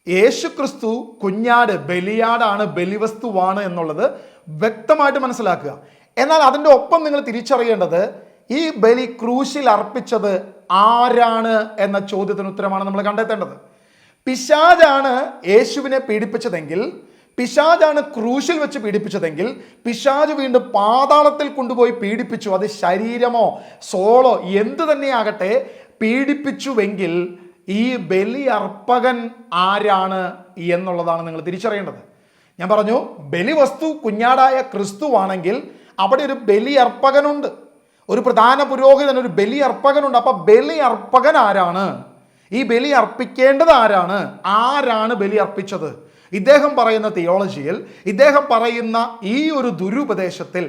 യേശു ക്രിസ്തു കുഞ്ഞാട്, ബലിയാടാണ്, ബലിവസ്തുവാണ് എന്നുള്ളത് വ്യക്തമായിട്ട് മനസ്സിലാക്കുക. എന്നാൽ അതിൻ്റെ ഒപ്പം നിങ്ങൾ തിരിച്ചറിയേണ്ടത്, ഈ ബലി ക്രൂശിൽ അർപ്പിച്ചത് ആരാണ് എന്ന ചോദ്യത്തിന് ഉത്തരമാണ് നമ്മൾ കണ്ടെത്തേണ്ടത്. പിശാചാണ് യേശുവിനെ പീഡിപ്പിച്ചതെങ്കിൽ, പിശാചാണ് ക്രൂശിൽ വെച്ച് പീഡിപ്പിച്ചതെങ്കിൽ, പിശാച് വീണ്ടും പാതാളത്തിൽ കൊണ്ടുപോയി പീഡിപ്പിച്ചു. അത് ശരീരമോ സോളോ എന്തു തന്നെയാകട്ടെ പീഡിപ്പിച്ചുവെങ്കിൽ ഈ ബലി അർപ്പകൻ ആരാണ് എന്നുള്ളതാണ് നിങ്ങൾ തിരിച്ചറിയേണ്ടത്. ഞാൻ പറഞ്ഞു, ബലിവസ്തു കുഞ്ഞാടായ ക്രിസ്തുവാണെങ്കിൽ അവിടെ ഒരു ബലി അർപ്പകനുണ്ട്, ഒരു പ്രധാന പുരോഹിതൻ, ഒരു ബലി അർപ്പകനുണ്ട്. അപ്പൊ ബലി അർപ്പകൻ ആരാണ്? ഈ ബലി അർപ്പിക്കേണ്ടത് ആരാണ്? ആരാണ് ബലി അർപ്പിച്ചത്? ഇദ്ദേഹം പറയുന്ന തിയോളജിയിൽ, ഇദ്ദേഹം പറയുന്ന ഈ ഒരു ദുരുപദേശത്തിൽ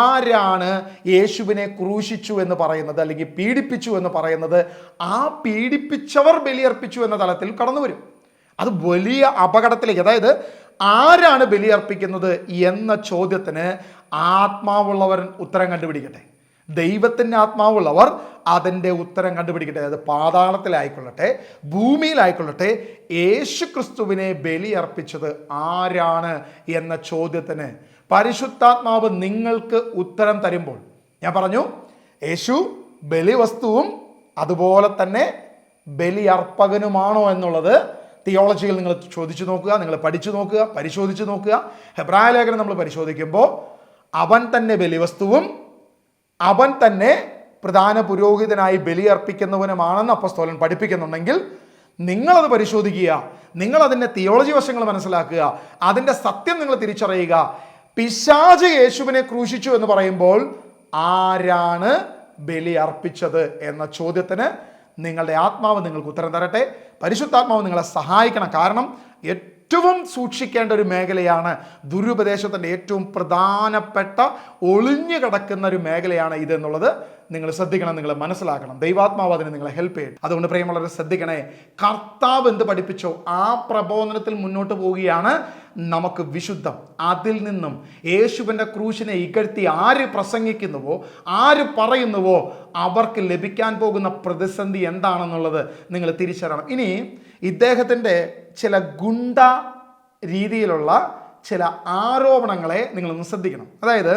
ആരാണ് യേശുവിനെ ക്രൂശിച്ചു എന്ന് പറയുന്നത് അല്ലെങ്കിൽ പീഡിപ്പിച്ചു എന്ന് പറയുന്നത്? ആ പീഡിപ്പിച്ചവർ ബലിയർപ്പിച്ചു എന്ന തലത്തിൽ കടന്നു വരും. അത് വലിയ അപകടത്തിലേക്ക്, അതായത് ആരാണ് ബലിയർപ്പിക്കുന്നത് എന്ന ചോദ്യത്തിന് ആത്മാവുള്ളവർ ഉത്തരം കണ്ടുപിടിക്കട്ടെ. ദൈവത്തിൻ്റെ ആത്മാവുള്ളവർ അതിൻ്റെ ഉത്തരം കണ്ടുപിടിക്കട്ടെ. അത് പാതാളത്തിലായിക്കൊള്ളട്ടെ, ഭൂമിയിലായിക്കൊള്ളട്ടെ, യേശു ക്രിസ്തുവിനെ ബലിയർപ്പിച്ചത് ആരാണ് എന്ന ചോദ്യത്തിന് പരിശുദ്ധാത്മാവ് നിങ്ങൾക്ക് ഉത്തരം തരുമ്പോൾ, ഞാൻ പറഞ്ഞു, യേശു ബലിവസ്തുവും അതുപോലെ തന്നെ ബലിയർപ്പകനുമാണോ എന്നുള്ളത് തിയോളജിയിൽ നിങ്ങൾ ചോദിച്ചു നോക്കുക, നിങ്ങൾ പഠിച്ചു നോക്കുക, പരിശോധിച്ച് നോക്കുക. ഹെബ്രായ ലേഖനം നമ്മൾ പരിശോധിക്കുമ്പോൾ അവൻ തന്നെ ബലിവസ്തുവും അവൻ തന്നെ പ്രധാന പുരോഹിതനായി ബലിയർപ്പിക്കുന്നവനുമാണെന്ന് അപ്പോസ്തലൻ പഠിപ്പിക്കുന്നുണ്ടെങ്കിൽ നിങ്ങളത് പരിശോധിക്കുക, നിങ്ങളതിൻ്റെ തിയോളജി വശങ്ങൾ മനസ്സിലാക്കുക, അതിൻ്റെ സത്യം നിങ്ങൾ തിരിച്ചറിയുക. പിശാച് യേശുവിനെ ക്രൂശിച്ചു എന്ന് പറയുമ്പോൾ ആരാണ് ബലി അർപ്പിച്ചത് എന്ന ചോദ്യത്തിന് നിങ്ങളുടെ ആത്മാവ് നിങ്ങൾക്ക് ഉത്തരം തരട്ടെ. പരിശുദ്ധാത്മാവ് നിങ്ങളെ സഹായിക്കണം. കാരണം ഏറ്റവും സൂക്ഷിക്കേണ്ട ഒരു മേഖലയാണ്, ദുരുപദേശത്തിൻ്റെ ഏറ്റവും പ്രധാനപ്പെട്ട ഒളിഞ്ഞു കിടക്കുന്ന ഒരു മേഖലയാണ് ഇതെന്നുള്ളത് നിങ്ങൾ ശ്രദ്ധിക്കണം, നിങ്ങൾ മനസ്സിലാക്കണം. ദൈവാത്മാവ് അതിന് നിങ്ങളെ ഹെൽപ്പ് ചെയ്യും. അതുകൊണ്ട് പ്രിയമുള്ളവരെ ശ്രദ്ധിക്കണേ, കർത്താവ് എന്ത് പഠിപ്പിച്ചോ ആ പ്രബോധനത്തിൽ മുന്നോട്ട് പോവുകയാണ് നമുക്ക് വിശുദ്ധം. അതിൽ നിന്നും യേശുവിൻ്റെ ക്രൂശിനെ ഇകഴ്ത്തി ആര് പ്രസംഗിക്കുന്നുവോ, ആര് പറയുന്നുവോ അവർക്ക് ലഭിക്കാൻ പോകുന്ന പ്രതിസന്ധി എന്താണെന്നുള്ളത് നിങ്ങൾ തിരിച്ചറിയണം. ഇനി ഇദ്ദേഹത്തിൻ്റെ ചില ഗുണ്ട രീതിയിലുള്ള ചില ആരോപണങ്ങളെ നിങ്ങളൊന്ന് ശ്രദ്ധിക്കണം. അതായത്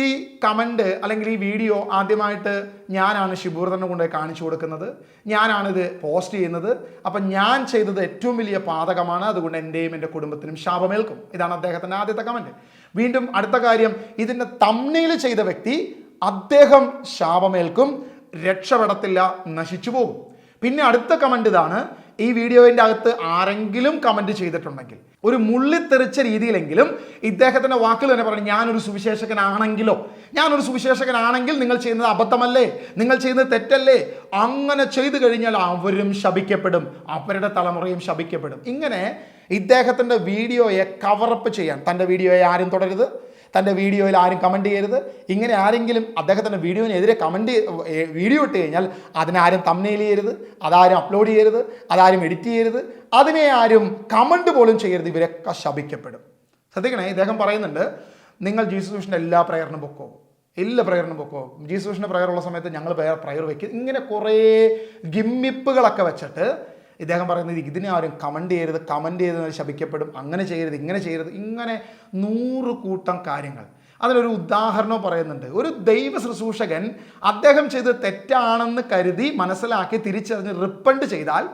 ഈ കമൻറ്റ് അല്ലെങ്കിൽ ഈ വീഡിയോ ആദ്യമായിട്ട് ഞാനാണ് ഷിബൂർദനെ കൊണ്ട് കാണിച്ചു കൊടുക്കുന്നത്, ഞാനാണിത് പോസ്റ്റ് ചെയ്യുന്നത്. അപ്പം ഞാൻ ചെയ്തത് ഏറ്റവും വലിയ പാതകമാണ്, അതുകൊണ്ട് എൻ്റെയും എൻ്റെ കുടുംബത്തിനും ശാപമേൽക്കും. ഇതാണ് അദ്ദേഹത്തിൻ്റെ ആദ്യത്തെ കമൻറ്റ്. വീണ്ടും അടുത്ത കാര്യം, ഇതിൻ്റെ തംബ്നെയിൽ ചെയ്ത വ്യക്തി, അദ്ദേഹം ശാപമേൽക്കും, രക്ഷപ്പെടത്തില്ല, നശിച്ചു പോകും. പിന്നെ അടുത്ത കമൻറ്റ് ഇതാണ്, ഈ വീഡിയോയുടെ അകത്ത് ആരെങ്കിലും കമൻറ്റ് ചെയ്തിട്ടുണ്ടെങ്കിൽ ഒരു മുള്ളിത്തെറിച്ച രീതിയിലെങ്കിലും ഇദ്ദേഹത്തിൻ്റെ വാക്കുകൾ തന്നെ പറഞ്ഞു, ഞാനൊരു സുവിശേഷകനാണെങ്കിൽ നിങ്ങൾ ചെയ്യുന്നത് അബദ്ധമല്ലേ, നിങ്ങൾ ചെയ്യുന്നത് തെറ്റല്ലേ, അങ്ങനെ ചെയ്തു കഴിഞ്ഞാൽ അവരും ശപിക്കപ്പെടും, അവരുടെ തലമുറയും ശപിക്കപ്പെടും. ഇങ്ങനെ ഇദ്ദേഹത്തിൻ്റെ വീഡിയോയെ കവറപ്പ് ചെയ്യാൻ, തൻ്റെ വീഡിയോയെ ആരും തുടരുത്, തൻ്റെ വീഡിയോയിൽ ആരും കമൻറ്റ് ചെയ്യരുത്, ഇങ്ങനെ ആരെങ്കിലും അദ്ദേഹത്തിൻ്റെ വീഡിയോനെതിരെ വീഡിയോ ഇട്ട് കഴിഞ്ഞാൽ അതിനാരും തംബ്നെയിൽ ചെയ്യരുത്, അതാരും അപ്ലോഡ് ചെയ്യരുത്, അതാരും എഡിറ്റ് ചെയ്യരുത്, അതിനെ ആരും കമൻറ്റ് പോലും ചെയ്യരുത്, ഇവരൊക്കെ ശപിക്കപ്പെടും. ശ്രദ്ധിക്കണേ, ഇദ്ദേഹം പറയുന്നുണ്ട്, നിങ്ങൾ ജീസസ് മിഷൻ്റെ എല്ലാ പ്രയറിനും പൊക്കോ, ജീസസ് മിഷൻ്റെ പ്രയറുള്ള സമയത്ത് ഞങ്ങൾ പ്രയർ വയ്ക്കും. ഇങ്ങനെ കുറേ ഗിമ്മിപ്പുകളൊക്കെ വെച്ചിട്ട് ഇദ്ദേഹം പറയുന്നത് ഇതിനെ ആരും കമൻറ്റ് ചെയ്ത് ശപിക്കപ്പെടും, അങ്ങനെ ചെയ്യരുത്, ഇങ്ങനെ ചെയ്യരുത്, ഇങ്ങനെ 100 കൂട്ടം കാര്യങ്ങൾ. അതിനൊരു ഉദാഹരണം പറയുന്നുണ്ട്. ഒരു ദൈവ ശുശ്രൂഷകൻ അദ്ദേഹം ചെയ്ത് തെറ്റാണെന്ന് കരുതി മനസ്സിലാക്കി തിരിച്ചറിഞ്ഞ് റിപ്പണ്ട് ചെയ്താൽ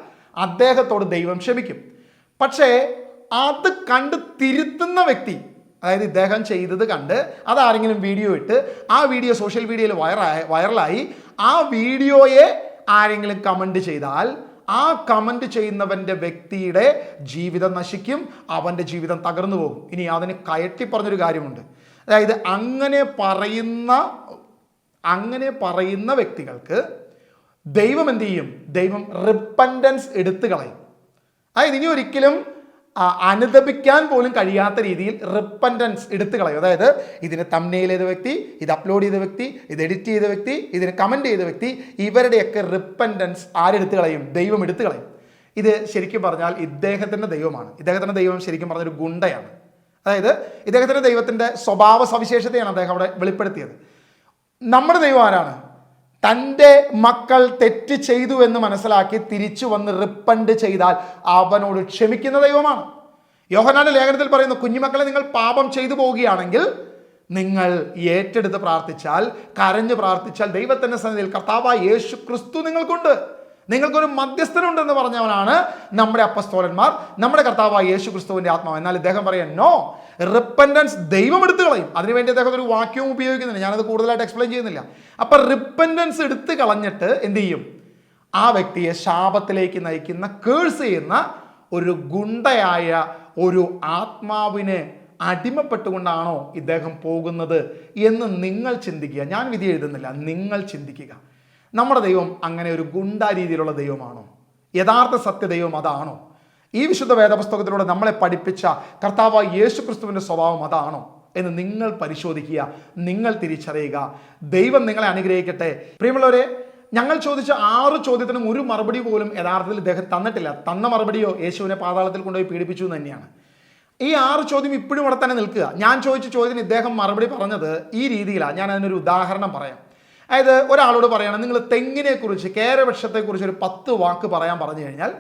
അദ്ദേഹത്തോട് ദൈവം ക്ഷമിക്കും. പക്ഷേ അത് കണ്ട് തിരുത്തുന്ന വ്യക്തി, അതായത് ഇദ്ദേഹം ചെയ്തത് കണ്ട് അതാരെങ്കിലും വീഡിയോ ഇട്ട് ആ വീഡിയോ സോഷ്യൽ മീഡിയയിൽ വൈറലായി ആ വീഡിയോയെ ആരെങ്കിലും കമൻറ്റ് ചെയ്താൽ ആ കമൻറ്റ് ചെയ്യുന്നവൻ്റെ വ്യക്തിയുടെ ജീവിതം നശിക്കും, അവൻ്റെ ജീവിതം തകർന്നു പോകും. ഇനി അതിന് കയറ്റി പറഞ്ഞൊരു കാര്യമുണ്ട്. അതായത് അങ്ങനെ പറയുന്ന വ്യക്തികൾക്ക് ദൈവം എന്ത് ചെയ്യും? ദൈവം റിപ്പൻറ്റൻസ് എടുത്തു കളയും. അതായത് ഇനി ഒരിക്കലും അനുദപിക്കാൻ പോലും കഴിയാത്ത രീതിയിൽ റിപ്പൻറ്റൻസ് എടുത്തു കളയും. അതായത് ഇതിന് തംബ്നെയിൽ ചെയ്ത വ്യക്തി, ഇത് അപ്ലോഡ് ചെയ്ത വ്യക്തി, ഇത് എഡിറ്റ് ചെയ്ത വ്യക്തി, ഇതിന് കമൻറ്റ് ചെയ്ത വ്യക്തി, ഇവരുടെയൊക്കെ റിപ്പൻറ്റൻസ് ആരെടുത്തു കളയും? ദൈവം എടുത്തു കളയും. ഇത് ശരിക്കും പറഞ്ഞാൽ ഇദ്ദേഹത്തിൻ്റെ ദൈവമാണ്. ഇദ്ദേഹത്തിൻ്റെ ദൈവം ശരിക്കും പറഞ്ഞൊരു ഗുണ്ടയാണ്. അതായത് ഇദ്ദേഹത്തിൻ്റെ ദൈവത്തിൻ്റെ സ്വഭാവ സവിശേഷതയാണ് അദ്ദേഹം അവിടെ വെളിപ്പെടുത്തിയത്. നമ്മുടെ ദൈവം ആരാണ്? തൻ്റെ മക്കൾ തെറ്റ് ചെയ്തു എന്ന് മനസ്സിലാക്കി തിരിച്ചു വന്ന് റിപ്പണ്ട് ചെയ്താൽ അവനോട് ക്ഷമിക്കുന്ന ദൈവമാണ്. യോഹന്നാന്റെ ലേഖനത്തിൽ പറയുന്നു, കുഞ്ഞുമക്കളെ നിങ്ങൾ പാപം ചെയ്തു പോവുകയാണെങ്കിൽ നിങ്ങൾ ഏറ്റെടുത്ത് പ്രാർത്ഥിച്ചാൽ, കരഞ്ഞ് പ്രാർത്ഥിച്ചാൽ ദൈവത്തിൻ്റെ സന്നിധിയിൽ കർത്താവായ യേശു ക്രിസ്തു നിങ്ങൾക്കൊരു മധ്യസ്ഥനുണ്ടെന്ന് പറഞ്ഞവനാണ് നമ്മുടെ അപ്പസ്തോലന്മാർ, നമ്മുടെ കർത്താവായ യേശു ക്രിസ്തുവിൻ്റെ ആത്മാവ്. എന്നാൽ ഇദ്ദേഹം പറയാൻ നോ, റിപ്പൻറ്റൻസ് ദൈവം എടുത്തു കളയും. അതിനുവേണ്ടി അദ്ദേഹം ഒരു വാക്യവും ഉപയോഗിക്കുന്നില്ല, ഞാനത് കൂടുതലായിട്ട് എക്സ്പ്ലെയിൻ ചെയ്യുന്നില്ല. അപ്പം റിപ്പൻറ്റൻസ് എടുത്ത് കളഞ്ഞിട്ട് എന്ത് ചെയ്യും? ആ വ്യക്തിയെ ശാപത്തിലേക്ക് നയിക്കുന്ന, കേഴ്സ് ചെയ്യുന്ന ഒരു ഗുണ്ടയായ ഒരു ആത്മാവിനെ അടിമപ്പെട്ടുകൊണ്ടാണോ ഇദ്ദേഹം പോകുന്നത് എന്ന് നിങ്ങൾ ചിന്തിക്കുക. ഞാൻ വിധി എഴുതുന്നില്ല, നിങ്ങൾ ചിന്തിക്കുക. നമ്മുടെ ദൈവം അങ്ങനെ ഒരു ഗുണ്ട രീതിയിലുള്ള ദൈവമാണോ? യഥാർത്ഥ സത്യദൈവം അതാണോ? ഈ വിശുദ്ധ വേദപുസ്തകത്തിലൂടെ നമ്മളെ പഠിപ്പിച്ച കർത്താവായ യേശു ക്രിസ്തുവിൻ്റെ സ്വഭാവം അതാണോ എന്ന് നിങ്ങൾ പരിശോധിക്കുക, നിങ്ങൾ തിരിച്ചറിയുക. ദൈവം നിങ്ങളെ അനുഗ്രഹിക്കട്ടെ. പ്രിയമുള്ളവരെ, ഞങ്ങൾ ചോദിച്ച 6 ചോദ്യത്തിനും ഒരു മറുപടി പോലും യഥാർത്ഥത്തിൽ ഇദ്ദേഹം തന്നിട്ടില്ല. തന്ന മറുപടിയോ യേശുവിനെ പാതാളത്തിൽ കൊണ്ടുപോയി പീഡിപ്പിച്ചു എന്ന് തന്നെയാണ്. ഈ 6 ചോദ്യം ഇപ്പോഴും അവിടെ തന്നെ നിൽക്കുക. ഞാൻ ചോദിച്ച ചോദ്യത്തിന് ഇദ്ദേഹം മറുപടി പറഞ്ഞത് ഈ രീതിയിലാണ്. ഞാൻ അതിനൊരു ഉദാഹരണം പറയാം. അതായത് ഒരാളോട് പറയണം, നിങ്ങൾ തെങ്ങിനെക്കുറിച്ച്, കേരവൃക്ഷത്തെക്കുറിച്ച് ഒരു 10 വാക്ക് പറയാൻ പറഞ്ഞു കഴിഞ്ഞാൽ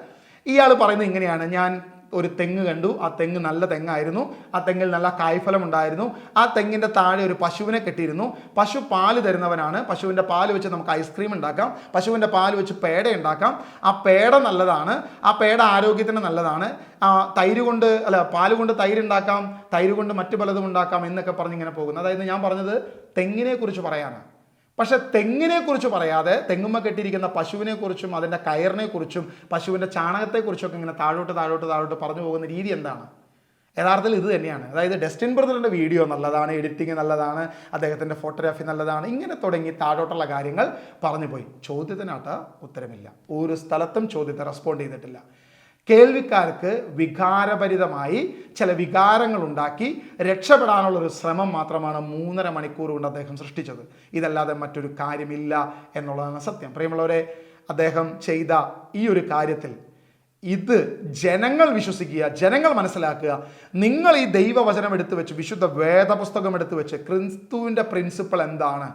ഇയാൾ പറയുന്നത് ഇങ്ങനെയാണ്: ഞാൻ ഒരു തെങ്ങ് കണ്ടു, ആ തെങ്ങ് നല്ല തെങ്ങായിരുന്നു, ആ തെങ്ങിൽ നല്ല കായ്ഫലം ഉണ്ടായിരുന്നു, ആ തെങ്ങിൻ്റെ താഴെ ഒരു പശുവിനെ കെട്ടിയിരുന്നു, പശു പാല് തരുന്നവനാണ്, പശുവിൻ്റെ പാല് വെച്ച് നമുക്ക് ഐസ്ക്രീം ഉണ്ടാക്കാം, പശുവിൻ്റെ പാല് വെച്ച് പേട ഉണ്ടാക്കാം, ആ പേട നല്ലതാണ്, ആ പേട ആരോഗ്യത്തിന് നല്ലതാണ്, പാല് കൊണ്ട് തൈര് ഉണ്ടാക്കാം, തൈര് കൊണ്ട് മറ്റു പലതും ഉണ്ടാക്കാം എന്നൊക്കെ പറഞ്ഞിങ്ങനെ പോകുന്നു. അതായത് ഞാൻ പറഞ്ഞത് തെങ്ങിനെ കുറിച്ച് പറയാനാണ്. പക്ഷെ തെങ്ങിനെക്കുറിച്ച് പറയാതെ തെങ്ങുമ്മ കെട്ടിയിരിക്കുന്ന പശുവിനെക്കുറിച്ചും അതിൻ്റെ കയറിനെക്കുറിച്ചും പശുവിൻ്റെ ചാണകത്തെക്കുറിച്ചൊക്കെ ഇങ്ങനെ താഴോട്ട് പറഞ്ഞു പോകുന്ന രീതി എന്താണ്? യഥാർത്ഥത്തിൽ ഇത് തന്നെയാണ്. അതായത് ഡസ്റ്റിൻ ബ്രദറിൻ്റെ വീഡിയോ നല്ലതാണ്, എഡിറ്റിംഗ് നല്ലതാണ്, അദ്ദേഹത്തിൻ്റെ ഫോട്ടോഗ്രാഫി നല്ലതാണ്, ഇങ്ങനെ തുടങ്ങി താഴോട്ടുള്ള കാര്യങ്ങൾ പറഞ്ഞു പോയി. ചോദ്യത്തിനായിട്ട് ഉത്തരമില്ല. ഒരു സ്ഥലത്തും ചോദ്യത്തെ റെസ്പോണ്ട് ചെയ്തിട്ടില്ല. കേൾവിക്കാർക്ക് വികാരഭരിതമായി ചില വികാരങ്ങൾ ഉണ്ടാക്കി രക്ഷപ്പെടാനുള്ളൊരു ശ്രമം മാത്രമാണ് 3.5 മണിക്കൂർ കൊണ്ട് അദ്ദേഹം സൃഷ്ടിച്ചത്. ഇതല്ലാതെ മറ്റൊരു കാര്യമില്ല എന്നുള്ളതാണ് സത്യം. പ്രിയമുള്ളവരെ, അദ്ദേഹം ചെയ്ത ഈ ഒരു കാര്യത്തിൽ ഇത് ജനങ്ങൾ വിശ്വസിക്കുക, ജനങ്ങൾ മനസ്സിലാക്കുക. നിങ്ങൾ ഈ ദൈവവചനം എടുത്തു വെച്ച്, വിശുദ്ധ വേദപുസ്തകം എടുത്തു വെച്ച് ക്രിസ്തുവിൻ്റെ പ്രിൻസിപ്പിൾ എന്താണ്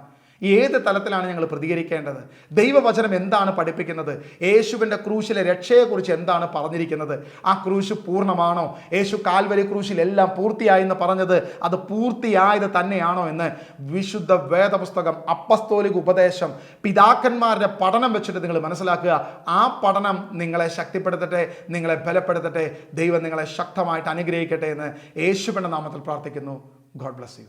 ഏത് തലത്തിലാണ് ഞങ്ങൾ പ്രതികരിക്കേണ്ടത്? ദൈവവചനം എന്താണ് പഠിപ്പിക്കുന്നത്? യേശുവിൻ്റെ ക്രൂശിലെ രക്ഷയെക്കുറിച്ച് എന്താണ് പറഞ്ഞിരിക്കുന്നത്? ആ ക്രൂശ് പൂർണ്ണമാണോ? യേശു കാൽവരി ക്രൂശിൽ എല്ലാം പൂർത്തിയായെന്ന് പറഞ്ഞത് അത് പൂർത്തിയായത് തന്നെയാണോ എന്ന് വിശുദ്ധ വേദപുസ്തകം, അപ്പസ്തോലിക ഉപദേശം, പിതാക്കന്മാരുടെ പഠനം വെച്ചിട്ട് നിങ്ങൾ മനസ്സിലാക്കുക. ആ പഠനം നിങ്ങളെ ശക്തിപ്പെടുത്തട്ടെ, നിങ്ങളെ ബലപ്പെടുത്തട്ടെ. ദൈവം നിങ്ങളെ ശക്തമായിട്ട് അനുഗ്രഹിക്കട്ടെ എന്ന് യേശുവിൻ്റെ നാമത്തിൽ പ്രാർത്ഥിക്കുന്നു. God bless you.